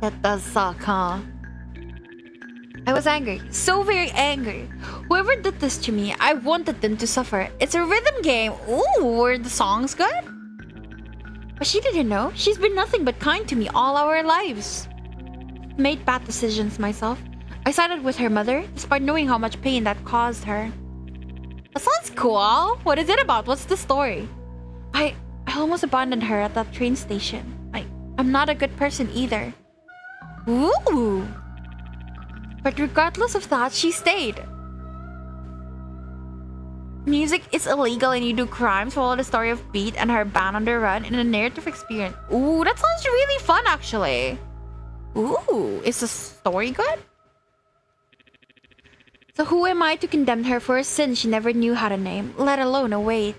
That does suck, huh? I was angry. So very angry. Whoever did this to me, I wanted them to suffer. It's a rhythm game. Ooh, were the songs good? But she didn't know. She's been nothing but kind to me all our lives. Made bad decisions myself. I sided with her mother, despite knowing how much pain that caused her. That sounds cool. What is it about? What's the story? I almost abandoned her at that train station. I'm not a good person either. Ooh. But regardless of that, she stayed. Music is illegal and you do crimes. Follow the story of Beat and her band on the run in a narrative experience. Ooh, that sounds really fun actually. Ooh, is the story good? So who am I to condemn her for a sin she never knew how to name, let alone await?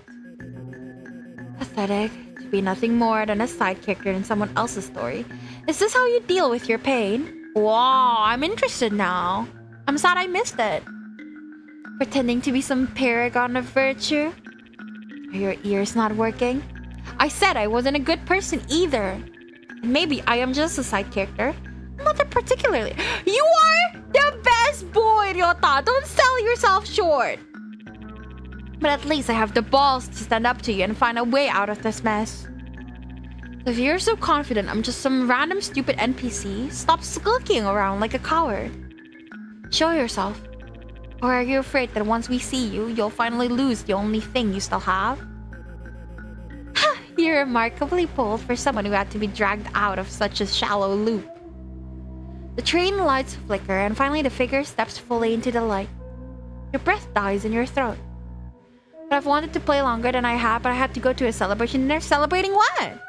Pathetic, to be nothing more than a side character in someone else's story. Is this how you deal with your pain? Wow, I'm interested now. I'm sad I missed it. Pretending to be some paragon of virtue? Are your ears not working? I said I wasn't a good person either. Maybe I am just a side character. Not that particularly. You are the best boy, Ryota. Don't sell yourself short. But at least I have the balls to stand up to you and find a way out of this mess. If you're so confident I'm just some random stupid NPC, stop skulking around like a coward. Show yourself. Or are you afraid that once we see you, you'll finally lose the only thing you still have? You're remarkably bold for someone who had to be dragged out of such a shallow loop. The train lights flicker and finally the figure steps fully into the light. Your breath dies in your throat. But I've wanted to play longer than I have, but I had to go to a celebration and they're celebrating what?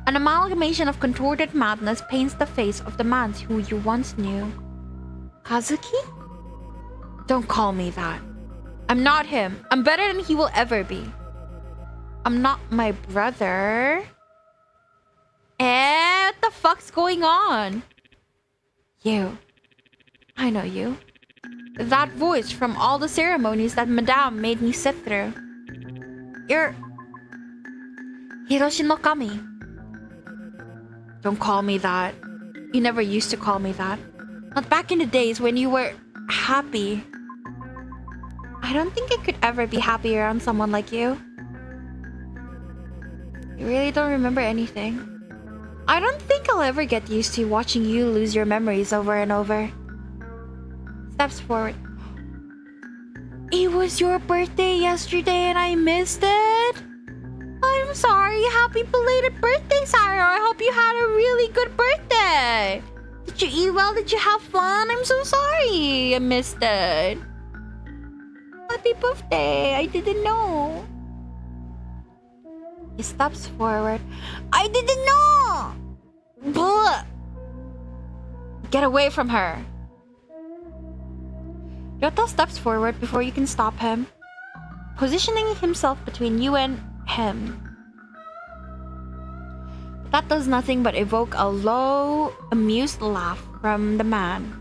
An amalgamation of contorted madness paints the face of the man who you once knew. Kazuki? Don't call me that. I'm not him. I'm better than he will ever be. I'm not my brother. What the fuck's going on? You. I know you. That voice from all the ceremonies that Madame made me sit through. You're... Hiroshi no Kami. Don't call me that. You never used to call me that. Not back in the days when you were happy. I don't think I could ever be happy around someone like you. You really don't remember anything. I don't think I'll ever get used to watching you lose your memories over and over. Steps forward. It was your birthday yesterday and I missed it. I'm sorry. Happy belated birthday, Sarah. I hope you had a really good birthday. Did you eat well? Did you have fun? I'm so sorry. I missed it. Happy birthday. I didn't know. He steps forward. I didn't know! Blah. Get away from her. Ryota steps forward before you can stop him, positioning himself between you and him. That does nothing but evoke a low, amused laugh from the man.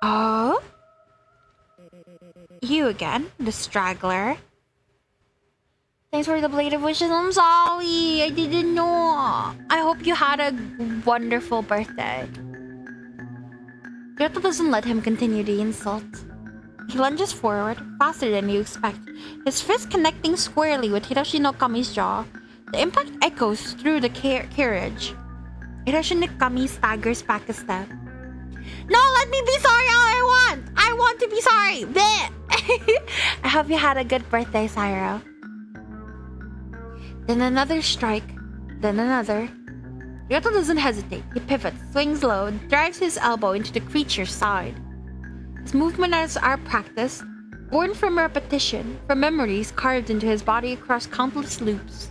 Oh? You again, the straggler. Thanks for the belated wishes. I'm sorry. I didn't know. I hope you had a wonderful birthday. Ryota doesn't let him continue the insult. He lunges forward, faster than you expect, his fist connecting squarely with Hiroshi no Kami's jaw. The impact echoes through the carriage. Hiroshi no Kami staggers back a step. No, let me be sorry all I want! I want to be sorry! Bleh. I hope you had a good birthday, Sairo. Then another strike, then another. Ryota doesn't hesitate. He pivots, swings low, drives his elbow into the creature's side. His movements are practiced, born from repetition, from memories carved into his body across countless loops.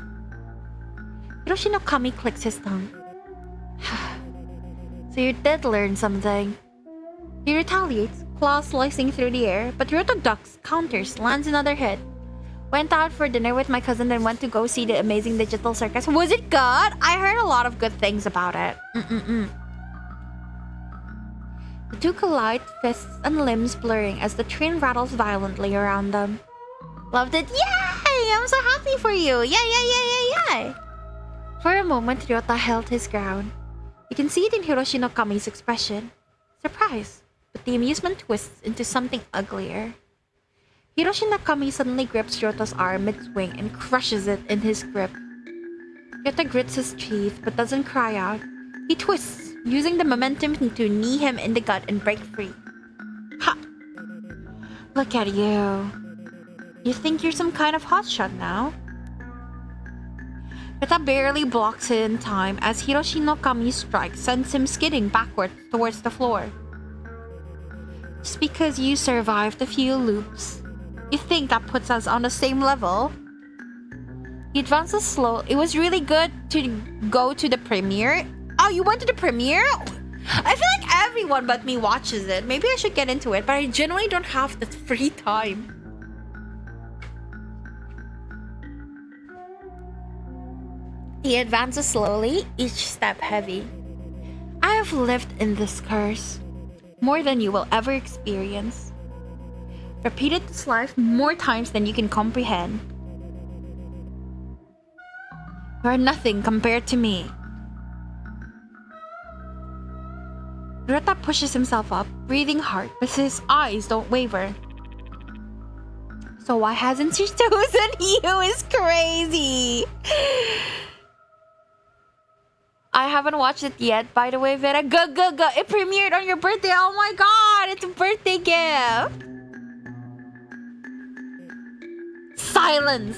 Hiroshi no Kami clicks his tongue. So you did learn something. He retaliates, claws slicing through the air, but Ryota ducks, counters, lands another hit. Went out for dinner with my cousin, then went to go see the amazing digital circus. Was it good? I heard a lot of good things about it. The two collide, fists and limbs blurring as the train rattles violently around them. Loved it. Yay! I'm so happy for you. Yay! For a moment, Ryota held his ground. You can see it in Hiroshi no Kami's expression. Surprise. But the amusement twists into something uglier. Hiroshi no Kami suddenly grips Ryota's arm mid-swing and crushes it in his grip. Ryota grits his teeth but doesn't cry out. He twists, using the momentum to knee him in the gut and break free. Ha! Look at you. You think you're some kind of hotshot now? Ryota barely blocks it in time as Hiroshi no Kami's strike sends him skidding backwards towards the floor. Just because you survived a few loops, you think that puts us on the same level? He advances slow. It was really good to go to the premiere. Oh, you went to the premiere? I feel like everyone but me watches it. Maybe I should get into it, but I genuinely don't have the free time. He advances slowly, each step heavy. I have lived in this curse. More than you will ever experience. Repeated this life more times than you can comprehend. You are nothing compared to me. Ryota pushes himself up, breathing hard, but his eyes don't waver. So why hasn't she chosen you? Is crazy. I haven't watched it yet, by the way, Vera. Go. It premiered on your birthday. Oh my god, it's a birthday gift. Silence!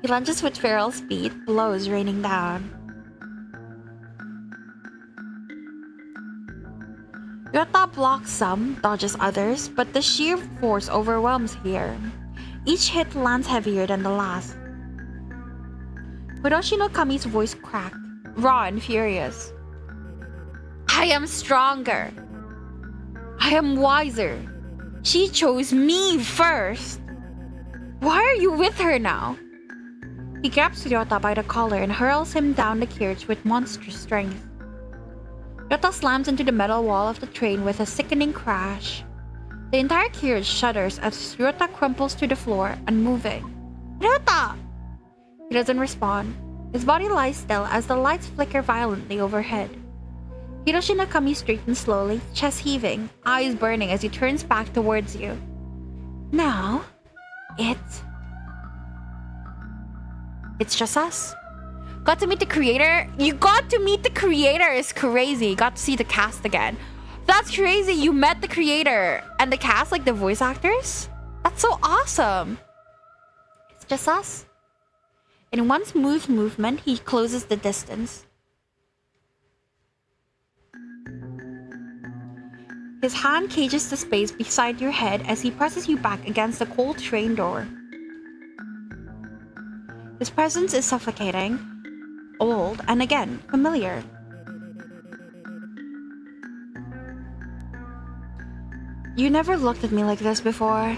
He lunges with feral speed, blows raining down. Ryota blocks some, dodges others, but the sheer force overwhelms here. Each hit lands heavier than the last. Hiroshi no Kami's voice cracked, raw and furious. I am stronger. I am wiser. She chose me first. Why are you with her now? He grabs Ryota by the collar and hurls him down the carriage with monstrous strength. Ryota slams into the metal wall of the train with a sickening crash. The entire carriage shudders as Ryota crumples to the floor, unmoving. Ryota! He doesn't respond. His body lies still as the lights flicker violently overhead. Hiroshi no Kami straightens slowly, chest heaving, eyes burning as he turns back towards you. Now, it's just us. Got to meet the creator? You got to meet the creator is crazy. Got to see the cast again. That's crazy. You met the creator and the cast, like the voice actors? That's so awesome. It's just us. In one smooth movement, he closes the distance. His hand cages the space beside your head as he presses you back against the cold train door. His presence is suffocating, old, and again, familiar. You never looked at me like this before.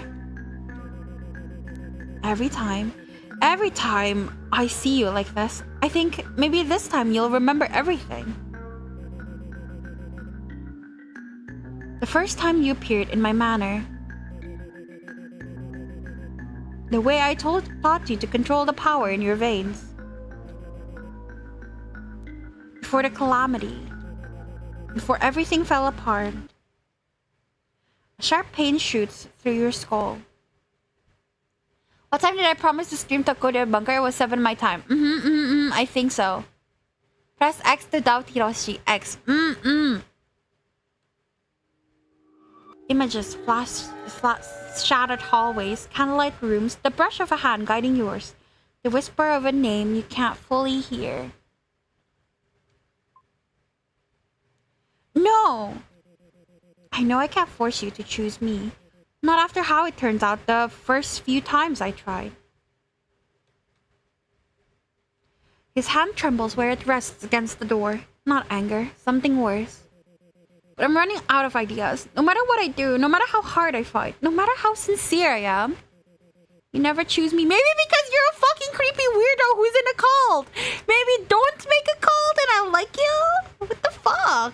Every time I see you like this, I think maybe this time you'll remember everything. The first time you appeared in my manor, The way I taught you to control the power in your veins. Before the calamity. Before everything fell apart. A sharp pain shoots through your skull. What time did I promise to stream Takodo Bunker? It was 7 my time. I think so. Press X to doubt Hiroshi. X. Images, flash, shattered hallways, candlelight rooms, the brush of a hand guiding yours, the whisper of a name you can't fully hear. No! I know I can't force you to choose me. Not after how it turns out the first few times I tried. His hand trembles where it rests against the door. Not anger, something worse. But I'm running out of ideas. No matter what I do, no matter how hard I fight, no matter how sincere I am, you never choose me. Maybe because you're a fucking creepy weirdo who's in a cult. Maybe don't make a cult and I like you? What the fuck?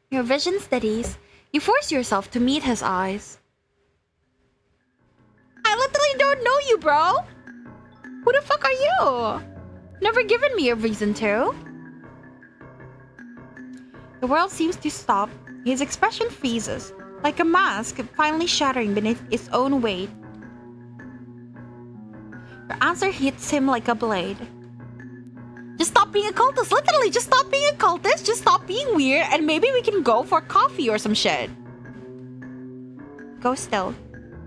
Your vision steadies. You force yourself to meet his eyes. I literally don't know you, bro. Who the fuck are you? Never given me a reason to. The world seems to stop. His expression freezes, like a mask finally shattering beneath its own weight. Your answer hits him like a blade. Just stop being a cultist. Literally, just stop being a cultist. Just stop being weird and maybe we can go for coffee or some shit. Go still.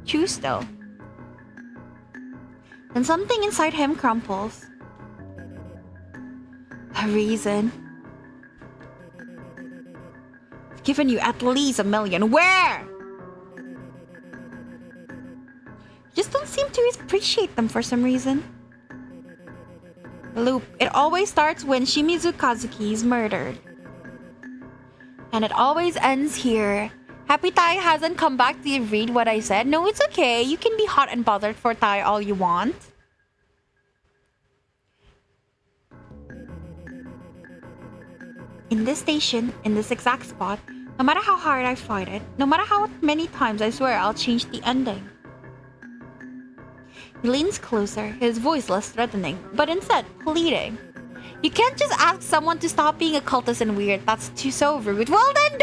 Choose still. Then something inside him crumples. A reason. I've given you at least 1 million. Where? You just don't seem to appreciate them for some reason. Loop. It always starts when Shimizu Kazuki is murdered. And it always ends here. Happy Tai hasn't come back to read what I said. No, it's okay. You can be hot and bothered for Tai all you want. In this station, in this exact spot, no matter how hard I fight it, no matter how many times I swear I'll change the ending. He leans closer, his voice less threatening, but instead pleading. You can't just ask someone to stop being a cultist and weird. That's so rude. Well then,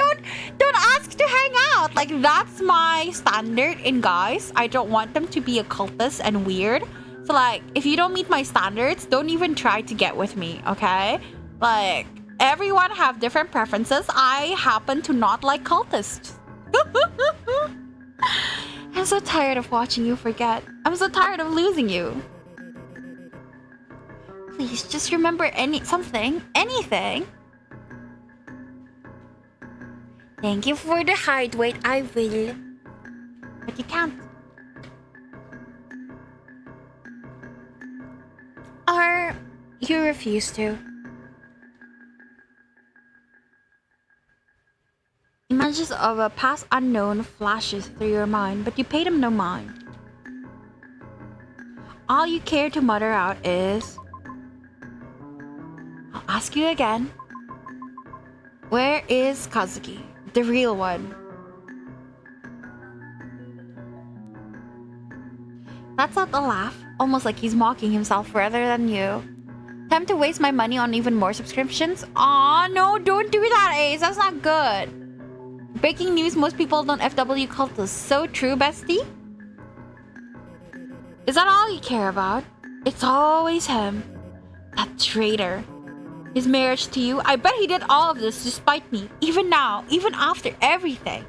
don't ask to hang out. Like, that's my standard in guys. I don't want them to be a cultist and weird. So like, if you don't meet my standards, don't even try to get with me, okay? Like, everyone have different preferences. I happen to not like cultists. I'm so tired of watching you forget. I'm so tired of losing you. Please, just remember anything. Thank you for the hard wait, I will. But you can't. Or you refuse to. Images of a past unknown flashes through your mind, but you pay them no mind. All you care to mutter out is, I'll ask you again. Where is Kazuki, the real one? That's not a laugh, almost like he's mocking himself rather than you. Time to waste my money on even more subscriptions? Aw, no, don't do that, Ace. That's not good. Breaking news, most people don't FW cultists. So true, bestie? Is that all you care about? It's always him. That traitor. His marriage to you, I bet he did all of this to spite me. Even now, even after everything.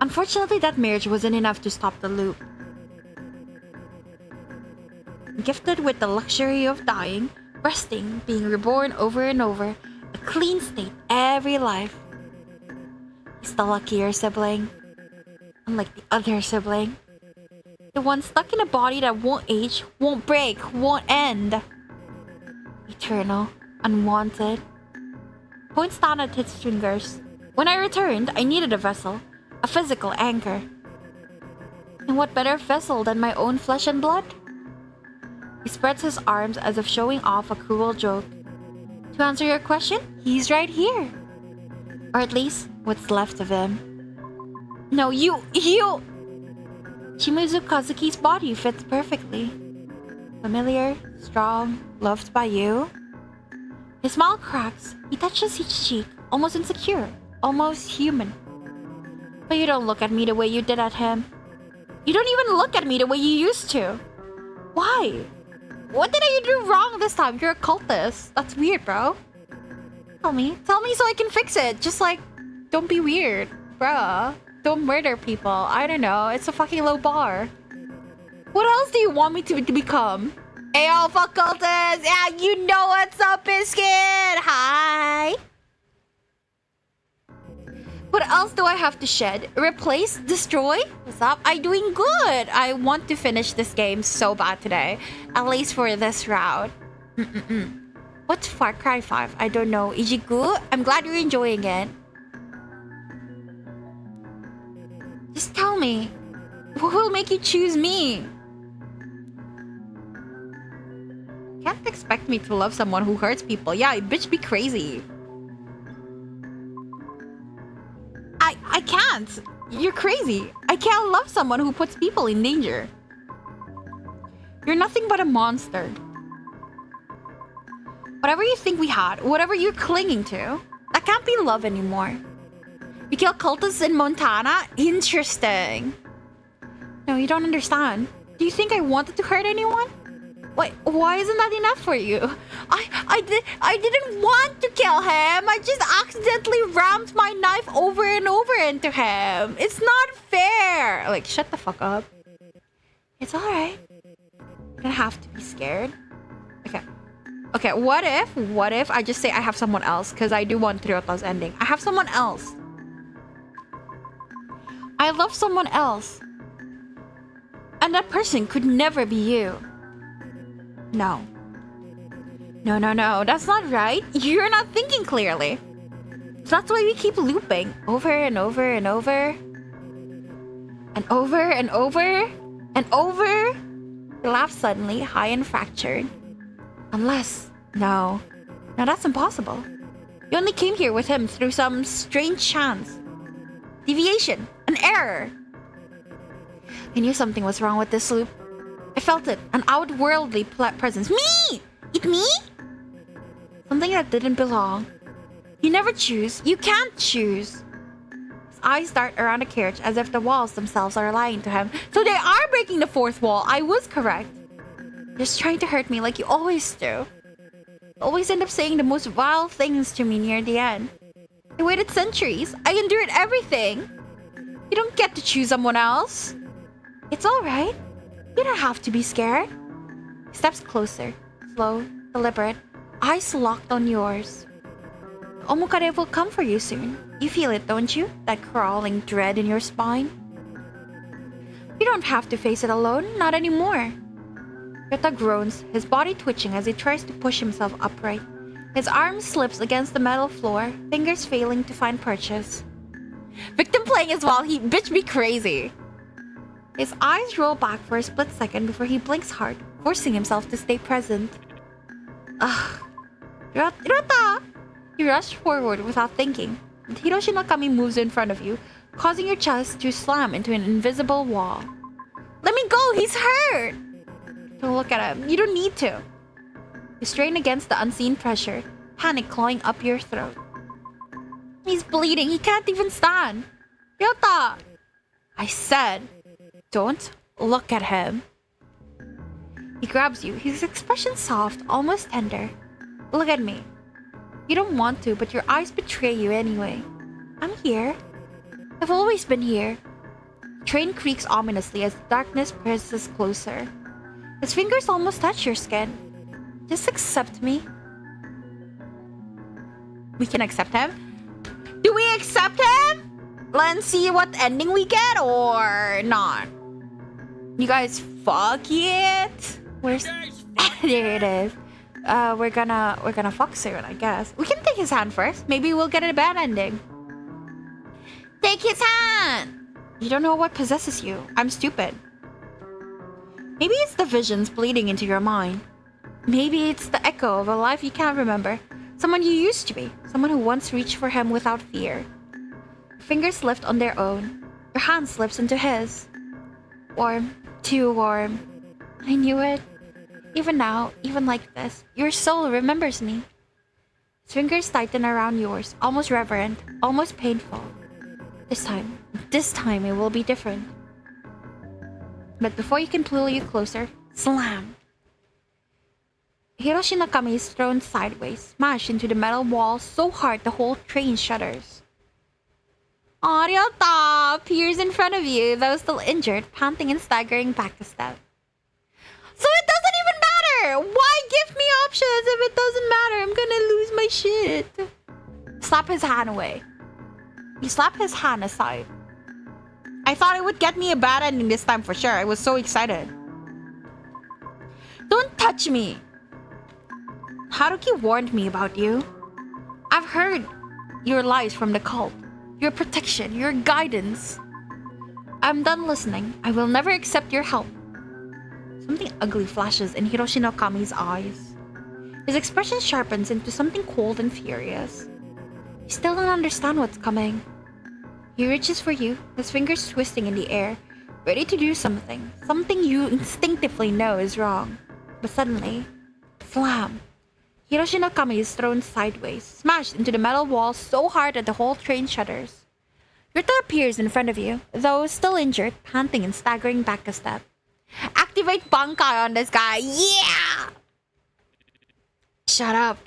Unfortunately, that marriage wasn't enough to stop the loop. Gifted with the luxury of dying, resting, being reborn over and over, a clean state every life. He's the luckier sibling. Unlike the other sibling. The one stuck in a body that won't age, won't break, won't end. Eternal, unwanted. Points down at his fingers. When I returned, I needed a vessel. A physical anchor. And what better vessel than my own flesh and blood? He spreads his arms as if showing off a cruel joke. To answer your question, he's right here. Or at least, what's left of him. No, you... Shimizu Kazuki's body fits perfectly. Familiar, strong, loved by you. His smile cracks. He touches each cheek, almost insecure, almost human. But you don't look at me the way you did at him. You don't even look at me the way you used to. Why? What did I do wrong this time? You're a cultist. That's weird, bro. Tell me so I can fix it. Just like, don't be weird, bruh. Don't murder people. I don't know. It's a fucking low bar. What else do you want me to become? Ayo, fuck cultists! Yeah, you know what's up, Biscuit! Hi! What else do I have to shed? Replace? Destroy? What's up? I'm doing good! I want to finish this game so bad today. At least for this round. What's Far Cry 5? I don't know. Ijiku? I'm glad you're enjoying it. Just tell me. What will make you choose me? Can't expect me to love someone who hurts people. Yeah, bitch be crazy. I can't. You're crazy. I can't love someone who puts people in danger. You're nothing but a monster. Whatever you think we had, whatever you're clinging to, that can't be love anymore. We kill cultists in Montana? Interesting. No, you don't understand. Do you think I wanted to hurt anyone? Wait, why isn't that enough for you? I didn't want to kill him. I just accidentally rammed my knife over and over into him. It's not fair. Like, shut the fuck up. It's alright. You don't have to be scared. Okay, what if I just say I have someone else? Because I do want Ryota's ending. I have someone else. I love someone else. And that person could never be you. No. No, that's not right. You're not thinking clearly. So that's why we keep looping over and over and over. And over and over and over. You laugh suddenly, high and fractured. Unless, no, that's impossible. You only came here with him through some strange chance. Deviation, an error. I knew something was wrong with this loop. I felt it, an outworldly presence. Me! It me? Something that didn't belong. You never choose. You can't choose. His eyes dart around the carriage as if the walls themselves are lying to him. So they are breaking the fourth wall. I was correct. Just trying to hurt me like you always do. You always end up saying the most vile things to me near the end. I waited centuries. I endured everything. You don't get to choose someone else. It's alright. You don't have to be scared. He steps closer, slow, deliberate, eyes locked on yours. Omukade will come for you soon. You feel it, don't you? That crawling dread in your spine. You don't have to face it alone, not anymore. Ryota groans, his body twitching as he tries to push himself upright. His arm slips against the metal floor, fingers failing to find purchase. Victim playing as well, he bitch be crazy. His eyes roll back for a split second before he blinks hard, forcing himself to stay present. Ugh. Ryota! You rush forward without thinking. Hiroshi Nakami moves in front of you, causing your chest to slam into an invisible wall. Let me go! He's hurt! Don't look at him. You don't need to. You strain against the unseen pressure, panic clawing up your throat. He's bleeding. He can't even stand. Ryota! I said, don't look at him. He grabs you, his expression soft, almost tender. Look at me. You don't want to, but your eyes betray you anyway. I'm here. I've always been here. The train creaks ominously as the darkness presses closer. His fingers almost touch your skin. Just accept me. We can accept him? Do we accept him? Let's see what ending we get or not. You guys fuck it. Where's there it is. We're gonna fuck soon, I guess. We can take his hand first. Maybe we'll get a bad ending. Take his hand! You don't know what possesses you. I'm stupid. Maybe it's the visions bleeding into your mind. Maybe it's the echo of a life you can't remember. Someone you used to be. Someone who once reached for him without fear. Your fingers lift on their own. Your hand slips into his. Warm. Too warm. I knew it. Even now, even like this, your soul remembers me. His fingers tighten around yours, almost reverent, almost painful. This time it will be different. But before he can pull you closer, slam! Hiroshi Nakami is thrown sideways, smashed into the metal wall so hard the whole train shudders. Ryota appears in front of you, though still injured, panting and staggering back a step. So it doesn't even matter! Why give me options if it doesn't matter? I'm gonna lose my shit. Slap his hand away. You slap his hand aside. I thought it would get me a bad ending this time for sure. I was so excited. Don't touch me! Haruki warned me about you. I've heard your lies from the cult. Your protection, your guidance. I'm done listening. I will never accept your help. Something ugly flashes in Hiroshi Nakami's eyes. His expression sharpens into something cold and furious. You still don't understand what's coming. He reaches for you, his fingers twisting in the air, ready to do something. Something you instinctively know is wrong. But suddenly, slam! Hiroshi Nakami is thrown sideways, smashed into the metal wall so hard that the whole train shudders. Ryota appears in front of you, though still injured, panting and staggering back a step. Activate Bankai on this guy, yeah! Shut up.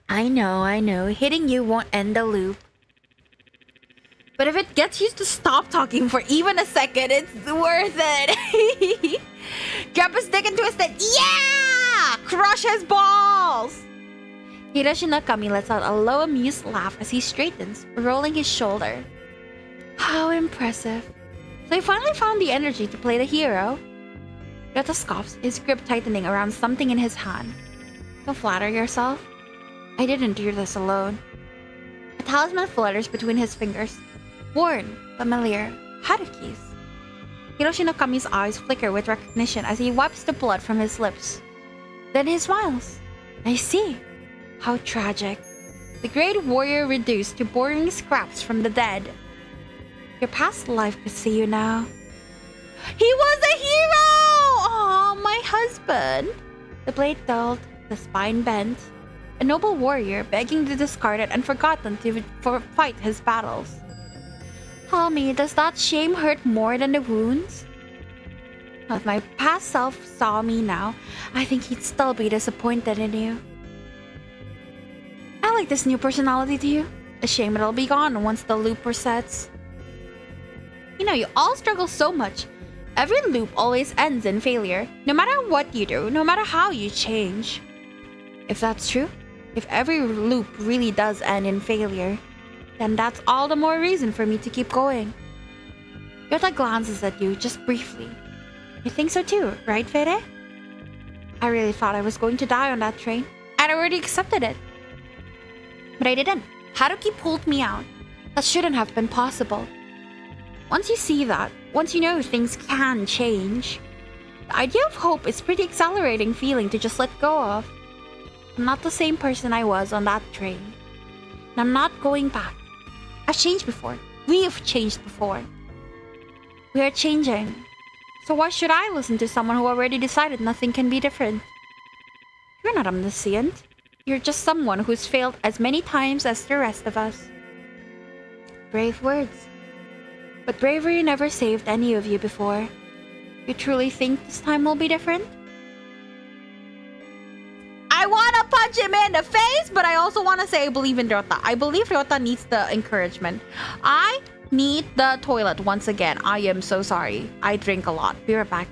I know, hitting you won't end the loop. But if it gets you to stop talking for even a second, it's worth it. Grab a stick and twist it. Yeah! Crush his balls! Hiroshi Nakami lets out a low amused laugh as he straightens, rolling his shoulder. How impressive. So he finally found the energy to play the hero. Ryota scoffs, his grip tightening around something in his hand. Don't flatter yourself. I didn't do this alone. A talisman flutters between his fingers. Worn, familiar, Haruki's. Hiroshi Nakami's eyes flicker with recognition as he wipes the blood from his lips. Then he smiles. I see. How tragic. The great warrior reduced to boring scraps from the dead. Your past life could see you now. He was a hero! Aw, my husband. The blade dulled, the spine bent. A noble warrior begging the discarded and forgotten to fight his battles. Tell me, does that shame hurt more than the wounds? If my past self saw me now, I think he'd still be disappointed in you. I like this new personality to you. A shame it'll be gone once the loop resets. You know, you all struggle so much. Every loop always ends in failure, no matter what you do, no matter how you change. If that's true, if every loop really does end in failure, then that's all the more reason for me to keep going. Ryota glances at you just briefly. You think so too, right, Fede? I really thought I was going to die on that train. I'd already accepted it. But I didn't. Haruki pulled me out. That shouldn't have been possible. Once you see that, once you know things can change, the idea of hope is pretty exhilarating feeling to just let go of. I'm not the same person I was on that train. And I'm not going back. I've changed before. We've changed before. We are changing. So why should I listen to someone who already decided nothing can be different? You're not omniscient. You're just someone who's failed as many times as the rest of us. Brave words. But bravery never saved any of you before. You truly think this time will be different? I want to punch him in the face, but I also want to say I believe in Ryota. I believe Ryota needs the encouragement. I need the toilet once again. I am so sorry. I drink a lot. Be right back.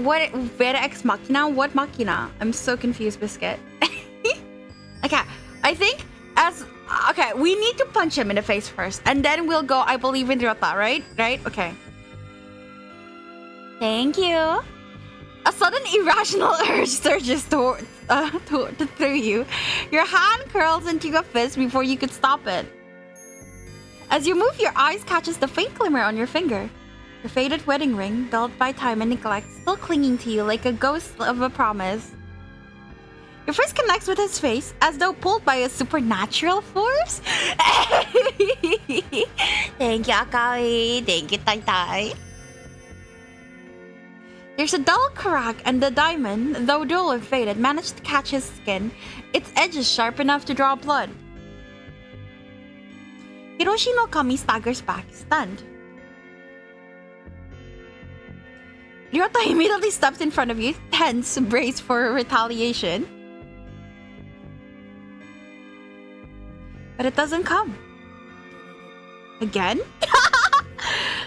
What? Vera Ex Machina? What Machina? I'm so confused, Biscuit. Okay, I think okay, we need to punch him in the face first, and then we'll go, I believe in Ryota, right? Right? Okay. Thank you. A sudden irrational urge surges through you. Your hand curls into a fist before you could stop it. As you move, your eyes catches the faint glimmer on your finger. Your faded wedding ring, dulled by time and neglect, still clinging to you like a ghost of a promise. Your fist connects with his face, as though pulled by a supernatural force. Thank you, Akari. Thank you, Tai Tai. There's a dull crack, and the diamond, though dull and faded, managed to catch his skin, its edges sharp enough to draw blood. Hiroshi no Kami staggers back, stunned. Ryota immediately steps in front of you, tense, braced for retaliation. But it doesn't come. Again?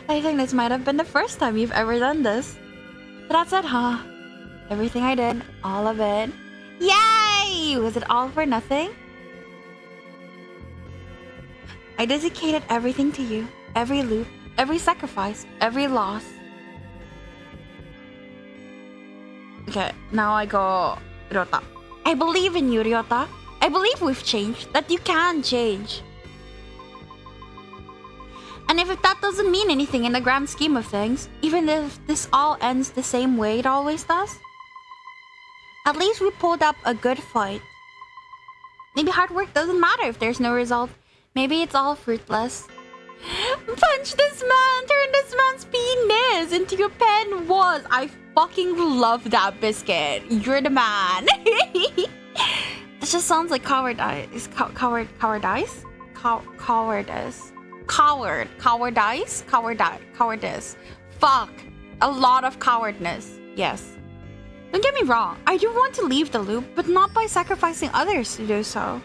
I think this might have been the first time you've ever done this. So that's it, huh? Everything I did, all of it. Yay! Was it all for nothing? I dedicated everything to you. Every loop, every sacrifice, every loss. Okay, now I go Ryota. I believe in you, Ryota. I believe we've changed, that you can change. And if that doesn't mean anything in the grand scheme of things, even if this all ends the same way it always does, at least we pulled up a good fight. Maybe hard work doesn't matter if there's no result. Maybe it's all fruitless. Punch this man! Turn this man's penis into a pen was. I fucking love that, Biscuit. You're the man. This just sounds like cowardice. Cowardice? Cowardice. Fuck. A lot of cowardness. Yes. Don't get me wrong. I do want to leave the loop, but not by sacrificing others to do so.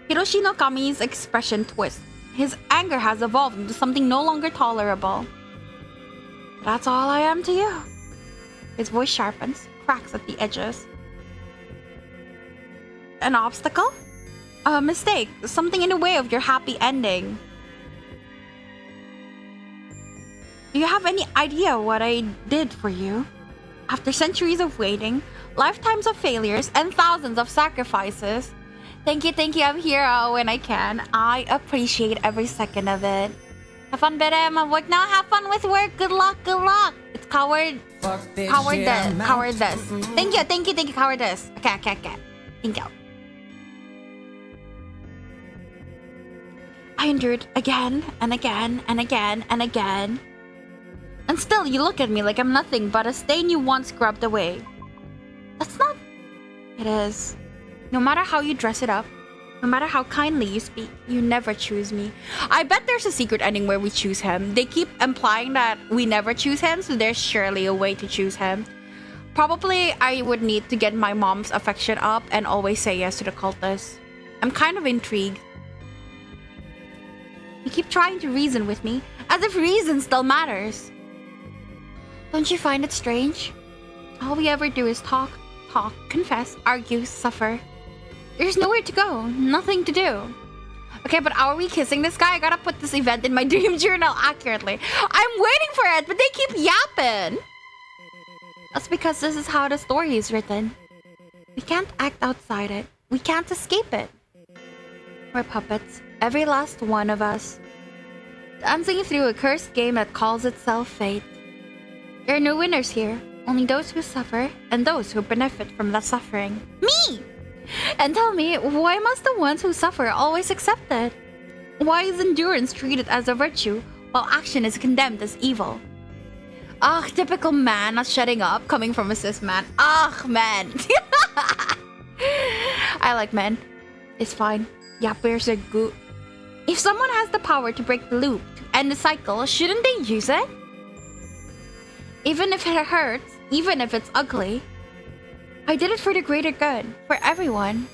Hiroshi no Kami's expression twists. His anger has evolved into something no longer tolerable. That's all I am to you. His voice sharpens, cracks at the edges. An obstacle? A mistake, something in the way of your happy ending. Do you have any idea what I did for you? After centuries of waiting, lifetimes of failures, and thousands of sacrifices. Thank you, I'm here when I can. I appreciate every second of it. Have fun, Bere. My work now. Have fun with work. Good luck. It's cowardice. Thank you, cowardice. Okay. Thank you. I endured again and again and again and again. And still you look at me like I'm nothing but a stain you once scrubbed away. That's not... It is. No matter how you dress it up, no matter how kindly you speak, you never choose me. I bet there's a secret ending where we choose him. They keep implying that we never choose him, so there's surely a way to choose him. Probably I would need to get my mom's affection up and always say yes to the cultist. I'm kind of intrigued. You keep trying to reason with me, as if reason still matters. Don't you find it strange? All we ever do is talk, confess, argue, suffer. There's nowhere to go, nothing to do. Okay, but are we kissing this guy? I gotta put this event in my dream journal accurately. I'm waiting for it, but they keep yapping. That's because this is how the story is written. We can't act outside it. We can't escape it. We're puppets, every last one of us, dancing through a cursed game that calls itself fate. There are no winners here, only those who suffer and those who benefit from that suffering. Me! And tell me, why must the ones who suffer always accept it? Why is endurance treated as a virtue while action is condemned as evil? Ugh, typical man not shutting up coming from a cis man. Ugh, man. I like men. It's fine. Yappers are good. If someone has the power to break the loop, to end the cycle, shouldn't they use it? Even if it hurts, even if it's ugly. I did it for the greater good, for everyone.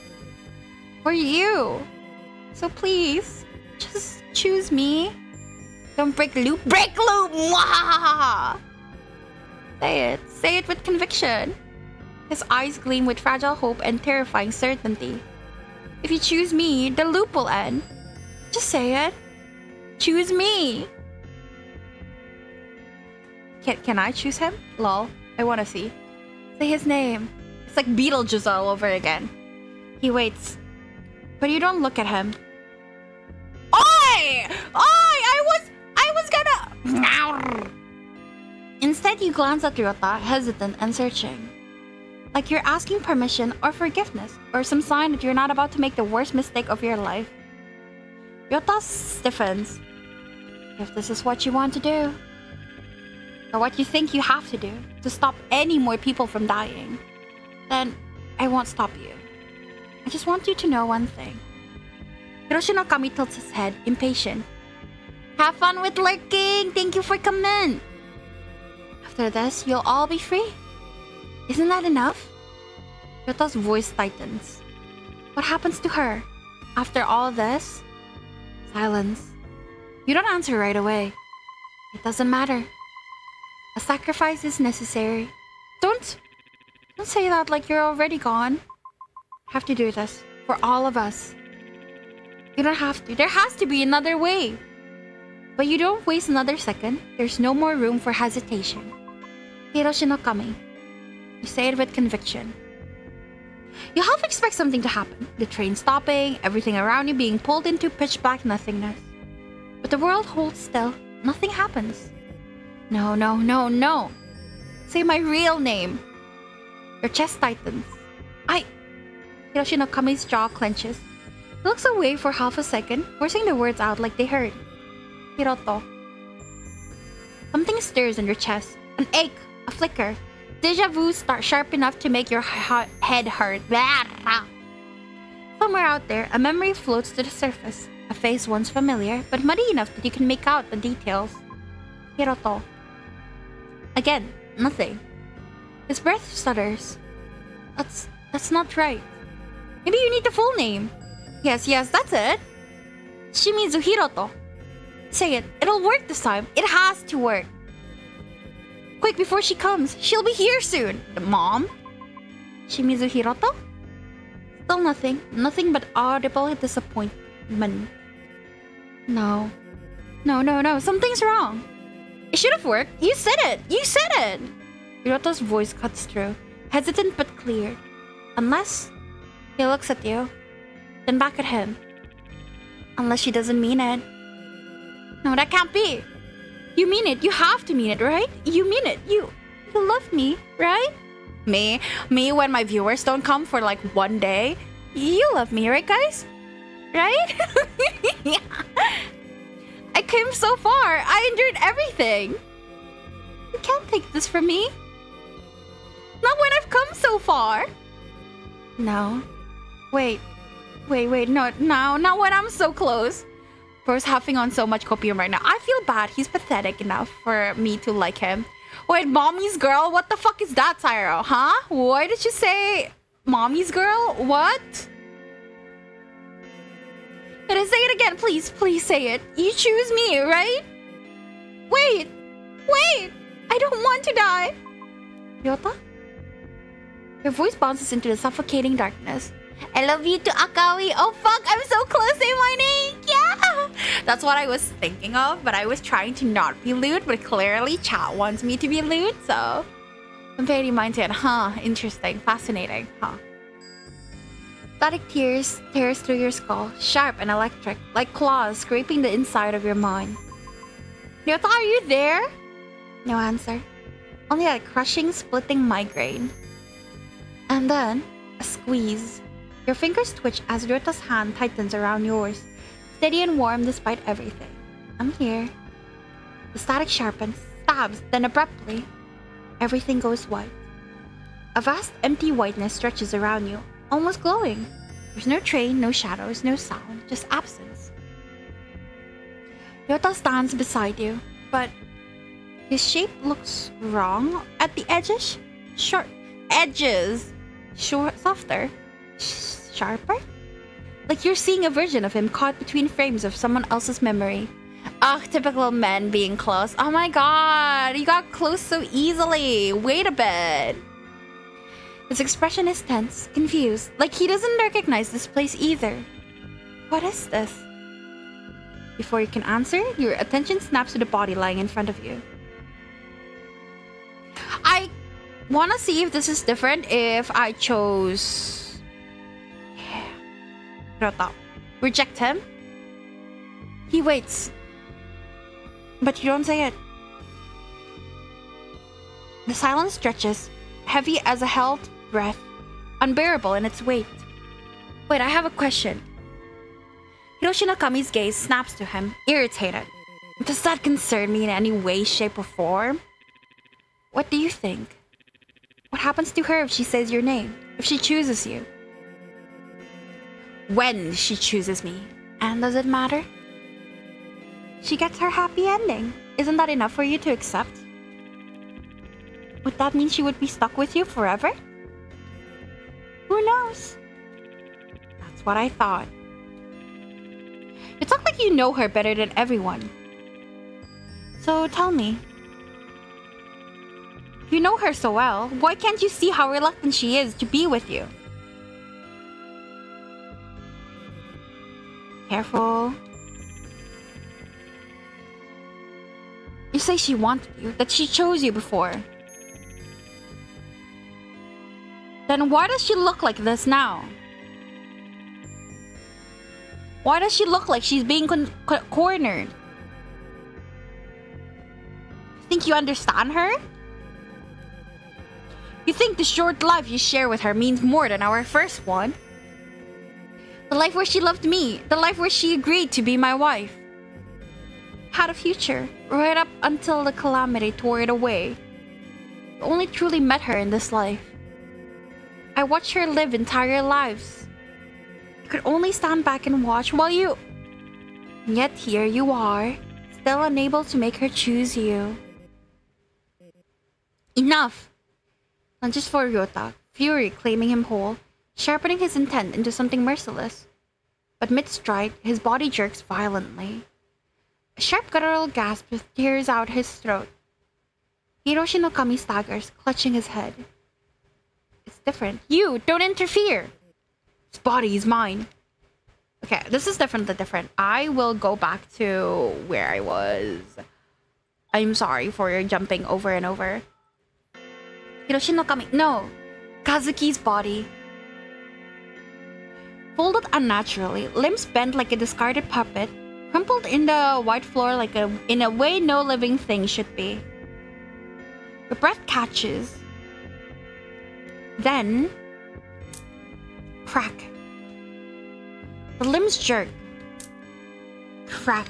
For you. So please, just choose me. Don't break the loop. Break loop! Mwahaha! Say it. Say it with conviction. His eyes gleam with fragile hope and terrifying certainty. If you choose me, the loop will end. Just say it. Choose me. Can I choose him? Lol. I wanna see. Say his name. It's like Beetlejuice all over again. He waits. But you don't look at him. Oi! I was gonna... Instead, you glance at Ryota, hesitant and searching. Like you're asking permission or forgiveness, or some sign that you're not about to make the worst mistake of your life. Ryota stiffens. If this is what you want to do, or what you think you have to do, to stop any more people from dying, then I won't stop you. I just want you to know one thing. Hiroshi no Kami tilts his head, impatient. Have fun with lurking! Thank you for coming! After this, you'll all be free. Isn't that enough? Ryota's voice tightens. What happens to her? After all this? Silence. You don't answer right away. It doesn't matter. A sacrifice is necessary. Don't say that like you're already gone. I have to do this for all of us. You don't have to. There has to be another way. But you don't waste another second. There's no more room for hesitation. Hiroshi no Kami. You say it with conviction. You half expect something to happen. The train stopping, everything around you being pulled into pitch black nothingness. But the world holds still. Nothing happens. No, no, no, no. Say my real name. Your chest tightens. Hiroshi no Kami's jaw clenches. He looks away for half a second, forcing the words out like they hurt. Hiroto. Something stirs in your chest. An ache, a flicker. Deja vu start sharp enough to make your head hurt. Somewhere out there, a memory floats to the surface. A face once familiar, but muddy enough that you can make out the details. Hiroto. Again, nothing. His breath stutters. That's not right. Maybe you need the full name. Yes, that's it. Shimizu Hiroto. Say it. It'll work this time. It has to work. Quick, before she comes. She'll be here soon. The mom? Shimizu Hiroto? Still nothing. Nothing but audible disappointment. No. No. Something's wrong. It should have worked. You said it. Hiroto's voice cuts through. Hesitant but clear. Unless he looks at you, then back at him. Unless she doesn't mean it. No, that can't be. You mean it. You have to mean it, right? You mean it. You love me, right? Me when my viewers don't come for like one day. You love me, right, guys? Right? Yeah. I came so far. I endured everything. You can't take this from me. Not when I've come so far. No. Wait. No, not when I'm so close. Bro's huffing on so much copium right now. I feel bad. He's pathetic enough for me to like him. Wait, mommy's girl? What the fuck is that, Tyro? Huh? Why did you say mommy's girl? What? Can I say it again? Please say it. You choose me, right? Wait. I don't want to die. Ryota? Her voice bounces into the suffocating darkness. I love you to Akawi. Oh fuck, I'm so close. Say my name. Yeah. That's what I was thinking of, but I was trying to not be lewd, but clearly chat wants me to be lewd, so I'm very minded. Huh, interesting, fascinating, huh? Static tears tears through your skull, sharp and electric, like claws scraping the inside of your mind. Ryota, are you there? No answer. Only a crushing, splitting migraine. And then, a squeeze. Your fingers twitch as Ryota's hand tightens around yours, steady and warm despite everything. I'm here. The static sharpens, stabs, then abruptly, everything goes white. A vast, empty whiteness stretches around you, almost glowing. There's no train, no shadows, no sound, just absence. Ryota stands beside you, but his shape looks wrong at the edges. Softer. Sharper? Like you're seeing a version of him caught between frames of someone else's memory. Oh, typical men being close. Oh my god, you got close so easily. Wait a bit. His expression is tense, confused, like he doesn't recognize this place either. What is this? Before you can answer, your attention snaps to the body lying in front of you. I want to see if this is different if I chose... Ryota. Reject him? He waits. But you don't say it. The silence stretches, heavy as a held breath, unbearable in its weight. Wait, I have a question. Hiroshi Nakami's gaze snaps to him, irritated. Does that concern me in any way, shape, or form? What do you think? What happens to her if she says your name? If she chooses you? When she chooses me? And does it matter? She gets her happy ending. Isn't that enough for you to accept? Would that mean she would be stuck with you forever? Who knows? That's what I thought. You talk like you know her better than everyone. So tell me. You know her so well, why can't you see how reluctant she is to be with you? Careful. You say she wanted you, that she chose you before. Then why does she look like this now? Why does she look like she's being cornered? Think you understand her? You think the short life you share with her means more than our first one? The life where she loved me, the life where she agreed to be my wife. Had a future, right up until the calamity tore it away. I only truly met her in this life. I watched her live entire lives. I could only stand back and watch while you... And yet here you are, still unable to make her choose you. Enough! Not just for Ryota, fury claiming him whole, sharpening his intent into something merciless. But mid-stride, his body jerks violently. A sharp guttural gasp tears out his throat. Hiroshi Nakami staggers, clutching his head. It's different. You, don't interfere! His body is mine. Okay, this is definitely different. I will go back to where I was. I'm sorry for jumping over and over. Hiroshi Nakami, no! Kazuki's body. Folded unnaturally, limbs bent like a discarded puppet, crumpled in the white floor like in a way no living thing should be. The breath catches. Then... crack. The limbs jerk. Crack.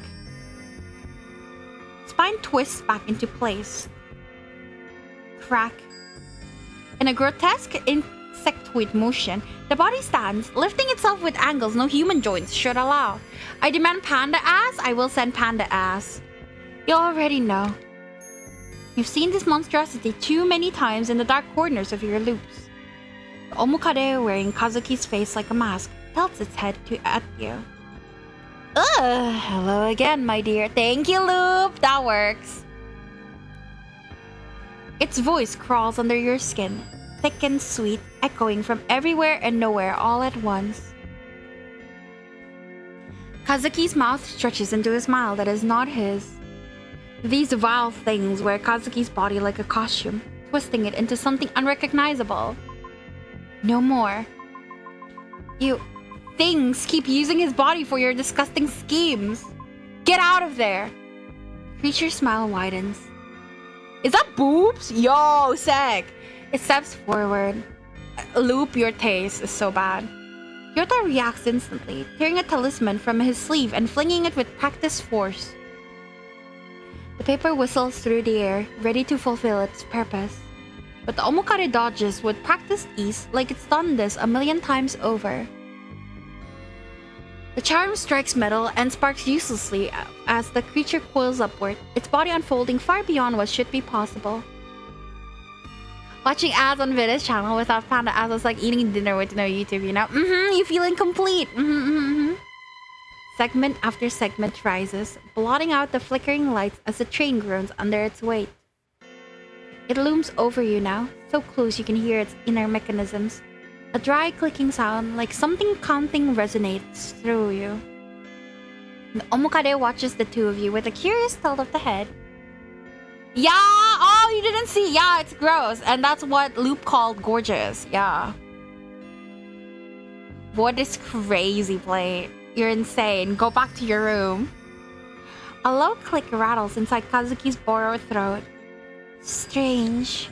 Spine twists back into place. Crack. In a grotesque insectoid motion, the body stands, lifting itself with angles no human joints should allow. I demand panda ass, I will send panda ass. You already know. You've seen this monstrosity too many times in the dark corners of your loops. The Omukade, wearing Kazuki's face like a mask, tilts its head at you. Ugh, hello again, my dear. Thank you, Loop. That works. Its voice crawls under your skin, thick and sweet, echoing from everywhere and nowhere all at once. Kazuki's mouth stretches into a smile that is not his. These vile things wear Kazuki's body like a costume, twisting it into something unrecognizable. No more. You things keep using his body for your disgusting schemes. Get out of there! Creature's smile widens. Is that boobs? Yo, sick! It steps forward. Loop, your taste is so bad. Ryota reacts instantly, tearing a talisman from his sleeve and flinging it with practiced force. The paper whistles through the air, ready to fulfill its purpose. But the Omukade dodges with practiced ease like it's done this a million times over. The charm strikes metal and sparks uselessly as the creature coils upward, its body unfolding far beyond what should be possible. Watching ads on Vidya's channel without panda ads was like eating dinner with no YouTube, you know? You feel incomplete. Segment after segment rises, blotting out the flickering lights as the train groans under its weight. It looms over you now, so close you can hear its inner mechanisms. A dry clicking sound, like something counting, resonates through you. Omukade watches the two of you with a curious tilt of the head. Yeah! Oh, you didn't see? Yeah, it's gross. And that's what Loop called gorgeous. Yeah. What is crazy, plate? You're insane. Go back to your room. A low click rattles inside Kazuki's borrowed throat. Strange.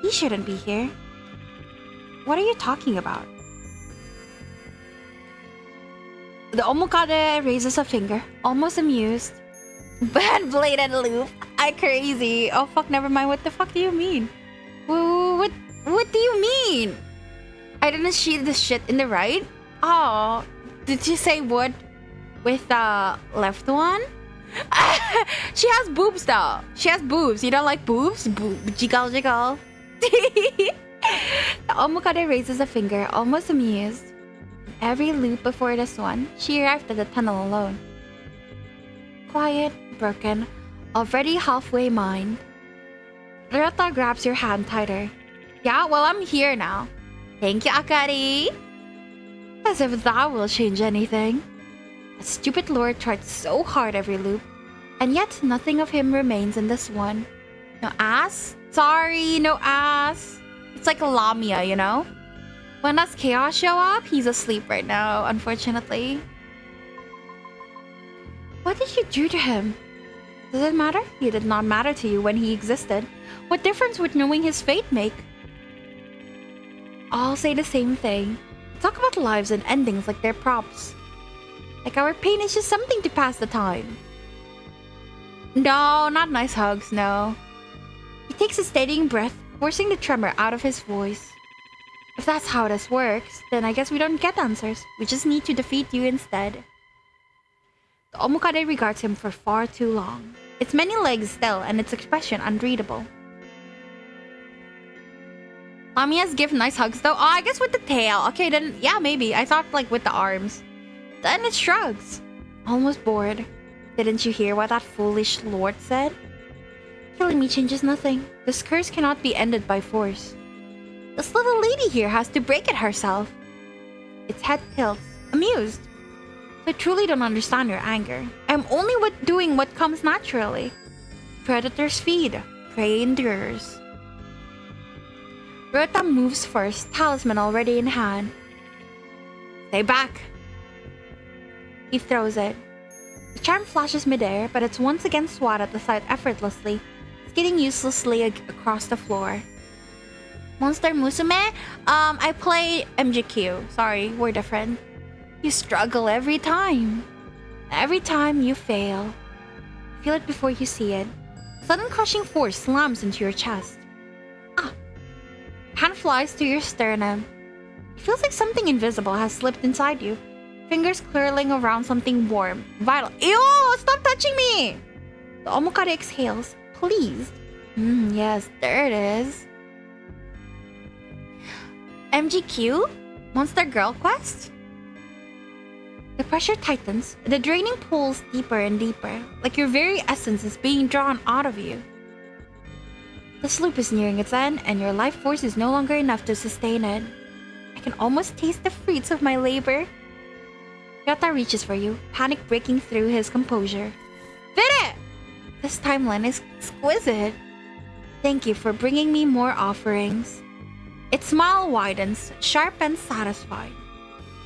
He shouldn't be here. What are you talking about? The Omukade raises a finger, almost amused. Bad bladed Loop. I crazy. Oh fuck, never mind. What the fuck do you mean? What do you mean? I didn't see the shit in the right? Oh, did you say wood with the left one? She has boobs though. She has boobs. You don't like boobs? Jiggle jiggle. The Omukade raises a finger, almost amused. Every loop before this one, she arrived at the tunnel alone. Quiet, broken, already halfway mined. Ryota grabs your hand tighter. Yeah, well, I'm here now. Thank you, Akari. As if that will change anything. A stupid lord tried so hard every loop, and yet nothing of him remains in this one. No ass? Sorry, no ass. It's like a Lamia, you know? When does Chaos show up? He's asleep right now, unfortunately. What did you do to him? Does it matter? He did not matter to you when he existed. What difference would knowing his fate make? All say the same thing. Talk about lives and endings like they're props. Like our pain is just something to pass the time. No, not nice hugs, no. He takes a steadying breath, forcing the tremor out of his voice. If that's how this works, then I guess we don't get answers. We just need to defeat you instead. The Omukade regards him for far too long. Its many legs still, and its expression unreadable. Lamias give nice hugs though. Oh, I guess with the tail. Okay, then yeah, maybe. I thought like with the arms. Then it shrugs. Almost bored. Didn't you hear what that foolish lord said? Killing me changes nothing. This curse cannot be ended by force. This little lady here has to break it herself. Its head tilts, amused. I truly don't understand your anger. I'm only doing what comes naturally. Predators feed, prey endures. Ryota moves first, talisman already in hand. Stay back. He throws it. The charm flashes midair, but it's once again swatted aside effortlessly, skidding uselessly across the floor. Monster Musume? I play MGQ. Sorry, we're different. You struggle every time. Every time you fail. Feel it before you see it. Sudden crushing force slams into your chest. Ah! Hand flies to your sternum. It feels like something invisible has slipped inside you. Fingers curling around something warm, vital. Ew! Stop touching me! The Omukade exhales, pleased. Yes, there it is. MGQ? Monster Girl Quest? The pressure tightens, the draining pulls deeper and deeper, like your very essence is being drawn out of you. This loop is nearing its end, and your life force is no longer enough to sustain it. I can almost taste the fruits of my labor. Ryota reaches for you, panic breaking through his composure. Fit it! This timeline is exquisite. Thank you for bringing me more offerings. Its smile widens, sharp and satisfied.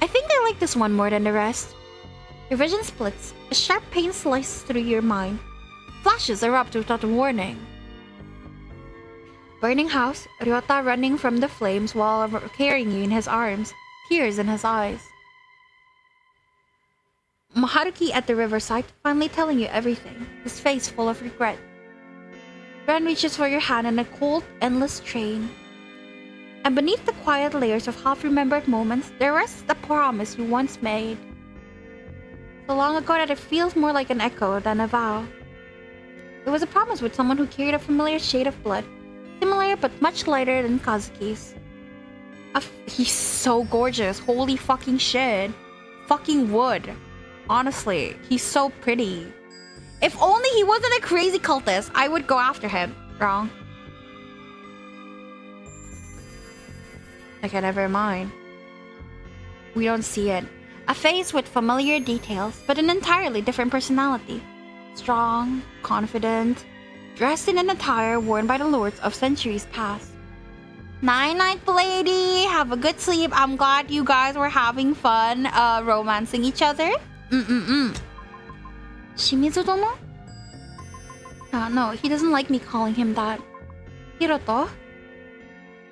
I think I like this one more than the rest. Your vision splits, a sharp pain slices through your mind. Flashes erupt without warning. Burning house, Ryota running from the flames while carrying you in his arms, tears in his eyes. Haruki at the Riverside, finally telling you everything, his face full of regret. Ren reaches for your hand in a cold, endless train. And beneath the quiet layers of half-remembered moments, there rests the promise you once made. So long ago that it feels more like an echo than a vow. It was a promise with someone who carried a familiar shade of blood, similar but much lighter than Kazuki's. He's so gorgeous, holy fucking shit. fucking would. Honestly, he's so pretty. If only he wasn't a crazy cultist, I would go after him. Wrong. Okay, never mind. We don't see it. A face with familiar details, but an entirely different personality. Strong, confident, dressed in an attire worn by the lords of centuries past. Night-night, lady. Have a good sleep. I'm glad you guys were having fun romancing each other. Shimizu dono? No, he doesn't like me calling him that. Hiroto?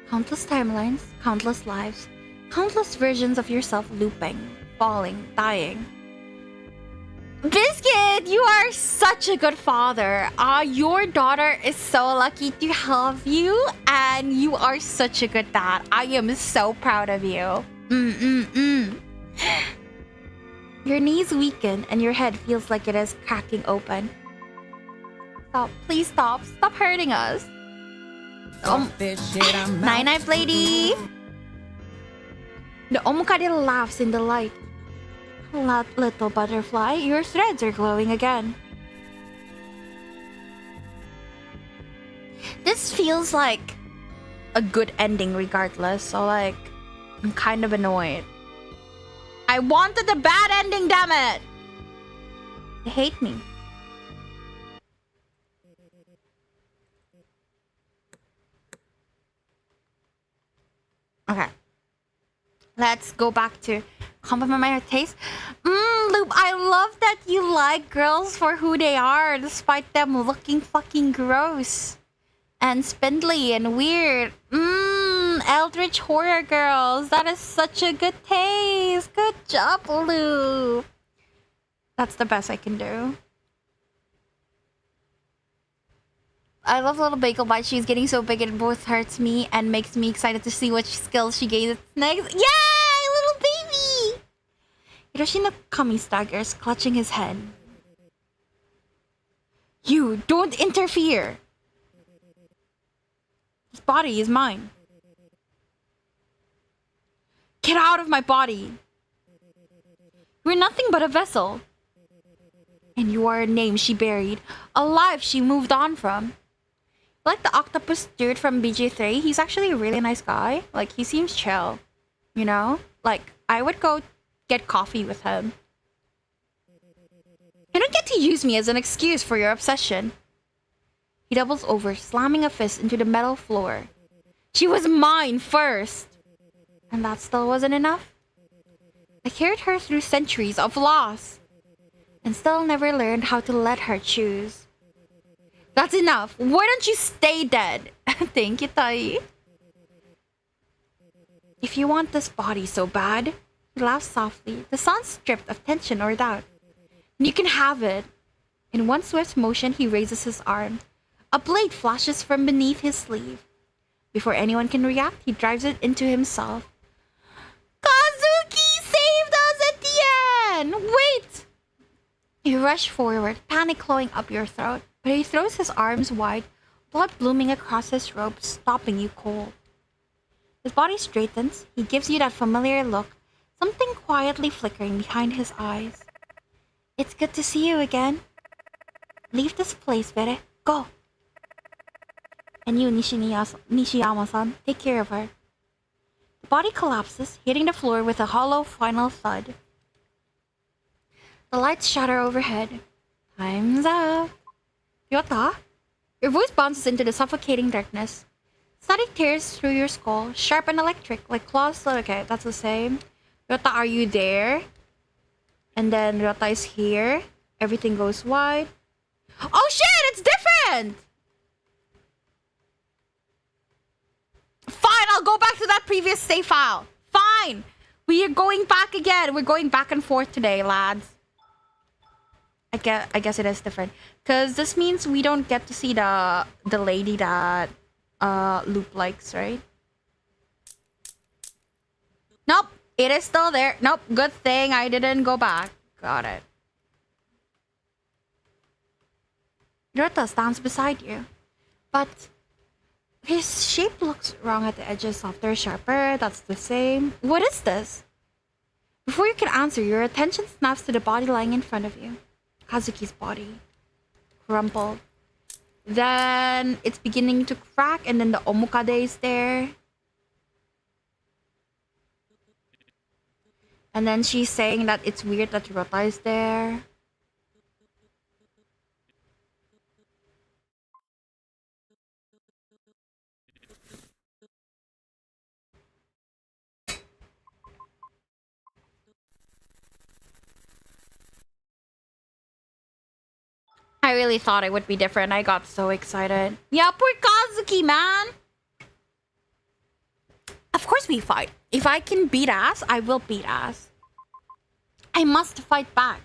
Countless timelines, countless lives, countless versions of yourself looping, falling, dying. Biscuit, you are such a good father. Your daughter is so lucky to have you, and you are such a good dad. I am so proud of you. Your knees weaken and your head feels like it is cracking open. Stop, please stop. Stop hurting us. Night-night, lady. The Omukade laughs in delight. Little butterfly, your threads are glowing again. This feels like a good ending regardless, so like, I'm kind of annoyed. I wanted a bad ending, damn it! They hate me. Okay. Let's go back to compliment my taste. Loop, I love that you like girls for who they are, despite them looking fucking gross and spindly and weird. Eldritch horror girls. That is such a good taste. Good job, Loop. That's the best I can do. I love Little Bagel Bite. She's getting so big it both hurts me and makes me excited to see what skills she gains next. Yay, little baby! Hiroshi no Kami staggers, clutching his head. You, don't interfere! This body is mine. Get out of my body! We're nothing but a vessel. And you are a name she buried, a life she moved on from. Like the octopus dude from BG3, he's actually a really nice guy. Like, he seems chill, you know? Like, I would go get coffee with him. You don't get to use me as an excuse for your obsession. He doubles over, slamming a fist into the metal floor. She was mine first! And that still wasn't enough? I carried her through centuries of loss, and still never learned how to let her choose. That's enough. Why don't you stay dead? Thank you, Tai. If you want this body so bad, he laughs softly, the sound stripped of tension or doubt. You can have it. In one swift motion, he raises his arm. A blade flashes from beneath his sleeve. Before anyone can react, he drives it into himself. Kazuki saved us at the end! Wait! You rush forward, panic clawing up your throat. But he throws his arms wide, blood blooming across his robe, stopping you cold. His body straightens. He gives you that familiar look, something quietly flickering behind his eyes. It's good to see you again. Leave this place, Vere. Go. And you, Nishiyama-san, take care of her. The body collapses, hitting the floor with a hollow final thud. The lights shatter overhead. Time's up. Ryota? Your voice bounces into the suffocating darkness. Static tears through your skull, sharp and electric, like claws. Okay, that's the same. Ryota, are you there? And then Ryota is here. Everything goes wide. Oh shit, it's different! Fine, I'll go back to that previous save file. Fine! We are going back again. We're going back and forth today, lads. I guess it is different. Because this means we don't get to see the lady that Loop likes, right? Nope, it is still there. Nope, good thing I didn't go back. Got it. Ryota stands beside you. But his shape looks wrong at the edges, softer, sharper. That's the same. What is this? Before you can answer, your attention snaps to the body lying in front of you. Kazuki's body. Crumpled. Then it's beginning to crack, and then the Omukade is there. And then she's saying that it's weird that Ryota is there. I really thought it would be different. I got so excited. Yeah, poor Kazuki, man. Of course we fight. If I can beat ass, I will beat ass. I must fight back.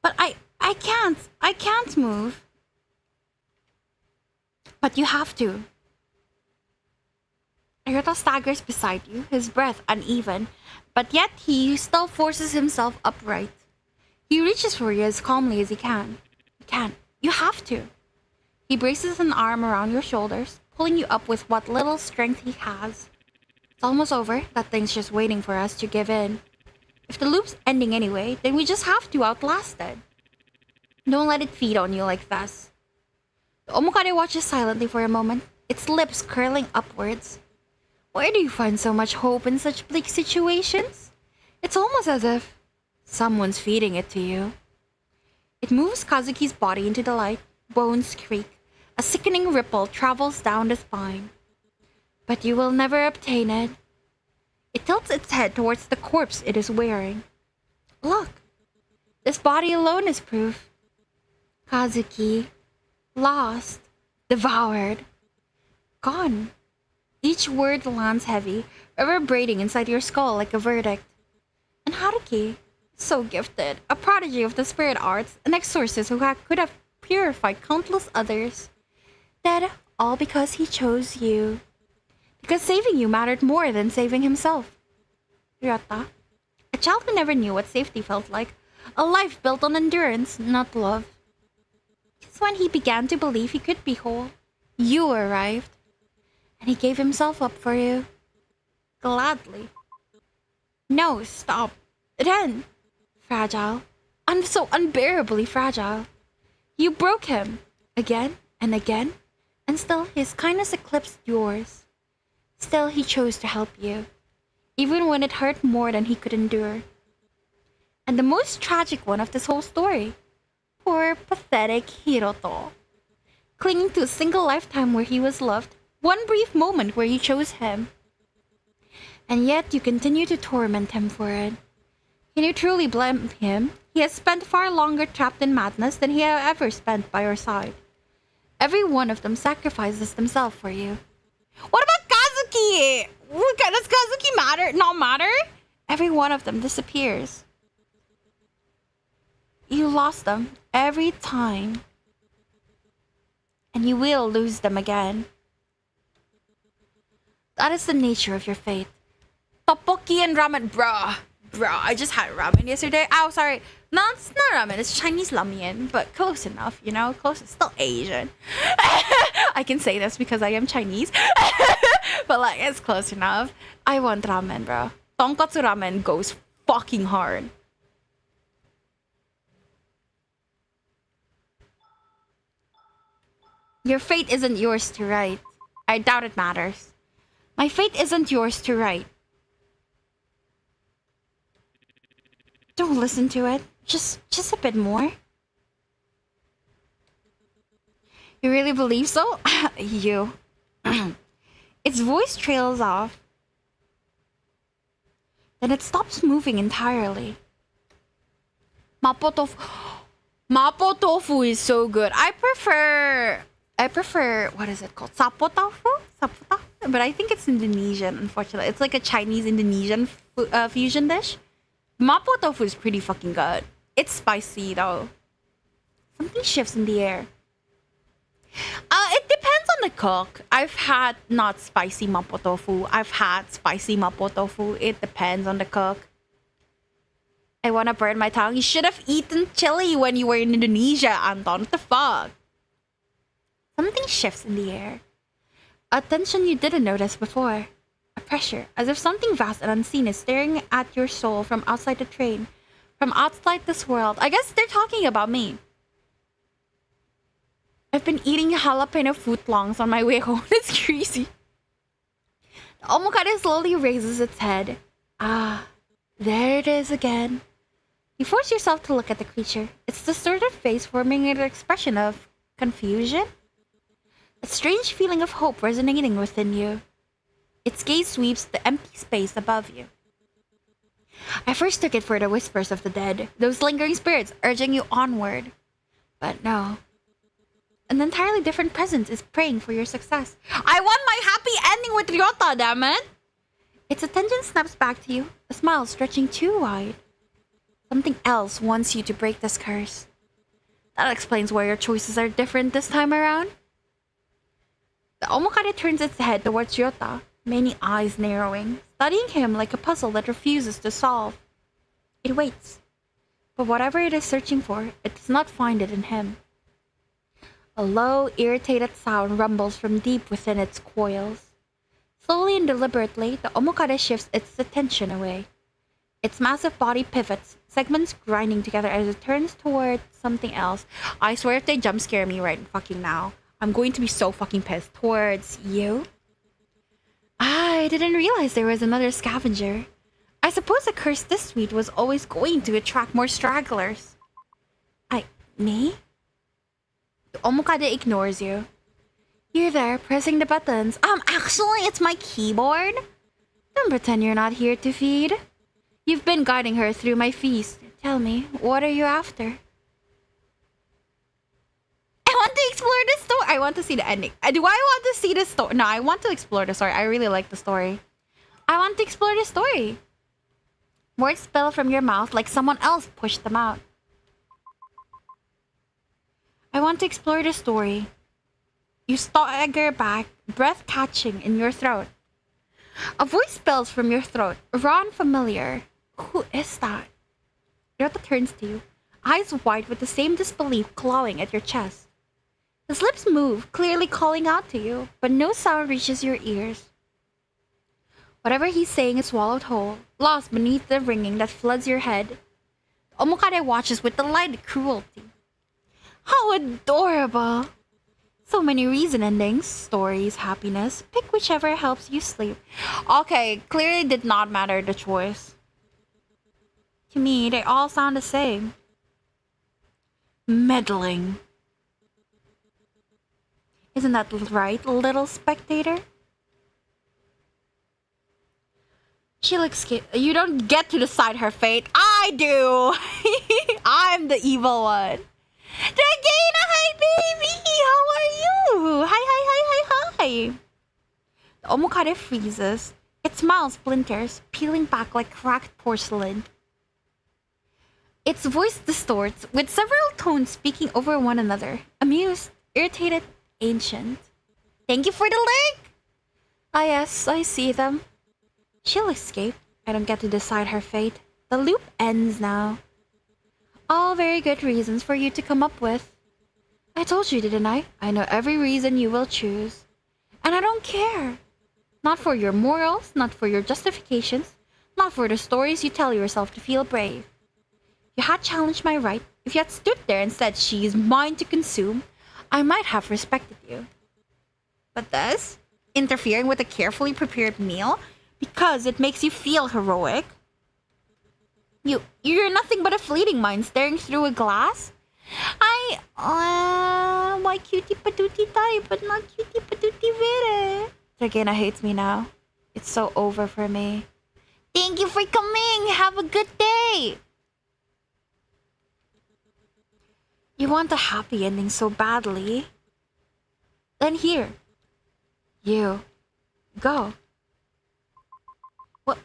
But I can't move. But you have to. Ryota staggers beside you, his breath uneven, but yet he still forces himself upright. He reaches for you as calmly as he can. You can't. You have to. He braces an arm around your shoulders, pulling you up with what little strength he has. It's almost over. That thing's just waiting for us to give in. If the loop's ending anyway, then we just have to outlast it. Don't let it feed on you like this. The Omukade watches silently for a moment, its lips curling upwards. Where do you find so much hope in such bleak situations? It's almost as if someone's feeding it to you. It moves Kazuki's body into the light. Bones creak. A sickening ripple travels down the spine. But you will never obtain it. It tilts its head towards the corpse it is wearing. Look. This body alone is proof. Kazuki. Lost. Devoured. Gone. Each word lands heavy, reverberating inside your skull like a verdict. And Haruki. So gifted, a prodigy of the spirit arts, an exorcist who could have purified countless others. Dead all because he chose you. Because saving you mattered more than saving himself. Ryota, a child who never knew what safety felt like, a life built on endurance, not love. Just when he began to believe he could be whole, you arrived. And he gave himself up for you. Gladly. No, stop. Then. Fragile. So unbearably fragile. You broke him. Again and again. And still his kindness eclipsed yours. Still he chose to help you. Even when it hurt more than he could endure. And the most tragic one of this whole story. Poor, pathetic Hiroto. Clinging to a single lifetime where he was loved. One brief moment where you chose him. And yet you continue to torment him for it. Can you truly blame him? He has spent far longer trapped in madness than he had ever spent by your side. Every one of them sacrifices themselves for you. What about Kazuki? Does Kazuki not matter? Every one of them disappears. You lost them every time. And you will lose them again. That is the nature of your fate. Tteokbokki and ramen, bruh, I just had ramen yesterday. Oh, sorry. No, it's not ramen. It's Chinese ramen, but close enough, you know? Close. It's still Asian. I can say this because I am Chinese. But, like, it's close enough. I want ramen, bro. Tonkatsu ramen goes fucking hard. Your fate isn't yours to write. I doubt it matters. My fate isn't yours to write. Don't listen to it. Just a bit more. You really believe so? You. Its voice trails off. Then it stops moving entirely. Mapo tofu. Mapo tofu is so good. I prefer, what is it called? Sapo tofu? Sapo tofu? But I think it's Indonesian, unfortunately. It's like a Chinese-Indonesian fusion dish. Mapo tofu is pretty fucking good. It's spicy though. Something shifts in the air. It depends on the cook. I've had not spicy mapo tofu. I've had spicy mapo tofu. It depends on the cook. I wanna burn my tongue. You should have eaten chili when you were in Indonesia, Anton. What the fuck? Something shifts in the air. A tension you didn't notice before. A pressure, as if something vast and unseen is staring at your soul from outside the train, from outside this world. I guess they're talking about me. I've been eating jalapeno footlongs on my way home. It's crazy. The Omukade slowly raises its head. Ah, there it is again. You force yourself to look at the creature, its distorted face forming an expression of confusion. A strange feeling of hope resonating within you. Its gaze sweeps the empty space above you. I first took it for the whispers of the dead, those lingering spirits urging you onward. But no. An entirely different presence is praying for your success. I want my happy ending with Ryota, damn it! Its attention snaps back to you, a smile stretching too wide. Something else wants you to break this curse. That explains why your choices are different this time around. The Omukade turns its head towards Ryota, many eyes narrowing, studying him like a puzzle that refuses to solve. It waits. But whatever it is searching for, it does not find it in him. A low, irritated sound rumbles from deep within its coils. Slowly and deliberately, the Omukade shifts its attention away. Its massive body pivots, segments grinding together as it turns toward something else. I swear if they jump scare me right fucking now, I'm going to be so fucking pissed. Towards you? I didn't realize there was another scavenger. I suppose a curse this sweet was always going to attract more stragglers. Me? The Omukade ignores you. You're there, pressing the buttons. Actually, it's my keyboard. Don't pretend you're not here to feed. You've been guiding her through my feast. Tell me, what are you after? I want to explore the story. I want to see the ending. Do I want to see the story? No, I want to explore the story. I really like the story. I want to explore the story. Words spill from your mouth like someone else pushed them out. I want to explore the story. You stagger back, breath catching in your throat. A voice spills from your throat, raw and familiar. Who is that? Ryota turns to you, eyes wide with the same disbelief clawing at your chest. His lips move, clearly calling out to you, but no sound reaches your ears. Whatever he's saying is swallowed whole, lost beneath the ringing that floods your head. Omukade watches with delighted cruelty. How adorable! So many reason endings, stories, happiness. Pick whichever helps you sleep. Okay, clearly did not matter the choice. To me, they all sound the same. Meddling. Isn't that right, little spectator? She looks scared. You don't get to decide her fate. I do! I'm the evil one. Regina, hi baby! How are you? Hi. The Omukade freezes. Its smile splinters, peeling back like cracked porcelain. Its voice distorts, with several tones speaking over one another. Amused, irritated, ancient. Thank you for the link! Ah yes, I see them. She'll escape. I don't get to decide her fate. The loop ends now. All very good reasons for you to come up with. I told you, didn't I? I know every reason you will choose. And I don't care. Not for your morals, not for your justifications, not for the stories you tell yourself to feel brave. You had challenged my right. If you had stood there and said she is mine to consume, I might have respected you. But this? Interfering with a carefully prepared meal because it makes you feel heroic? You're nothing but a fleeting mind staring through a glass? My cutie patootie type, but not cutie patootie vere. Regina hates me now. It's so over for me. Thank you for coming. Have a good day. You want a happy ending so badly. Then here. You. Go.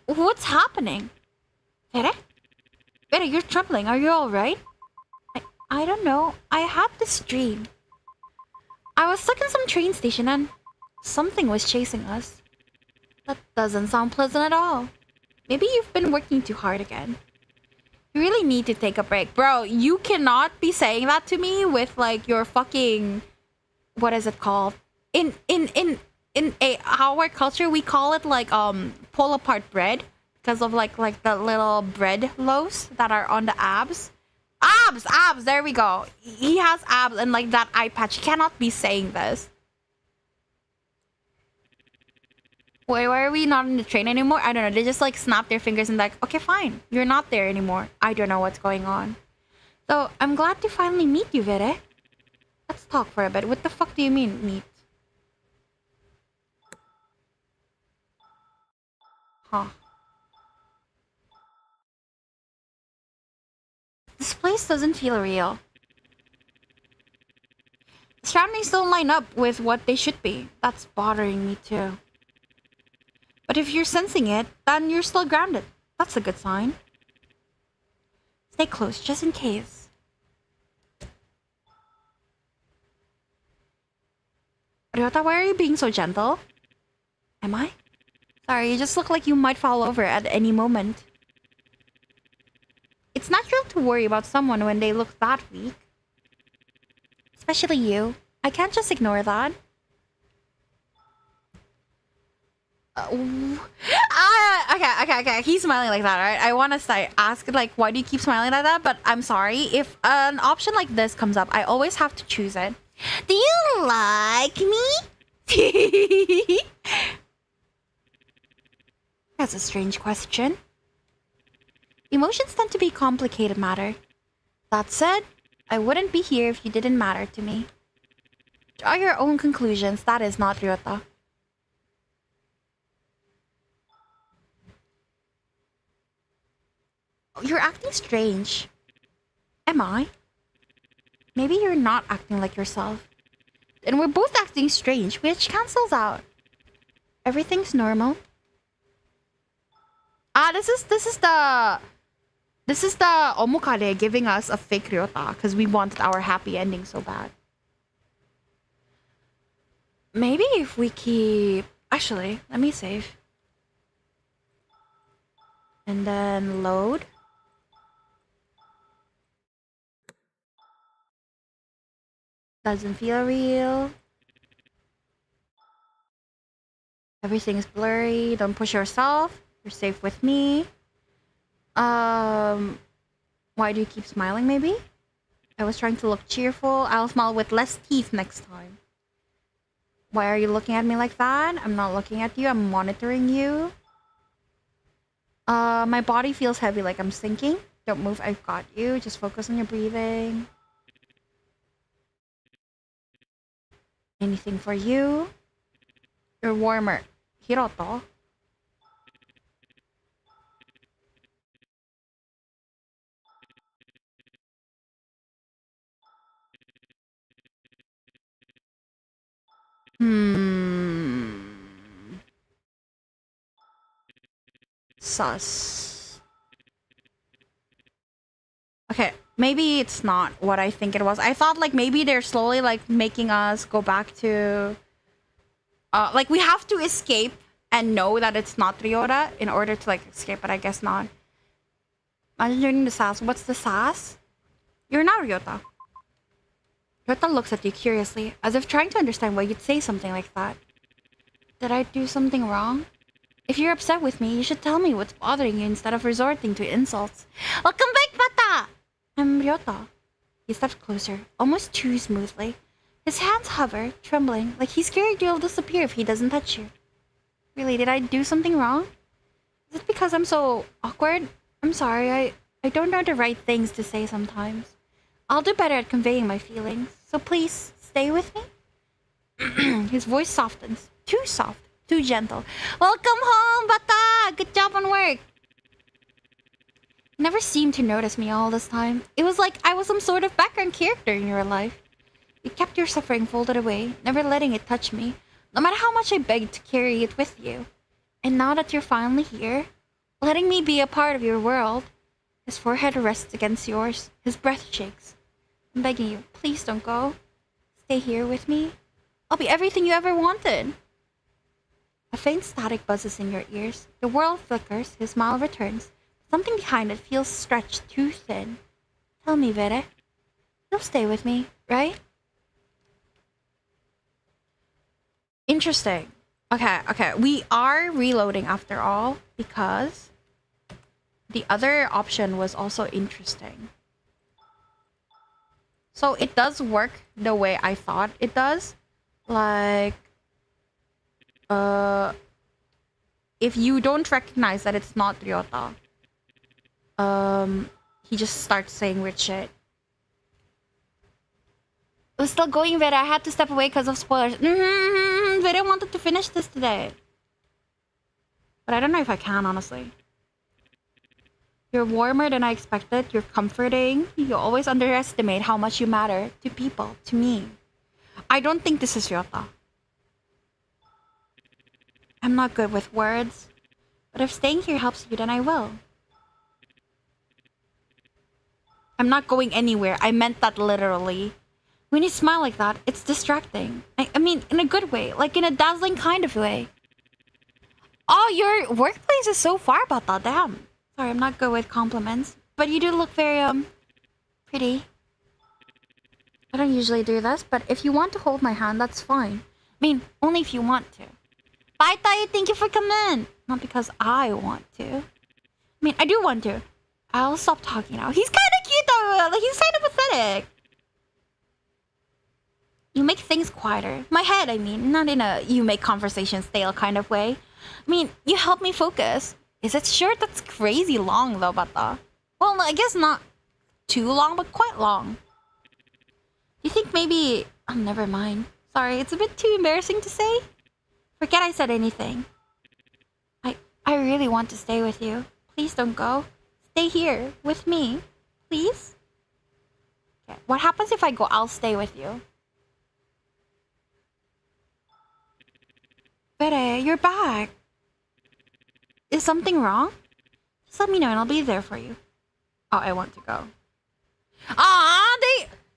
What's happening? Vere? Vere, you're trembling. Are you alright? I don't know. I had this dream. I was stuck in some train station and something was chasing us. That doesn't sound pleasant at all. Maybe you've been working too hard again. You really need to take a break. Bro, you cannot be saying that to me with like your fucking... What is it called? in our culture we call it like pull apart bread because of like the little bread loaves that are on the abs. Abs, there we go. He has abs and like that eye patch. He cannot be saying this. Wait, why are we not in the train anymore? I don't know. They just like snap their fingers and like, okay, fine. You're not there anymore. I don't know what's going on. So, I'm glad to finally meet you, Vere. Let's talk for a bit. What the fuck do you mean, meet? Huh. This place doesn't feel real. The surroundings don't line up with what they should be. That's bothering me too. But if you're sensing it, then you're still grounded. That's a good sign. Stay close, just in case. Ryota, why are you being so gentle? Am I? Sorry, you just look like you might fall over at any moment. It's natural to worry about someone when they look that weak. Especially you. I can't just ignore that. Okay. He's smiling like that, right? I want to ask, like, why do you keep smiling like that? But I'm sorry. If an option like this comes up, I always have to choose it. Do you like me? That's a strange question. Emotions tend to be complicated matter. That said, I wouldn't be here if you didn't matter to me. Draw your own conclusions. That is not Ryota. You're acting strange. Am I? Maybe you're not acting like yourself. And we're both acting strange, which cancels out. Everything's normal. This is the Omukade giving us a fake Ryota because we wanted our happy ending so bad. Maybe if we keep... Actually, let me save. And then load. Doesn't feel real. Everything's blurry. Don't push yourself. You're safe with me. Why do you keep smiling, maybe? I was trying to look cheerful. I'll smile with less teeth next time. Why are you looking at me like that? I'm not looking at you. I'm monitoring you. My body feels heavy, like I'm sinking. Don't move. I've got you. Just focus on your breathing. Anything for you? You're warmer. Hiroto. Sus. Okay, maybe it's not what I think it was. I thought like maybe they're slowly like making us go back to like we have to escape and know that it's not Ryota in order to like escape, but I guess not. Imagine doing the sass. What's the sass? You're not Ryota. Ryota looks at you curiously, as if trying to understand why you'd say something like that. Did I do something wrong? If you're upset with me, you should tell me what's bothering you instead of resorting to insults. Welcome back, Bata! I'm Ryota. He steps closer, almost too smoothly. His hands hover, trembling, like he's scared you'll disappear if he doesn't touch you. Really, did I do something wrong? Is it because I'm so awkward? I'm sorry, I don't know the right things to say sometimes. I'll do better at conveying my feelings, so please, stay with me? His voice softens. Too soft. Too gentle. Welcome home, Bata! Good job on work! You never seemed to notice me all this time. It was like I was some sort of background character in your life. You kept your suffering folded away, never letting it touch me, no matter how much I begged to carry it with you. And now that you're finally here, letting me be a part of your world, his forehead rests against yours, his breath shakes. I'm begging you, please don't go. Stay here with me. I'll be everything you ever wanted. A faint static buzzes in your ears. The world flickers, his smile returns. Something behind it feels stretched too thin. Tell me, Vere. You'll stay with me, right? Interesting. Okay. We are reloading after all because the other option was also interesting. So it does work the way I thought it does. Like, if you don't recognize that it's not Ryota, he just starts saying weird shit. It was still going, Vera. I had to step away because of spoilers. Vera wanted to finish this today. But I don't know if I can, honestly. You're warmer than I expected. You're comforting. You always underestimate how much you matter to people, to me. I don't think this is Ryota. I'm not good with words. But if staying here helps you, then I will. I'm not going anywhere. I meant that literally. When you smile like that, it's distracting. I mean, in a good way. Like, in a dazzling kind of way. Oh, your workplace is so far about that. Damn. Sorry, I'm not good with compliments. But you do look very, pretty. I don't usually do this, but if you want to hold my hand, that's fine. I mean, only if you want to. Bye, Tayo. Thank you for coming in. Not because I want to. I mean, I do want to. I'll stop talking now. He's kind of cute, though. Like, he's kind of pathetic. You make things quieter. My head, I mean. Not in a you make conversation stale kind of way. I mean, you help me focus. Is it short? That's crazy long, though, Bata. Well, I guess not too long, but quite long. You think maybe... Oh, never mind. Sorry, it's a bit too embarrassing to say. Forget I said anything. I really want to stay with you. Please don't go. Stay here, with me. Please? Okay, what happens if I go? I'll stay with you. Bere, you're back. Is something wrong? Just let me know and I'll be there for you. Oh, I want to go.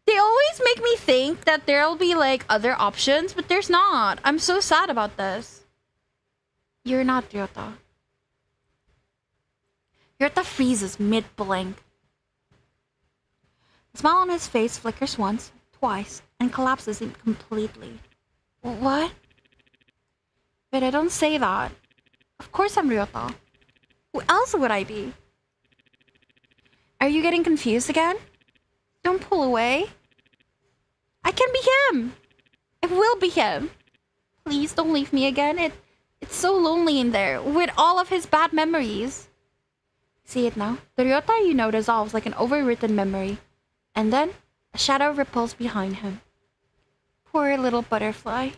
They always make me think that there'll be like other options, but there's not. I'm so sad about this. You're not Ryota. Ryota freezes mid-blink. The smile on his face flickers once, twice, and collapses completely. What? But I don't say that. Of course I'm Ryota. Who else would I be? Are you getting confused again? Don't pull away. I can be him. I will be him. Please don't leave me again. It's so lonely in there with all of his bad memories. See it now? The Ryota you know dissolves like an overwritten memory. And then a shadow ripples behind him. Poor little butterfly.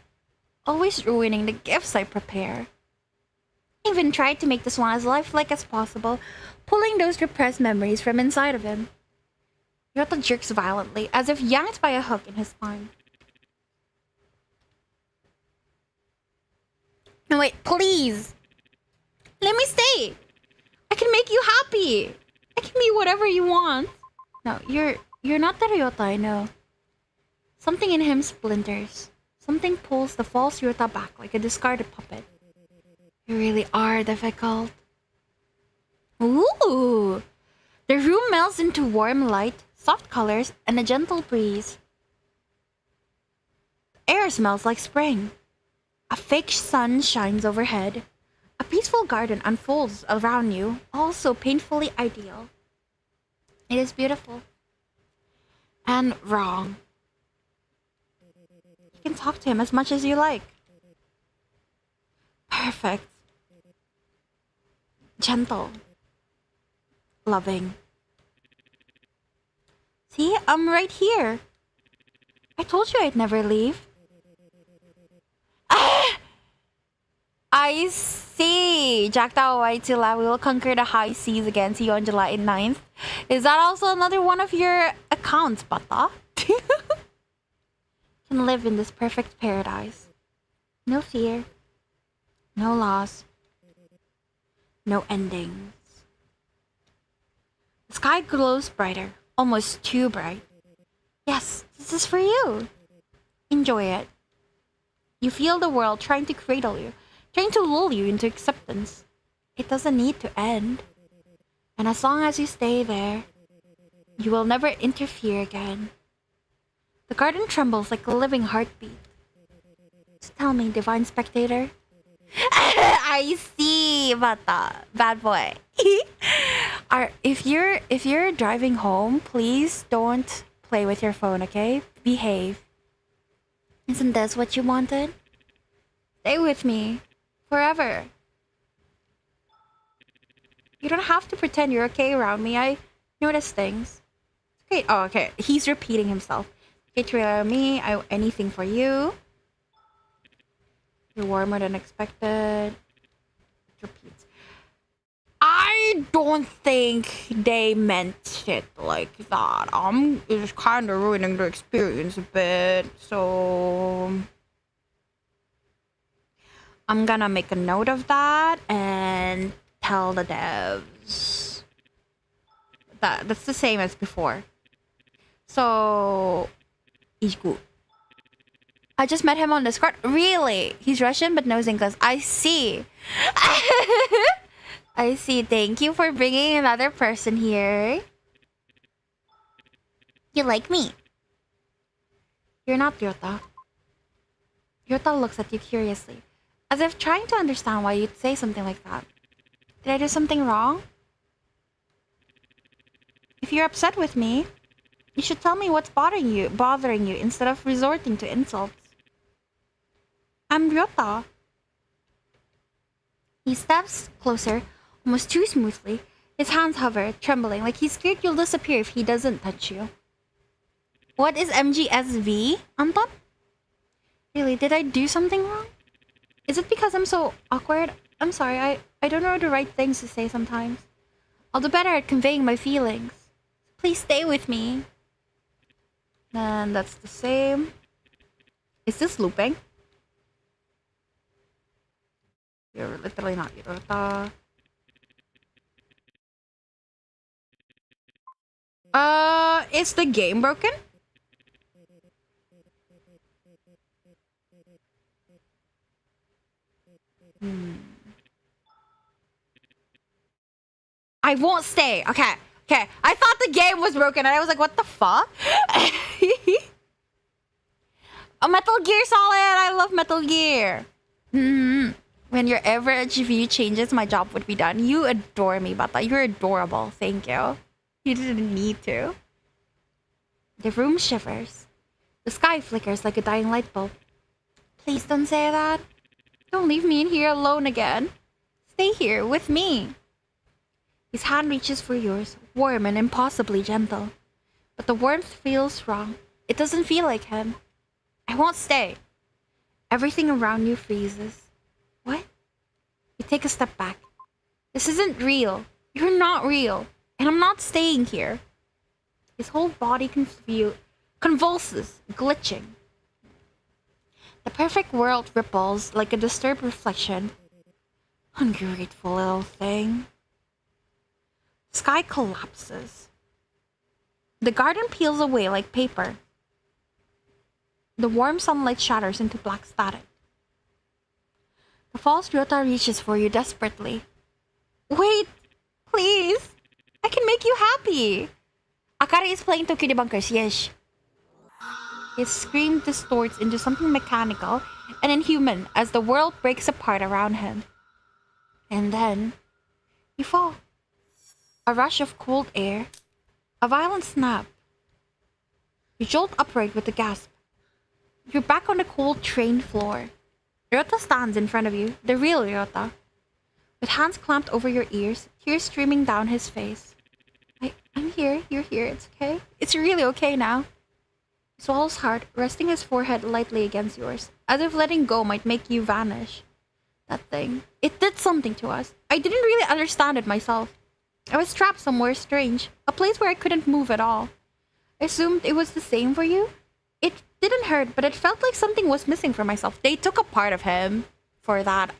Always ruining the gifts I prepare. Even tried to make this one as lifelike as possible, pulling those repressed memories from inside of him. Ryota jerks violently, as if yanked by a hook in his spine. No, wait, please! Let me stay! I can make you happy! I can be whatever you want. No, you're not the Ryota I know. Something in him splinters. Something pulls the false Ryota back like a discarded puppet. You really are difficult. Ooh! The room melts into warm light, soft colors, and a gentle breeze. The air smells like spring. A fake sun shines overhead. A peaceful garden unfolds around you, all so painfully ideal. It is beautiful. And wrong. You can talk to him as much as you like. Perfect. Gentle. Loving. See, I'm right here. I told you I'd never leave. Ah! I see. Jack Waitila, we will conquer the high seas again. See you on July 9th. Is that also another one of your accounts, Bata? Can live in this perfect paradise. No fear. No loss. No endings. The sky glows brighter. Almost too bright. Yes, this is for you. Enjoy it. You feel the world trying to cradle you, trying to lull you into acceptance. It doesn't need to end. And as long as you stay there, you will never interfere again. The garden trembles like a living heartbeat. So tell me, divine spectator, I see, bata. Bad boy. If you're driving home, please don't play with your phone, okay? Behave. Isn't this what you wanted? Stay with me. Forever. You don't have to pretend you're okay around me. I notice things. Okay. Oh, okay. He's repeating himself. Okay, to around me. Anything for you. You're warmer than expected. Repeats. I don't think they meant it like that. It's kind of ruining the experience a bit. So I'm gonna make a note of that and tell the devs. That's the same as before. So Ichiku. I just met him on Discord. Really? He's Russian but knows English. I see. I see. Thank you for bringing another person here. You like me? You're not Ryota. Ryota looks at you curiously, as if trying to understand why you'd say something like that. Did I do something wrong? If you're upset with me, you should tell me what's bothering you instead of resorting to insults. I'm Ryota. He steps closer, almost too smoothly. His hands hover, trembling, like he's scared you'll disappear if he doesn't touch you. What is MGSV, Anton? Really, did I do something wrong? Is it because I'm so awkward? I'm sorry, I don't know the right things to say sometimes. I'll do better at conveying my feelings. Please stay with me. And that's the same. Is this looping? You're literally not Ryota. Is the game broken? I won't stay. Okay. I thought the game was broken and I was like, what the fuck? Oh, Metal Gear Solid. I love Metal Gear. When your average view changes, my job would be done. You adore me, Bata. You're adorable. Thank you. You didn't need to. The room shivers. The sky flickers like a dying light bulb. Please don't say that. Don't leave me in here alone again. Stay here with me. His hand reaches for yours, warm and impossibly gentle. But the warmth feels wrong. It doesn't feel like him. I won't stay. Everything around you freezes. What? You take a step back. This isn't real. You're not real. And I'm not staying here. His whole body convulses, glitching. The perfect world ripples like a disturbed reflection. Ungrateful little thing. Sky collapses. The garden peels away like paper. The warm sunlight shatters into black static. The false Ryota reaches for you desperately. Wait! Please! I can make you happy! Akari is playing Tokyo Bunkers, yes. His scream distorts into something mechanical and inhuman as the world breaks apart around him. And then, you fall. A rush of cold air. A violent snap. You jolt upright with a gasp. You're back on the cold train floor. Ryota stands in front of you, the real Ryota. With hands clamped over your ears, tears streaming down his face. I'm here, you're here, it's okay. It's really okay now. He swallows hard, resting his forehead lightly against yours, as if letting go might make you vanish. That thing. It did something to us. I didn't really understand it myself. I was trapped somewhere strange, a place where I couldn't move at all. I assumed it was the same for you. It didn't hurt, but it felt like something was missing from myself. They took a part of him for that.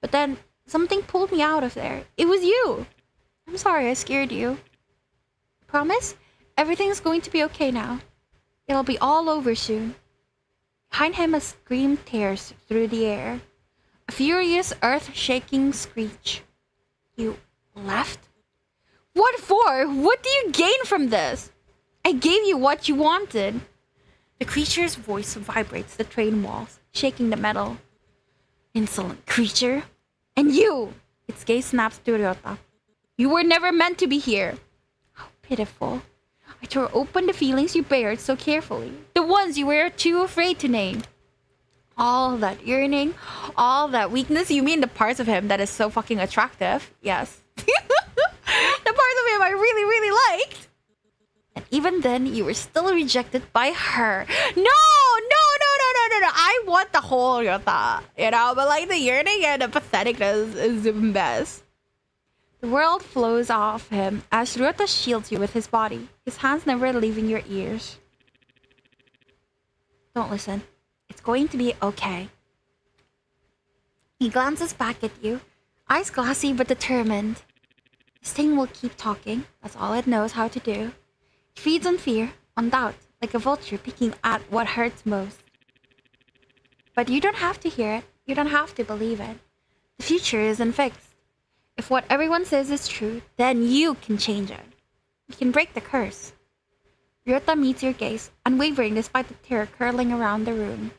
But then something pulled me out of there. It was you. I'm sorry I scared you. Promise? Everything's going to be okay now. It'll be all over soon. Behind him, a scream tears through the air. A furious, earth-shaking screech. You left? What for? What do you gain from this? I gave you what you wanted. The creature's voice vibrates the train walls, shaking the metal. Insolent creature. And you! Its gaze snaps to Ryota. You were never meant to be here. How pitiful. I tore open the feelings you bared so carefully. The ones you were too afraid to name. All that yearning, all that weakness. You mean the parts of him that is so fucking attractive? Yes. The parts of him I really, really liked. And even then, you were still rejected by her. No! I want the whole Ryota, you know? But like the yearning and the patheticness is even best. The world flows off him as Ryota shields you with his body, his hands never leaving your ears. Don't listen. It's going to be okay. He glances back at you, eyes glassy but determined. This thing will keep talking. That's all it knows how to do. It feeds on fear, on doubt, like a vulture picking at what hurts most. But you don't have to hear it. You don't have to believe it. The future isn't fixed. If what everyone says is true, then you can change it. You can break the curse. Ryota meets your gaze, unwavering despite the terror curling around the room.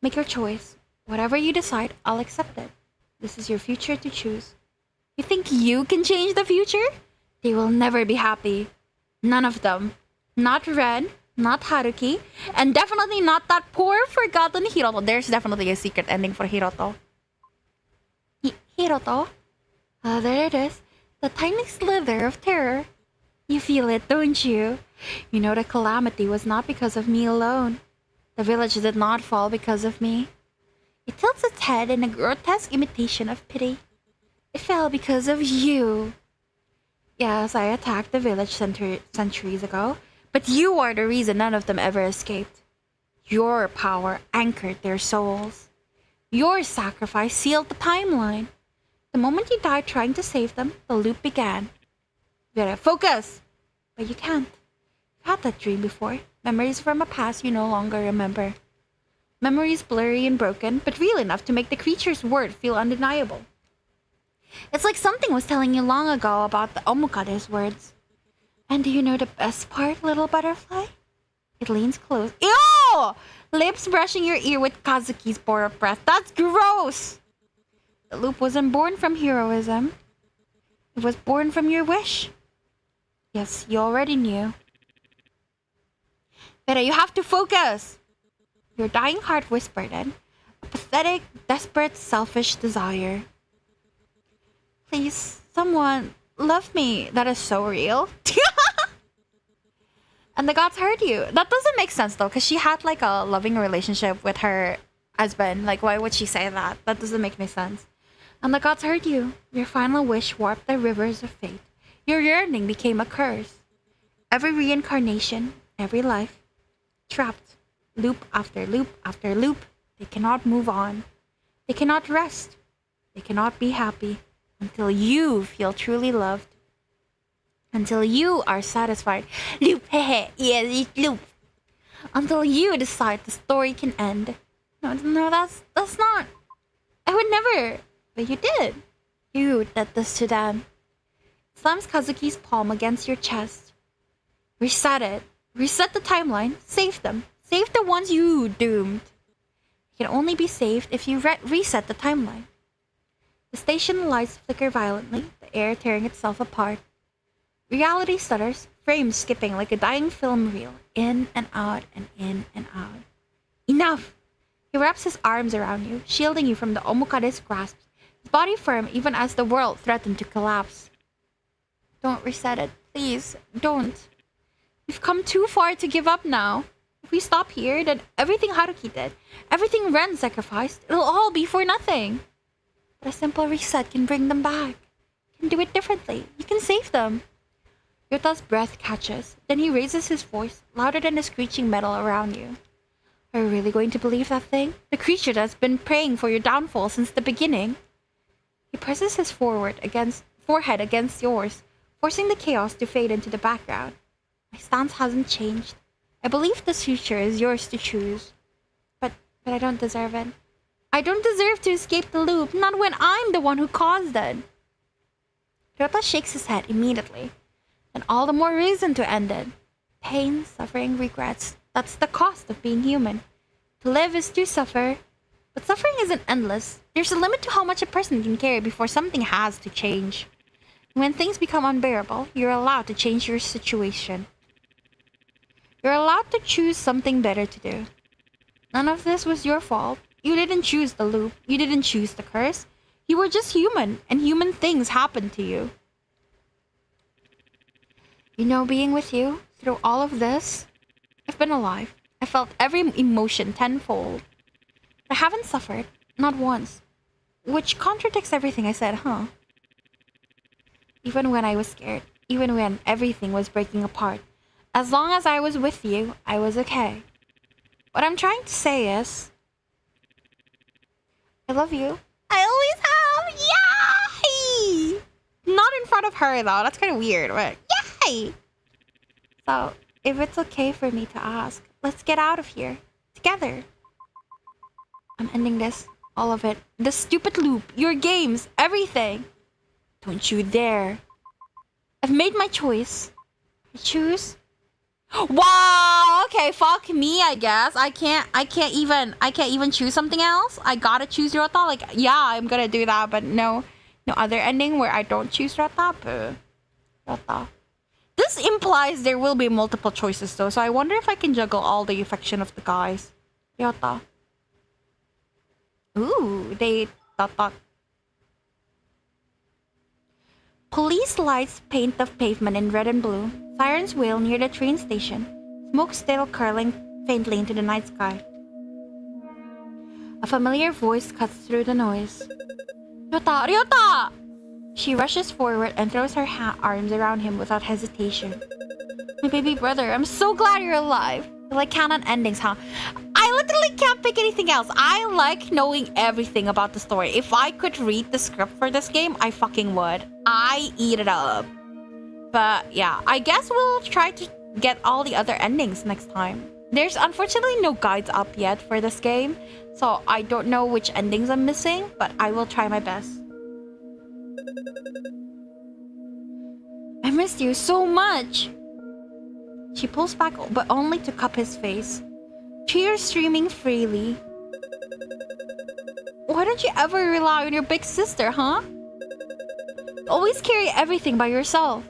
Make your choice. Whatever you decide, I'll accept it. This is your future to choose. You think you can change the future? They will never be happy. None of them. Not Ren, not Haruki, and definitely not that poor forgotten Hiroto. There's definitely a secret ending for Hiroto. Hiroto? There it is. The tiny slither of terror. You feel it, don't you? You know the calamity was not because of me alone. The village did not fall because of me. It tilts its head in a grotesque imitation of pity. It fell because of you. Yes, I attacked the village centuries ago, but you are the reason none of them ever escaped. Your power anchored their souls. Your sacrifice sealed the timeline. The moment you died trying to save them, the loop began. You gotta focus! But you can't. You've had that dream before. Memories from a past you no longer remember. Memories blurry and broken, but real enough to make the creature's word feel undeniable. It's like something was telling you long ago about the Omukade's words. And do you know the best part, little butterfly? It leans close. Ew! Lips brushing your ear with Kazuki's borrowed breath. That's gross! The loop wasn't born from heroism. It was born from your wish. Yes, you already knew. But you have to focus! Your dying heart whispered in. A pathetic, desperate, selfish desire. Please, someone, love me. That is so real. And the gods heard you. That doesn't make sense though, because she had like a loving relationship with her husband. Like, why would she say that? That doesn't make any sense. And the gods heard you. Your final wish warped the rivers of fate. Your yearning became a curse. Every reincarnation, every life, trapped, loop after loop after loop. They cannot move on. They cannot rest. They cannot be happy until you feel truly loved. Until you are satisfied. Loop, hehe, yes, loop. Until you decide the story can end. No, that's not. I would never. But you did. You did this to them. Slams Kazuki's palm against your chest. Reset it. Reset the timeline. Save them. Save the ones you doomed. You can only be saved if you reset the timeline. The station lights flicker violently, the air tearing itself apart. Reality stutters, frames skipping like a dying film reel, in and out and in and out. Enough! He wraps his arms around you, shielding you from the Omukade's grasp, his body firm even as the world threatened to collapse. Don't reset it, please, don't. We've come too far to give up now. If we stop here, then everything Haruki did, everything Ren sacrificed, it'll all be for nothing. But a simple reset can bring them back. You can do it differently. You can save them. Yota's breath catches. Then he raises his voice, louder than the screeching metal around you. Are you really going to believe that thing? The creature that's been praying for your downfall since the beginning? He presses his forehead against yours, forcing the chaos to fade into the background. My stance hasn't changed. I believe this future is yours to choose. But I don't deserve it. I don't deserve to escape the loop, not when I'm the one who caused it. Ryota shakes his head immediately. And all the more reason to end it. Pain, suffering, regrets. That's the cost of being human. To live is to suffer. But suffering isn't endless. There's a limit to how much a person can carry before something has to change. When things become unbearable, you're allowed to change your situation. You're allowed to choose something better to do. None of this was your fault. You didn't choose the loop. You didn't choose the curse. You were just human, and human things happened to you. You know, being with you through all of this, I've been alive. I felt every emotion tenfold. I haven't suffered, not once. Which contradicts everything I said, huh? Even when I was scared, even when everything was breaking apart, as long as I was with you, I was okay. What I'm trying to say is, I love you. I always have! Yay! Not in front of her though, that's kind of weird, but yay! So, if it's okay for me to ask, let's get out of here. Together. I'm ending this. All of it. The stupid loop. Your games. Everything. Don't you dare. I've made my choice. I choose. Wow! Okay, fuck me, I guess. I can't even choose something else. I gotta choose Ryota. Like, yeah, I'm gonna do that, but no other ending where I don't choose Ryota. Ryota. This implies there will be multiple choices though, so I wonder if I can juggle all the affection of the guys. Ryota. Ooh, they dot. Police lights paint the pavement in red and blue. Sirens wail near the train station. Smoke still curling faintly into the night sky. A familiar voice cuts through the noise. Ryota! Ryota! She rushes forward and throws her arms around him without hesitation. My baby brother, I'm so glad you're alive. You like canon endings, huh? I literally can't pick anything else. I like knowing everything about the story. If I could read the script for this game, I fucking would. I eat it up. But yeah, I guess we'll try to get all the other endings next time. There's unfortunately no guides up yet for this game, so I don't know which endings I'm missing, but I will try my best. I missed you so much. She pulls back, but only to cup his face. Tears streaming freely. Why don't you ever rely on your big sister, huh? Always carry everything by yourself.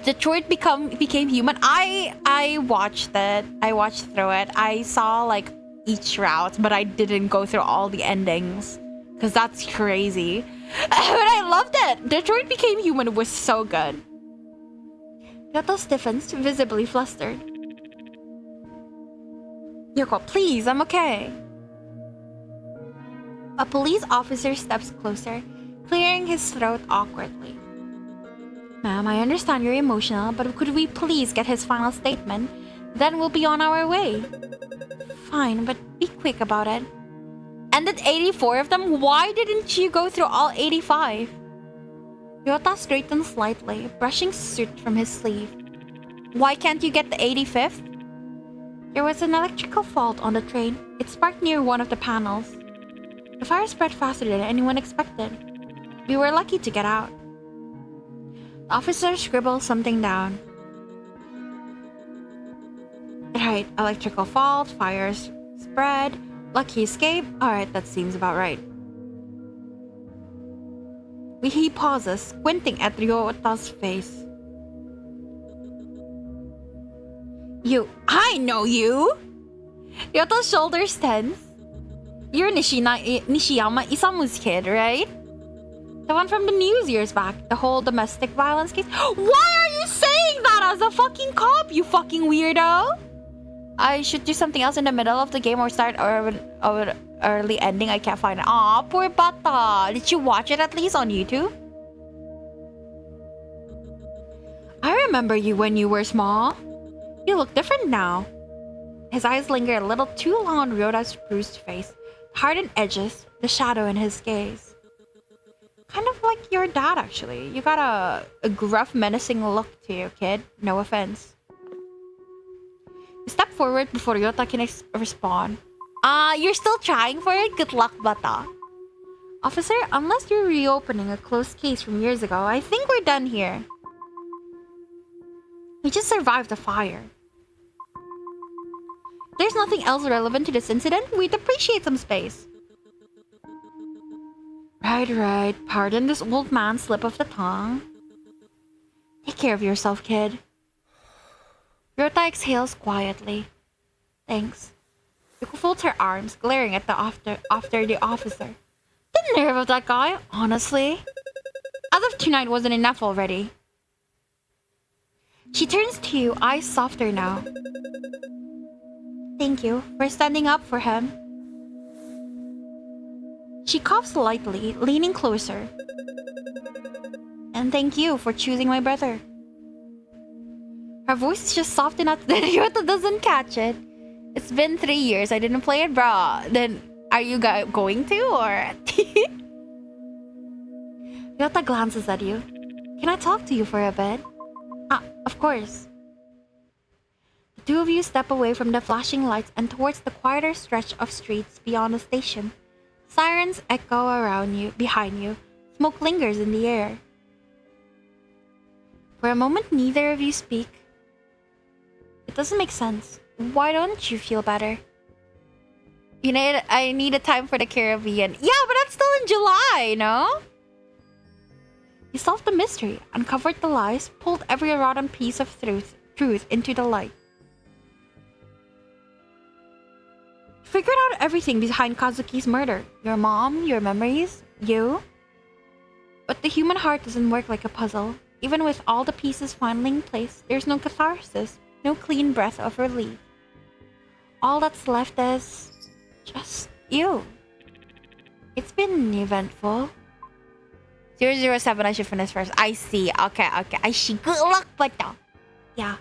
Detroit became human. I watched it. I watched through it. I saw like each route, but I didn't go through all the endings because that's crazy. But I loved it. Detroit Became Human was so good. Ryota stiffens, visibly flustered. Yoko, please, I'm okay. A police officer steps closer, clearing his throat awkwardly. Ma'am, I understand you're emotional, but could we please get his final statement? Then we'll be on our way. Fine, but be quick about it. Ended 84 of them? Why didn't you go through all 85? Ryota straightens slightly, brushing soot from his sleeve. Why can't you get the 85th? There was an electrical fault on the train. It sparked near one of the panels. The fire spread faster than anyone expected. We were lucky to get out. The officer scribbled something down. Right, electrical fault, fires spread, lucky escape. Alright, that seems about right. He pauses, squinting at Ryota's face. You, I know you! Ryota's shoulders tense. You're Nishiyama Isamu's kid, right? The one from the news years back, the whole domestic violence case. Why are you saying that as a fucking cop, you fucking weirdo? I should do something else in the middle of the game or start early ending. I can't find it. Aw, poor bata. Did you watch it at least on YouTube? I remember you when you were small. You look different now. His eyes linger a little too long on Ryota's bruised face, hardened edges, the shadow in his gaze. Kind of like your dad, actually. You got a gruff, menacing look to you, kid. No offense. You step forward before Ryota can respond. You're still trying for it? Good luck, bata. Officer, unless you're reopening a closed case from years ago, I think we're done here. We just survived the fire. there's nothing else relevant to this incident, we'd appreciate some space. Right. Pardon this old man's slip of the tongue. Take care of yourself, kid. Ryota exhales quietly. Thanks. Yuko folds her arms, glaring at the after the officer. The nerve of that guy, honestly. As if tonight wasn't enough already. She turns to you, eyes softer now. Thank you for standing up for him. She coughs lightly, leaning closer. And thank you for choosing my brother. Her voice is just soft enough that Ryota doesn't catch it. It's been 3 years, I didn't play it, bro. Then, are you going to, or...? Ryota glances at you. Can I talk to you for a bit? Of course. The two of you step away from the flashing lights and towards the quieter stretch of streets beyond the station. Sirens echo around you, behind you. Smoke lingers in the air. For a moment, neither of you speak. It doesn't make sense. Why don't you feel better? I need a time for the Caribbean. Yeah, but that's still in July, no? He solved the mystery, uncovered the lies, pulled every rotten piece of truth into the light. Figured out everything behind Kazuki's murder. Your mom, your memories, you. But the human heart doesn't work like a puzzle. Even with all the pieces finally in place, there's no catharsis, no clean breath of relief. All that's left is just you. It's been eventful. 007, I should finish first. I see. Okay. I see. Good luck, but no. Yeah.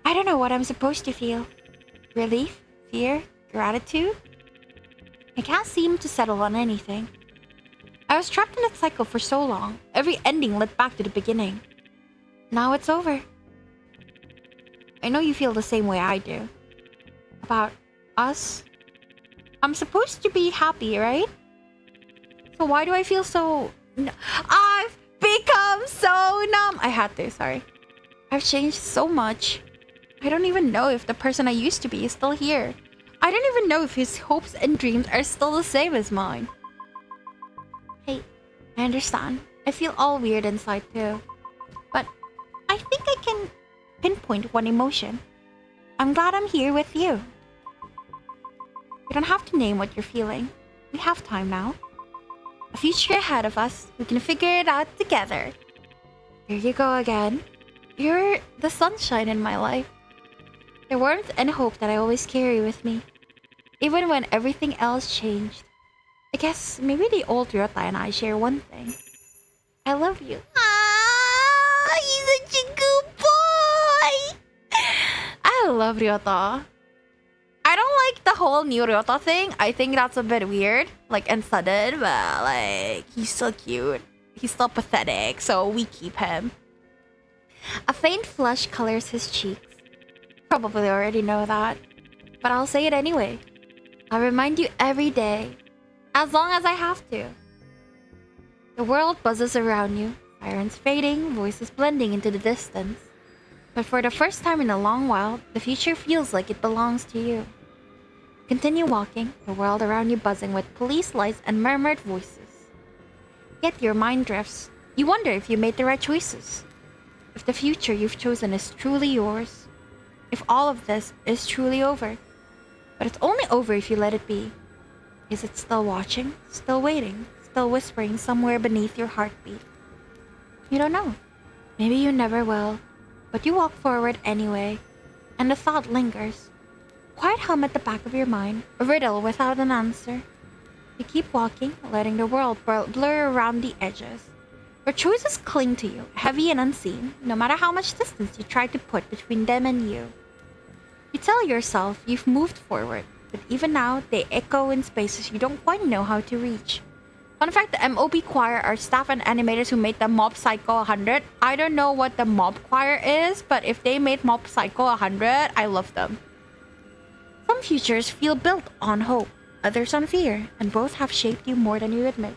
I don't know what I'm supposed to feel. Relief? Fear? Gratitude? I can't seem to settle on anything. I was trapped in that cycle for so long. Every ending led back to the beginning. Now it's over. I know you feel the same way I do. About us. I'm supposed to be happy, right? So why do I feel so... I've become so numb. I had to, sorry. I've changed so much. I don't even know if the person I used to be is still here. I don't even know if his hopes and dreams are still the same as mine. Hey, I understand. I feel all weird inside too. But I think I can pinpoint one emotion. I'm glad I'm here with you. You don't have to name what you're feeling. We have time now. A future ahead of us. We can figure it out together. Here you go again. You're the sunshine in my life. The warmth and hope that I always carry with me. Even when everything else changed. I guess maybe the old Ryota and I share one thing. I love you. Ah, he's such a good boy! I love Ryota. I don't like the whole new Ryota thing. I think that's a bit weird, and sudden, but he's so cute. He's so pathetic, so we keep him. A faint flush colors his cheeks. Probably already know that, but I'll say it anyway. I'll remind you every day, as long as I have to. The world buzzes around you, sirens fading, voices blending into the distance. But for the first time in a long while, the future feels like it belongs to you. Continue walking, the world around you buzzing with police lights and murmured voices. Yet your mind drifts. You wonder if you made the right choices. If the future you've chosen is truly yours. If all of this is truly over. But it's only over if you let it be. Is it still watching? Still waiting? Still whispering somewhere beneath your heartbeat? You don't know. Maybe you never will. But you walk forward anyway. And the thought lingers. Quiet hum at the back of your mind. A riddle without an answer. You keep walking, letting the world blur around the edges. Your choices cling to you, heavy and unseen, no matter how much distance you try to put between them and you. You tell yourself you've moved forward, but even now, they echo in spaces you don't quite know how to reach. Fun fact, the MOB choir are staff and animators who made the Mob Psycho 100. I don't know what the Mob choir is, but if they made Mob Psycho 100, I love them. Some futures feel built on hope, others on fear, and both have shaped you more than you admit.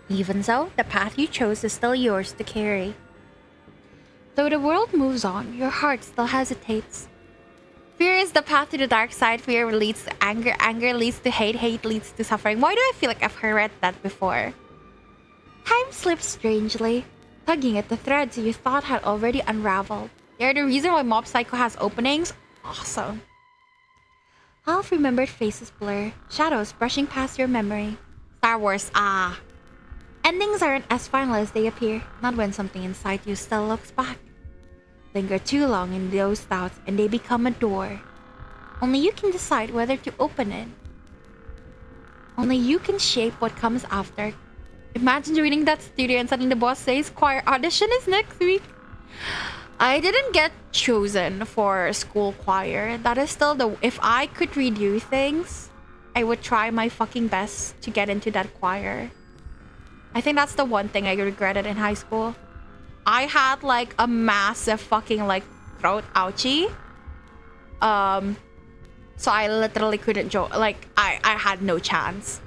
Even so, the path you chose is still yours to carry. Though the world moves on, your heart still hesitates. Fear is the path to the dark side. Fear leads to anger. Anger leads to hate. Hate leads to suffering. Why do I feel like I've heard that before? Time slips strangely, tugging at the threads you thought had already unraveled. They're the reason why Mob Psycho has openings. Awesome. Half-remembered faces blur, shadows brushing past your memory. Star Wars, Endings aren't as final as they appear, not when something inside you still looks back. Linger too long in those doubts and they become a door. Only you can decide whether to open it. Only you can shape what comes after. Imagine joining that studio and suddenly the boss says choir audition is next week. I didn't get chosen for school choir. That is still if I could redo things, I would try my fucking best to get into that choir. I think that's the one thing I regretted in high school. I had like a massive fucking like throat ouchie. So I literally couldn't join. Like I had no chance.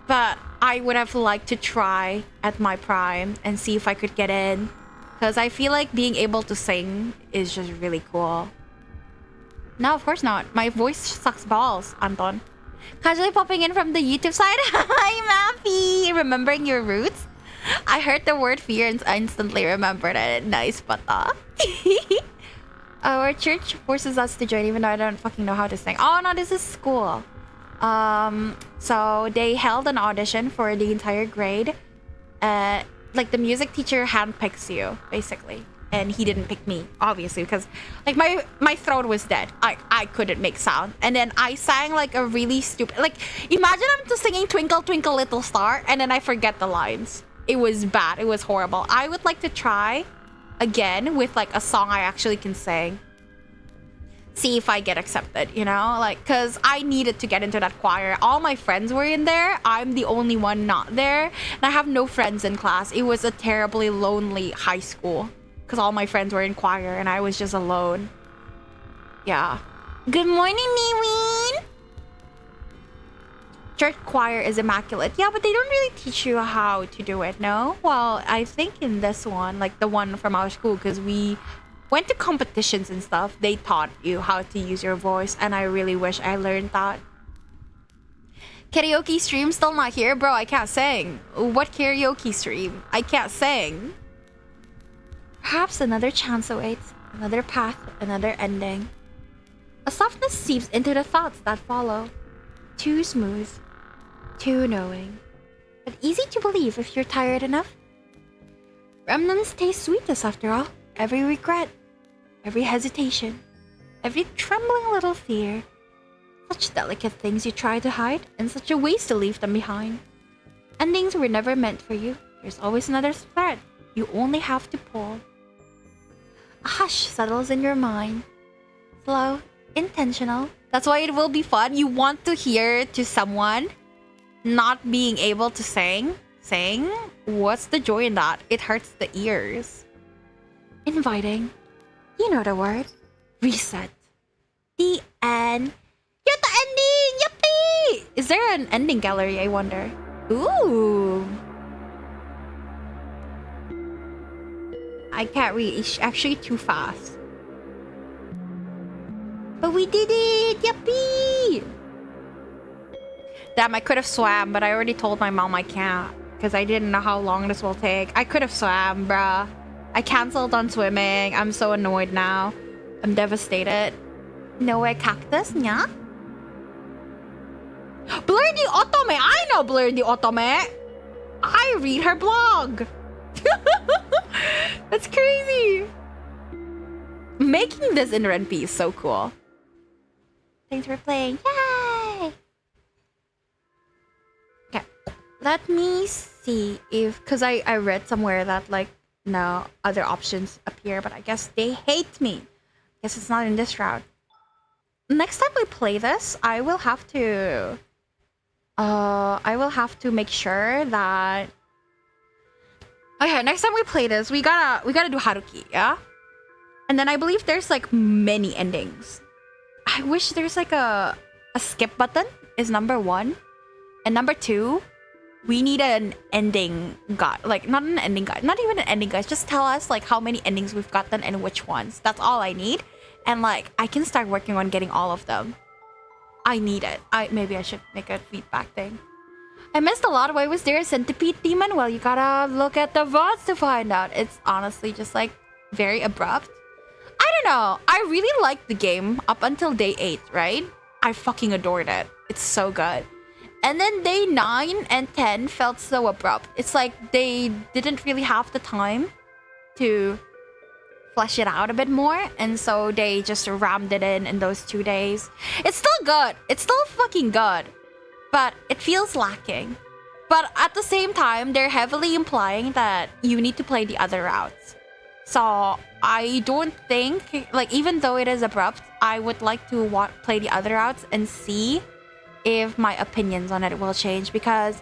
But I would have liked to try at my prime and see if I could get in. Because I feel like being able to sing is just really cool. No, of course not. My voice sucks balls, Anton. Casually popping in from the YouTube side. Hi, Mappy! Remembering your roots? I heard the word fear and instantly remembered it. Nice, bata. Our church forces us to join even though I don't fucking know how to sing. Oh no, this is school. So they held an audition for the entire grade. Like the music teacher handpicks you, basically. And he didn't pick me, obviously, because like my throat was dead. I couldn't make sound. And then I sang like a really stupid, like imagine I'm just singing Twinkle Twinkle Little Star and then I forget the lines. It was bad. It was horrible. I would like to try again with like a song I actually can sing. See if I get accepted, you know? Like, because I needed to get into that choir. All my friends were in there. I'm the only one not there. And I have no friends in class. It was a terribly lonely high school. Because all my friends were in choir and I was just alone. Yeah. Good morning, Niween! Church choir is immaculate. Yeah, but they don't really teach you how to do it, no? Well, I think in this one, like the one from our school, because we went to competitions and stuff, they taught you how to use your voice, and I really wish I learned that. Karaoke stream still not here? Bro, I can't sing. What karaoke stream? I can't sing. Perhaps another chance awaits, another path, another ending. A softness seeps into the thoughts that follow. Too smooth, too knowing, but easy to believe if you're tired enough. Remnants taste sweetest after all. Every regret, every hesitation, every trembling little fear. Such delicate things you try to hide, and such a waste to leave them behind. Endings were never meant for you. There's always another thread. You only have to pull. A hush settles in your mind. Slow, intentional. That's why it will be fun. You want to hear to someone not being able to sing. What's the joy in that? It hurts the ears. Inviting. You know the word. Reset. The end. Get the ending! Yippee! Is there an ending gallery, I wonder? Ooh. I can't read. It's actually too fast. But we did it! Yippee! Damn, I could have swam, but I already told my mom I can't. Because I didn't know how long this will take. I could have swam, bruh. I cancelled on swimming. I'm so annoyed now. I'm devastated. Nowhere cactus, yeah? Blur the Otome! I know Blur the Otome! I read her blog! That's crazy! Making this in Ren'Py is so cool. Thanks for playing. Yay! Okay. Let me see if... Because I read somewhere that, like, no other options appear, but I guess they hate me. Guess it's not in this route. Next time we play this, I will have to make sure that... Okay, next time we play this, we gotta do Haruki, yeah? And then I believe there's like many endings. I wish there's like a skip button is number 1. And number 2, we need an ending guide. Like, not an ending guide. Not even an ending guide. Just tell us, like, how many endings we've gotten and which ones. That's all I need. And, like, I can start working on getting all of them. I need it. Maybe I should make a feedback thing. I missed a lot. Why was there a centipede demon? Well, you gotta look at the VODs to find out. It's honestly just, like, very abrupt. I don't know. I really liked the game up until day 8, right? I fucking adored it. It's so good. And then day 9 and 10 felt so abrupt. It's like they didn't really have the time to flesh it out a bit more. And so they just rammed it in those 2 days. It's still good. It's still fucking good. But it feels lacking. But at the same time, they're heavily implying that you need to play the other routes. So I don't think, like, even though it is abrupt, I would like to play the other routes and see if my opinions on it will change, because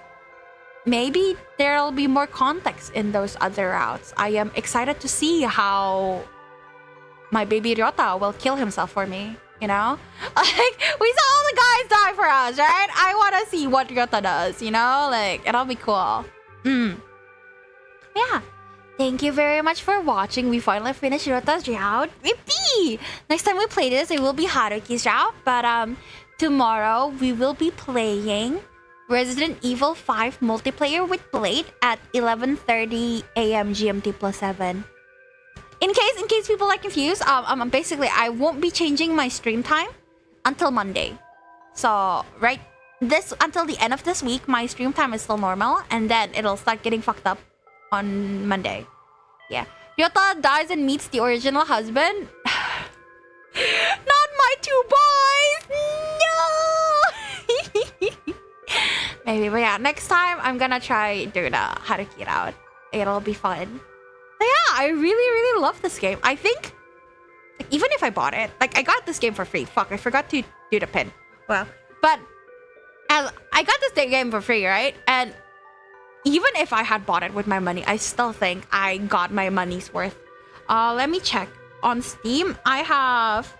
maybe there'll be more context in those other routes. I am excited to see how my baby Ryota will kill himself for me, you know? Like, we saw all the guys die for us, right? I want to see what Ryota does, you know? Like, it'll be cool. Yeah. Thank you very much for watching. We finally finished Ryota's route. Yippee! Next time we play this, it will be Haruki's route. But tomorrow, we will be playing Resident Evil 5 multiplayer with Blade at 11:30 a.m. GMT +7. In case people are confused, basically, I won't be changing my stream time until Monday. So, until the end of this week, my stream time is still normal. And then it'll start getting fucked up on Monday. Yeah. Ryota dies and meets the original husband. Not my 2 boys! No! Maybe, but yeah, next time I'm gonna try do the Haruki route. It'll be fun. But yeah, I really, really love this game. I think, like, even if I bought it, like, I got this game for free. Fuck, I forgot to do the pin. Well, but as I got this game for free, right? And even if I had bought it with my money, I still think I got my money's worth. Let me check. On Steam, I have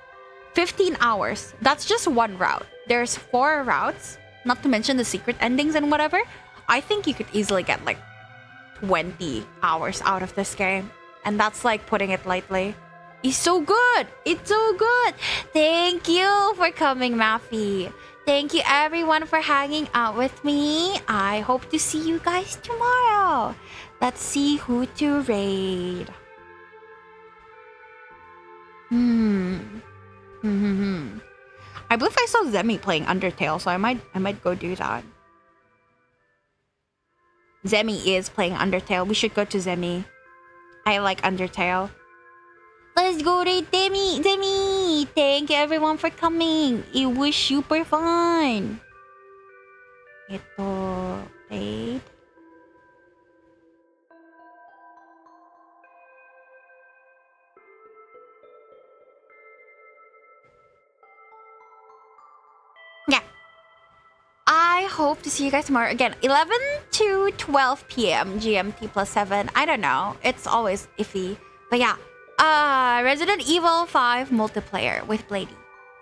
15 hours. That's just one route. There's 4 routes, not to mention the secret endings and whatever. I think you could easily get like 20 hours out of this game. And that's like putting it lightly. It's so good. It's so good. Thank you for coming, Maffy. Thank you everyone for hanging out with me. I hope to see you guys tomorrow. Let's see who to raid. I believe I saw Zemi playing Undertale, so I might go do that. Zemi is playing Undertale. We should go to Zemi. I like Undertale. Let's go raid Zemi! Thank you everyone for coming. It was super fun. Ito, raid. Yeah. I hope to see you guys tomorrow. Again, 11 to 12 p.m. GMT +7. I don't know. It's always iffy. But yeah. Resident Evil 5 multiplayer with Blady.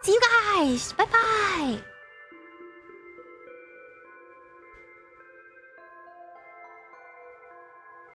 See you guys. Bye-bye.